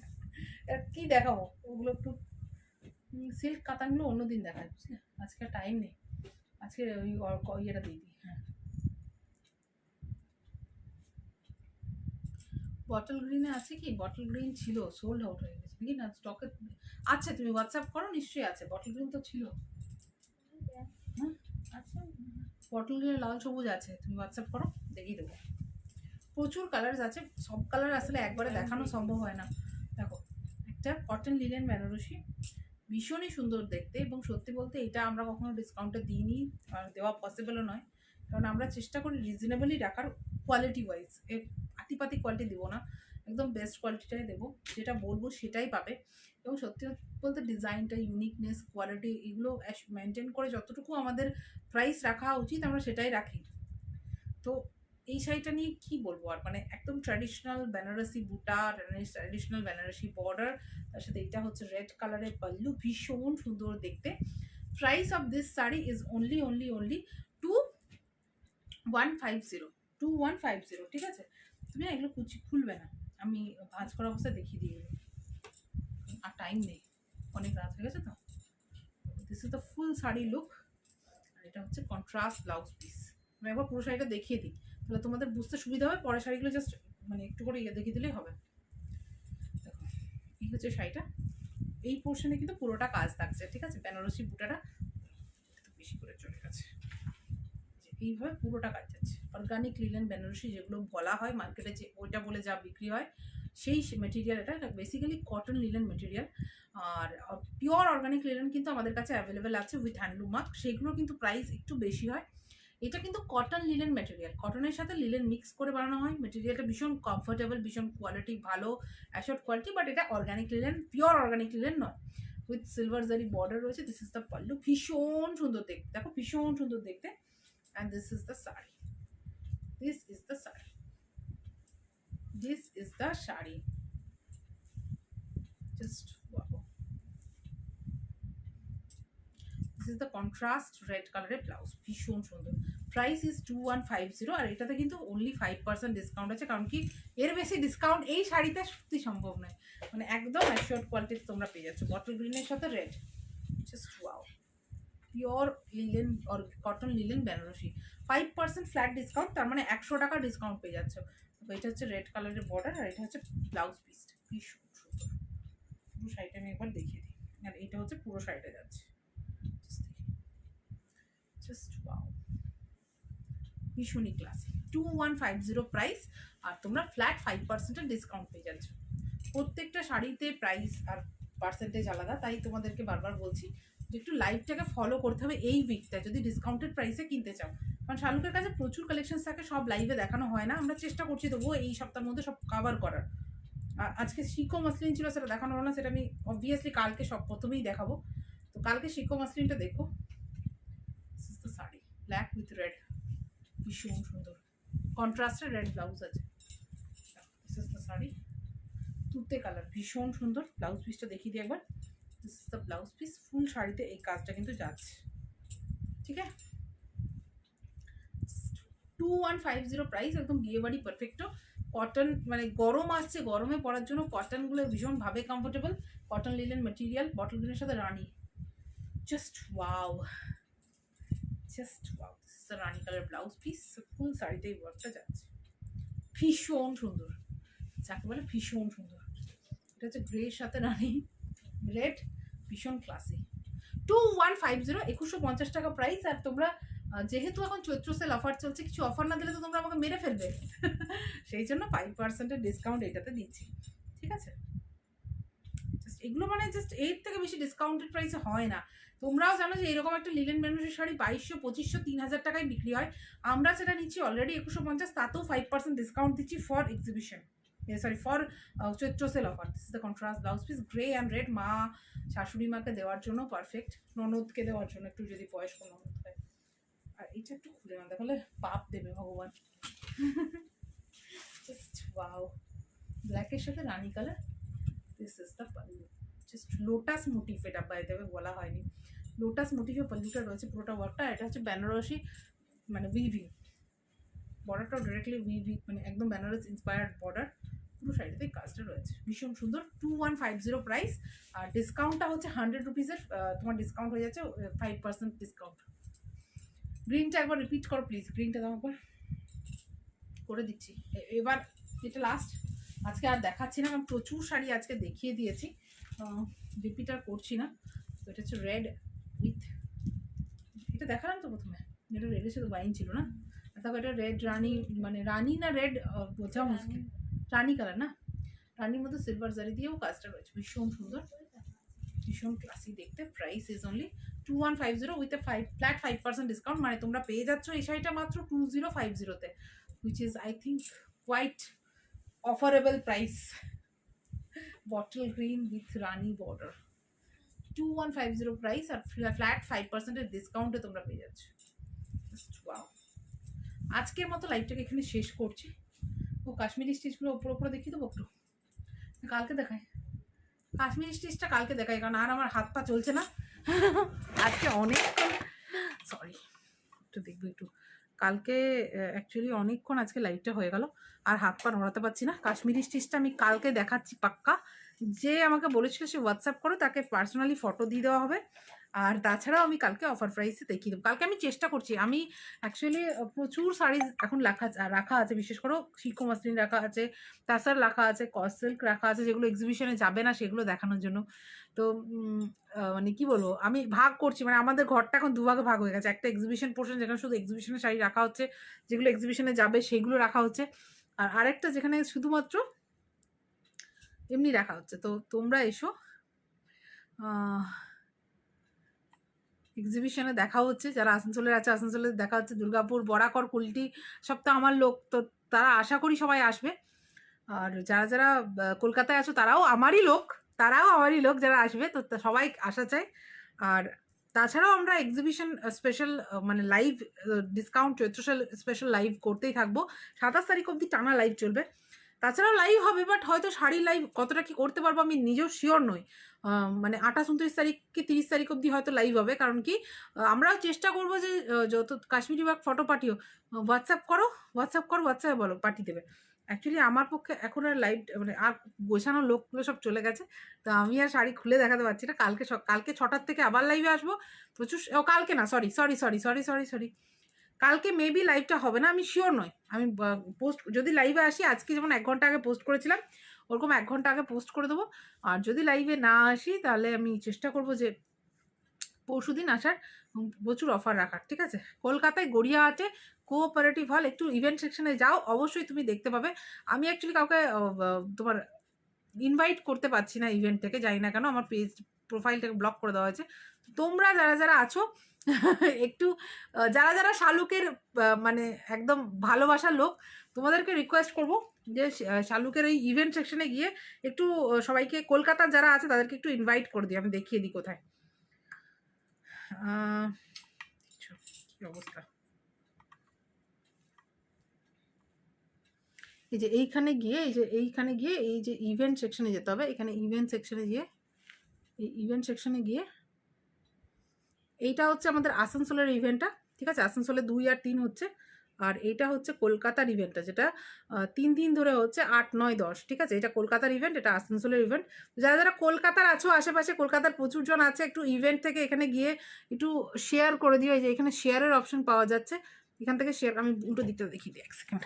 কি দেখাবো ওগুলো একটু, সিল্ক কাতানগুলো অন্যদিন দেখায়, আজকে টাইম নেই, আজকে ওই ইয়েটা দিয়ে দিই। হ্যাঁ বটল গ্রিনে আছে কি? বটল গ্রিন ছিল, সোল্ড আউট হয়ে গেছে নাকি, না স্টকে আছে? তুমি হোয়াটসঅ্যাপ করো, নিশ্চয়ই আছে, বটল গ্রিন তো ছিল, হ্যাঁ আচ্ছা বটল গ্রিনে লাল সবুজ আছে, তুমি হোয়াটসঅ্যাপ করো দেখিয়ে দেবো, প্রচুর কালার্স আছে, সব কালার আসলে একবারে দেখানো সম্ভব হয় না। দেখো একটা কটন লিনেন বেনারসি, ভীষণই সুন্দর দেখতে, এবং সত্যি বলতে এটা আমরা কখনো ডিসকাউন্টে দিইনি, আর দেওয়া পসিবলও নয়, কারণ আমরা চেষ্টা করি রিজনেবলই রাখার, কোয়ালিটি ওয়াইজ আতিপাতি কোয়ালিটি দেবো না, একদম বেস্ট কোয়ালিটিটাই দেবো, যেটা বলবো সেটাই পাবে, এবং সত্যি বলতে ডিজাইনটা, ইউনিকনেস, কোয়ালিটি এগুলো মেনটেন করে যতটুকু আমাদের প্রাইস রাখা উচিত আমরা সেটাই রাখি। তো এই শাড়িটা নিয়ে কি বলবো আর, মানে একদম ট্র্যাডিশনাল বেনারসি বুটা, ট্র্যাডিশনাল বেনারসি বর্ডার, তার সাথে এটা হচ্ছে রেড কালারের পাল্লু, ভীষণ সুন্দর দেখতে। Price of this sari is only 2150, ঠিক আছে। তুমি এগুলো কুচি খুলবে না, আমি ভাঁজ করা অবস্থায় দেখিয়ে দিয়ে দেবো, আর টাইম নেই, অনেক রাত হয়ে গেছে তো। This is the full sari look, আর এটা হচ্ছে কন্ট্রাস্ট ব্লাউজ পিস। আমি একবার পুরো শাড়িটা দেখিয়ে দিই, তাহলে তোমাদের বুঝতে সুবিধা হবে, পরের শাড়িগুলো জাস্ট মানে একটু করে দেখিয়ে দিলেই হবে। দেখো এই হচ্ছে শাড়িটা, এই পোর্শনে কিন্তু পুরোটা কাজ থাকছে, ঠিক আছে, বেনারসি বুটাটা একটু বেশি করে চলে গেছে, এইভাবে পুরোটা কাজ যাচ্ছে। অর্গানিক লিলেন বেনারসি যেগুলো বলা হয় মার্কেটে, যে ওইটা বলে যা বিক্রি হয় সেই মেটেরিয়াল, এটা বেসিক্যালি কটন লিলেন মেটেরিয়াল, আর পিওর অর্গানিক লিলেন কিন্তু আমাদের কাছে অ্যাভেলেবেল আছে উইথ হ্যান্ডলুম মার্ক, সেগুলো কিন্তু প্রাইস একটু বেশি হয়। এটা কিন্তু কটন লিলেন মেটেরিয়াল, কটনের সাথে লিলেন মিক্স করে বানানো হয়, মেটেরিয়ালটা ভীষণ কমফোর্টেবল, ভীষণ কোয়ালিটি ভালো, অ্যাশোর্ড কোয়ালিটি, বাট এটা organic linen, pure organic linen নয়, উইথ সিলভার জারি বর্ডার রয়েছে। দিস ইজ দ্য পাল্লু, ভীষণ সুন্দর দেখতে, দেখো ভীষণ সুন্দর দেখতে, and this is the sari, this is the sari, this is the sari, just wow. This is the contrast red কালারের ব্লাউজ, ভীষণ সুন্দর। প্রাইস ইজ 2150, আর এটাতে কিন্তু অনলি 5% ডিসকাউন্ট আছে, কারণ কি এর বেশি ডিসকাউন্ট এই শাড়িতে সত্যি সম্ভব নয়। মানে একদম অ্যাশিওর্ড কোয়ালিটির তোমরা পেয়ে যাচ্ছ, বটল গ্রিনের সাথে red, just wow. Pure linen or cotton linen Banarasi, 5% flat discount, তার মানে 100 টাকা ডিসকাউন্ট পেয়ে যাচ্ছ। তো এটা হচ্ছে রেড কালারের বর্ডার, আর এটা হচ্ছে ব্লাউজ পিসটা, ভীষণ সুন্দর। পুরো শাড়িটা আমি একবার দেখিয়ে দিই, আর এটা হচ্ছে পুরো শাড়িটা যাচ্ছে, জাস্ট ওয়াও, ভীষণই ক্লাসি। 2150 প্রাইস, আর তোমরা ফ্ল্যাট 5% ডিসকাউন্ট পেয়ে যাচ্ছ। প্রত্যেকটা শাড়িতে প্রাইস আর পার্সেন্টেজ আলাদা, তাই তোমাদেরকে বারবার বলছি যে একটু লাইভটাকে ফলো করতে হবে এই উইকটা যদি ডিসকাউন্টেড প্রাইসে কিনতে চাও, কারণ শালুকের কাছে প্রচুর কালেকশন থাকে, সব লাইভে দেখানো হয় না। আমরা চেষ্টা করছি তবুও এই সপ্তাহের মধ্যে সব কভার করার। আজকে শিকো মাসলিন ছিল, সেটা দেখানো হলো না, সেটা আমি অবভিয়াসলি কালকে সব প্রথমেই দেখাবো। তো কালকে শিকো মাসলিনটা দেখো, শাড়ি ব্ল্যাক উইথ রেড, ভীষণ সুন্দর, কন্ট্রাস্টের রেড ব্লাউজ আছে। দিস ইজ দ্য শাড়ি, তুতে কালার, ভীষণ সুন্দর। ব্লাউজ পিসটা দেখিয়ে দিই একবার, this is the blouse piece. Full শাড়িতে এই কাজটা কিন্তু যাচ্ছে, ঠিক আছে। 2150 প্রাইস, একদম বিয়ে বাড়ি পারফেক্টো। কটন, মানে গরম আসছে, গরমে পরার জন্য কটনগুলো ভীষণভাবে comfortable. Cotton linen material, bottle গ্রিনের সাথে রানি, just wow, just wow. This is the rani colour blouse piece, full শাড়িতে এই ওয়ার্কটা যাচ্ছে, ভীষণ সুন্দর, যাকে বলে ভীষণ সুন্দর। এটা হচ্ছে গ্রের সাথে রানি রেড, ভীষণ ক্লাসি। 2150, 2150 টাকা প্রাইস। আর তোমরা যেহেতু এখন চৈত্র সেল অফার চলছে, কিছু অফার না দিলে তো তোমরা আমাকে মেরে ফেলবে, সেই জন্য 5% ডিসকাউন্ট এটাতে দিচ্ছি, ঠিক আছে। জাস্ট এগুলো মানে জাস্ট এর থেকে বেশি ডিসকাউন্টেড প্রাইসে হয় না। তোমরাও জানো যে এরকম একটা লিলেন বেনারসি শাড়ি 2200, 2500, 3000 টাকায় বিক্রি হয়, আমরা সেটা নিচ্ছি অলরেডি 2150, তাতেও 5% ডিসকাউন্ট দিচ্ছি for exhibition, sorry for Chaitra sale offer. This is the contrast blouse piece, grey and red, মা শাশুড়ি মাকে দেওয়ার জন্য পারফেক্ট, ননদকে দেওয়ার জন্য, একটু যদি বয়স্ক ননদ হয়। আর এটা একটু খুলে না দেখালে পাপ দেবে ভগবান। জাস্ট ওয়াও, ব্ল্যাকের সাথে রানি colour, this is the pallu, just lotus motif, এটা বাই দ্য ওয়ে বলা হয়নি, লোটাস মোটিভে পাল্লুটা রয়েছে পুরোটা ওয়ার্কটা। এটা হচ্ছে বেনারসি, মানে উইভিং, বর্ডারটাও ডিরেক্টলি উইভিং, মানে একদম বেনারস ইন্সপায়ার্ড বর্ডার, পুরো শাড়িতে কাজটা রয়েছে, ভীষণ সুন্দর। 2150 প্রাইস, আর ডিসকাউন্টটা হচ্ছে 100 রুপিসের, তোমার ডিসকাউন্ট হয়ে যাচ্ছে 5% ডিসকাউন্ট। গ্রিনটা একবার রিপিট করো প্লিজ, গ্রিনটা দাও একবার, করে দিচ্ছি এবার, এটা লাস্ট, আজকে আর দেখাচ্ছি না, কারণ প্রচুর শাড়ি আজকে দেখিয়ে দিয়েছি, রিপিট আর করছি না। তো এটা হচ্ছে রেড উইথ, এটা দেখালাম তো প্রথমে, এটা রেডের সাথে ওয়াইন ছিল না, তারপর এটা রেড রানি, মানে রানি না রেড বোঝা মুশকিল, রানি কালার না, রানির মধ্যে সিলভার জারি দিয়েও কাজটা রয়েছে, ভীষণ সুন্দর, ভীষণ ক্লাসি দেখতে। Price is only 2150 with a flat 5% discount, মানে তোমরা পেয়ে যাচ্ছ এই শাড়িটা মাত্র 2050-তে, which is I think quite offerable price. Bottle green with rani border, 2150 price, আর ফ্ল্যাট 5% ডিসকাউন্টে তোমরা পেয়ে যাচ্ছ, ওয়াও। আজকের মতো লাইভটাকে এখানে শেষ করছি। ও কাশ্মীরি স্টিচগুলো ওপর ওপরে দেখিয়ে দেবো একটু, কালকে দেখায় কাশ্মীরি স্টিচটা, কালকে দেখাই, কারণ আর আমার হাত পা চলছে না আজকে অনেকক্ষণ, সরি একটু দেখবো একটু, কালকে অ্যাকচুয়ালি অনেকক্ষণ আজকে লাইভটা হয়ে গেল, আর হাত পা নড়াতে পারছি না। কাশ্মীরি স্টিচটা আমি কালকে দেখাচ্ছি পাক্কা, যে আমাকে বলেছিল সে হোয়াটসঅ্যাপ করে, তাকে পার্সোনালি ফটো দিয়ে দেওয়া হবে। আর তাছাড়াও আমি কালকে অফার প্রাইসে দেখিয়ে দেবো। কালকে আমি চেষ্টা করছি, আমি অ্যাকচুয়ালি প্রচুর শাড়ি এখন রাখা আছে, বিশেষ করে শিকো মাসলিন রাখা আছে, তাসার রাখা আছে, কস সিল্ক রাখা আছে, যেগুলো এক্সিবিশনে যাবে না সেগুলো দেখানোর জন্য। তো মানে কি বলবো, আমি ভাগ করছি, মানে আমাদের ঘরটা এখন দুভাগে ভাগ হয়ে গেছে, একটা এক্সিবিশন পোর্শন যেখানে শুধু এক্সিবিশনের শাড়ি রাখা হচ্ছে, যেগুলো এক্সিবিশনে যাবে সেগুলো রাখা হচ্ছে, আর আরেকটা যেখানে শুধুমাত্র এমনি রাখা হচ্ছে। তো তোমরা এসো, এক্সিবিশনে দেখা হচ্ছে, যারা আসানসোলের আছে আসানসোলে দেখা হচ্ছে, দুর্গাপুর, বরাকর, কুলটি সব তো আমার লোক, তো তারা আশা করি সবাই আসবে। আর যারা যারা কলকাতায় আছো তারাও আমারই লোক, যারা আসবে, তো সবাই আসা চাই। আর তাছাড়াও আমরা এক্সিবিশন স্পেশাল, মানে লাইভ ডিসকাউন্ট চৈত্র স্পেশাল লাইভ করতেই থাকবো, 27 তারিখ অবধি টানা লাইভ চলবে। তাছাড়াও লাইভ হবে, বাট হয়তো শাড়ি লাইভ কতটা কি করতে পারবো আমি নিজেও শিওর নই। মানে 28-29 তারিখ কি 30 তারিখ অবধি হয়তো লাইভ হবে, কারণ কি আমরাও চেষ্টা করবো যে যত কাশ্মীরি ওয়ার্ক ফটো পাঠিও, হোয়াটসঅ্যাপ করো, হোয়াটসঅ্যাপে বলো পাঠিয়ে দেবে। অ্যাকচুয়ালি আমার পক্ষে এখন আর লাইভ মানে আর গোছানো লোকগুলো সব চলে গেছে, তো আমি আর শাড়ি খুলে দেখাতে পারছি না। কালকে 6টার থেকে আবার লাইভে আসবো প্রচুর। কালকে না, সরি, কালকে মেবি লাইভটা হবে না, আমি শিওর নই। আমি পোস্ট যদি লাইভে আসি, আজকে যেমন 1 ঘন্টা আগে পোস্ট করেছিলাম ওরকম 1 ঘন্টা আগে পোস্ট করে দেবো। আর যদি লাইভে না আসি তাহলে আমি চেষ্টা করব যে পরশুদিন আসার, প্রচুর অফার রাখার, ঠিক আছে? কলকাতায় গড়িয়াহাটে কোঅপারেটিভ হল, একটু ইভেন্ট সেকশনে যাও, অবশ্যই তুমি দেখতে পাবে। আমি অ্যাকচুয়ালি কাউকে তোমার ইনভাইট করতে পারছি না ইভেন্ট থেকে, জানি না কেন আমার পেজ প্রোফাইলটাকে ব্লক করে দেওয়া হয়েছে। তোমরা যারা যারা আছো একটু যারা যারা শালুকের মানে একদম ভালোবাসার লোক, তোমাদেরকে রিকোয়েস্ট করব যে শালুকের ওই ইভেন্ট সেকশনে গিয়ে একটু সবাইকে, কলকাতার যারা আছে তাদেরকে একটু ইনভাইট করে দিই। আমি দেখিয়ে দিই কোথায়। কি অবস্থা, এই যে এইখানে গিয়ে এই যে ইভেন্ট সেকশনে যেতে হবে। এখানে ইভেন্ট সেকশনে গিয়ে, এই ইভেন্ট সেকশনে গিয়ে, এইটা হচ্ছে আমাদের আসানসোলের ইভেন্টটা, ঠিক আছে? আসানসোলে 2 আর 3 হচ্ছে, আর এইটা হচ্ছে কলকাতার ইভেন্টটা, যেটা 3 দিন ধরে হচ্ছে, 8, 9, 10, ঠিক আছে? এটা কলকাতার ইভেন্ট, এটা আসানসোলের ইভেন্ট। যারা যারা কলকাতার আছো, আশেপাশে কলকাতার প্রচুর জন আছে, একটু ইভেন্ট থেকে এখানে গিয়ে একটু শেয়ার করে দিও। এই যে এখানে শেয়ারের অপশন পাওয়া যাচ্ছে, এখান থেকে শেয়ার, আমি উল্টো দিকটা দেখিয়ে দিই 1 সেকেন্ড।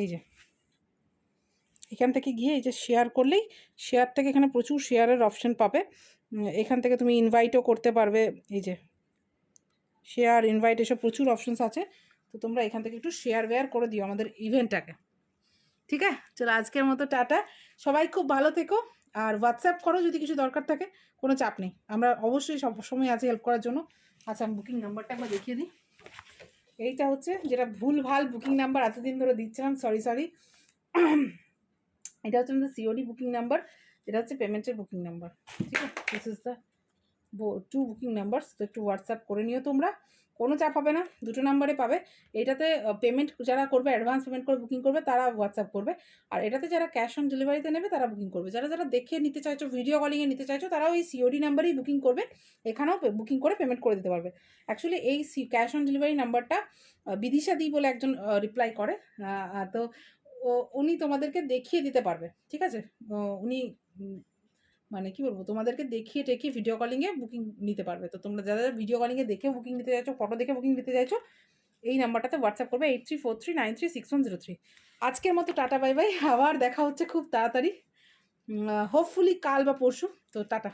এই যে এখান থেকে গিয়ে এই যে শেয়ার করলেই, শেয়ার থেকে এখানে প্রচুর শেয়ারের অপশন পাবে। এখান থেকে তুমি ইনভাইটও করতে পারবে। এই যে শেয়ার, ইনভাইট, এসব প্রচুর অপশনস আছে। তো তোমরা এখান থেকে একটু শেয়ার ওয়্যার করে দিও আমাদের ইভেন্টটাকে, ঠিক আছে? চলো আজকের মতো টাটা, সবাই খুব ভালো থেকো। আর হোয়াটসঅ্যাপ করো যদি কিছু দরকার থাকে, কোনো চাপ নেই, আমরা অবশ্যই সব সময় আছি হেল্প করার জন্য। আচ্ছা, আমি বুকিং নাম্বারটা একবার দেখিয়ে দিই। এইটা হচ্ছে যেটা ভুল ভাল বুকিং নাম্বার এতদিন ধরে দিচ্ছিলাম, সরি। এটা হচ্ছে আমাদের সিওডি বুকিং নাম্বার, এটা হচ্ছে পেমেন্টের বুকিং নাম্বার, ঠিক আছে? This is the 2 booking numbers. তো একটু হোয়াটসঅ্যাপ করে নিও তোমরা, কোনো চাপ হবে না, 2টো নাম্বারে পাবে। এটাতে পেমেন্ট যারা করবে, অ্যাডভান্স পেমেন্ট করে বুকিং করবে, তারা হোয়াটসঅ্যাপ করবে। আর এটাতে যারা ক্যাশ অন ডেলিভারিতে নেবে তারা বুকিং করবে। যারা যারা দেখে নিতে চাইছো, ভিডিও কলিংয়ে নিতে চাইছো, তারাও এই সিওডি নাম্বারেই বুকিং করবে, এখানেও বুকিং করে পেমেন্ট করে দিতে পারবে। অ্যাকচুয়ালি এই ক্যাশ অন ডেলিভারি নাম্বারটা বিদিশা দি বলে একজন রিপ্লাই করে, তো উনি তোমাদেরকে দেখিয়ে দিতে পারবে, ঠিক আছে? উনি মানে কি বলবো, তোমাদেরকে দেখিয়ে টেকিয়ে ভিডিও কলিংয়ে বুকিং নিতে পারবে। তো তোমরা যারা যারা ভিডিও কলিংয়ে দেখে বুকিং নিতে চাইছো, ফটো দেখে বুকিং নিতে চাইছো, এই নাম্বারটাতে হোয়াটসঅ্যাপ করবে 8343936103। আজকের মতো টাটা, বাই বাই, আবার দেখা হচ্ছে খুব তাড়াতাড়ি, হোপফুলি কাল বা পরশু। তো টাটা।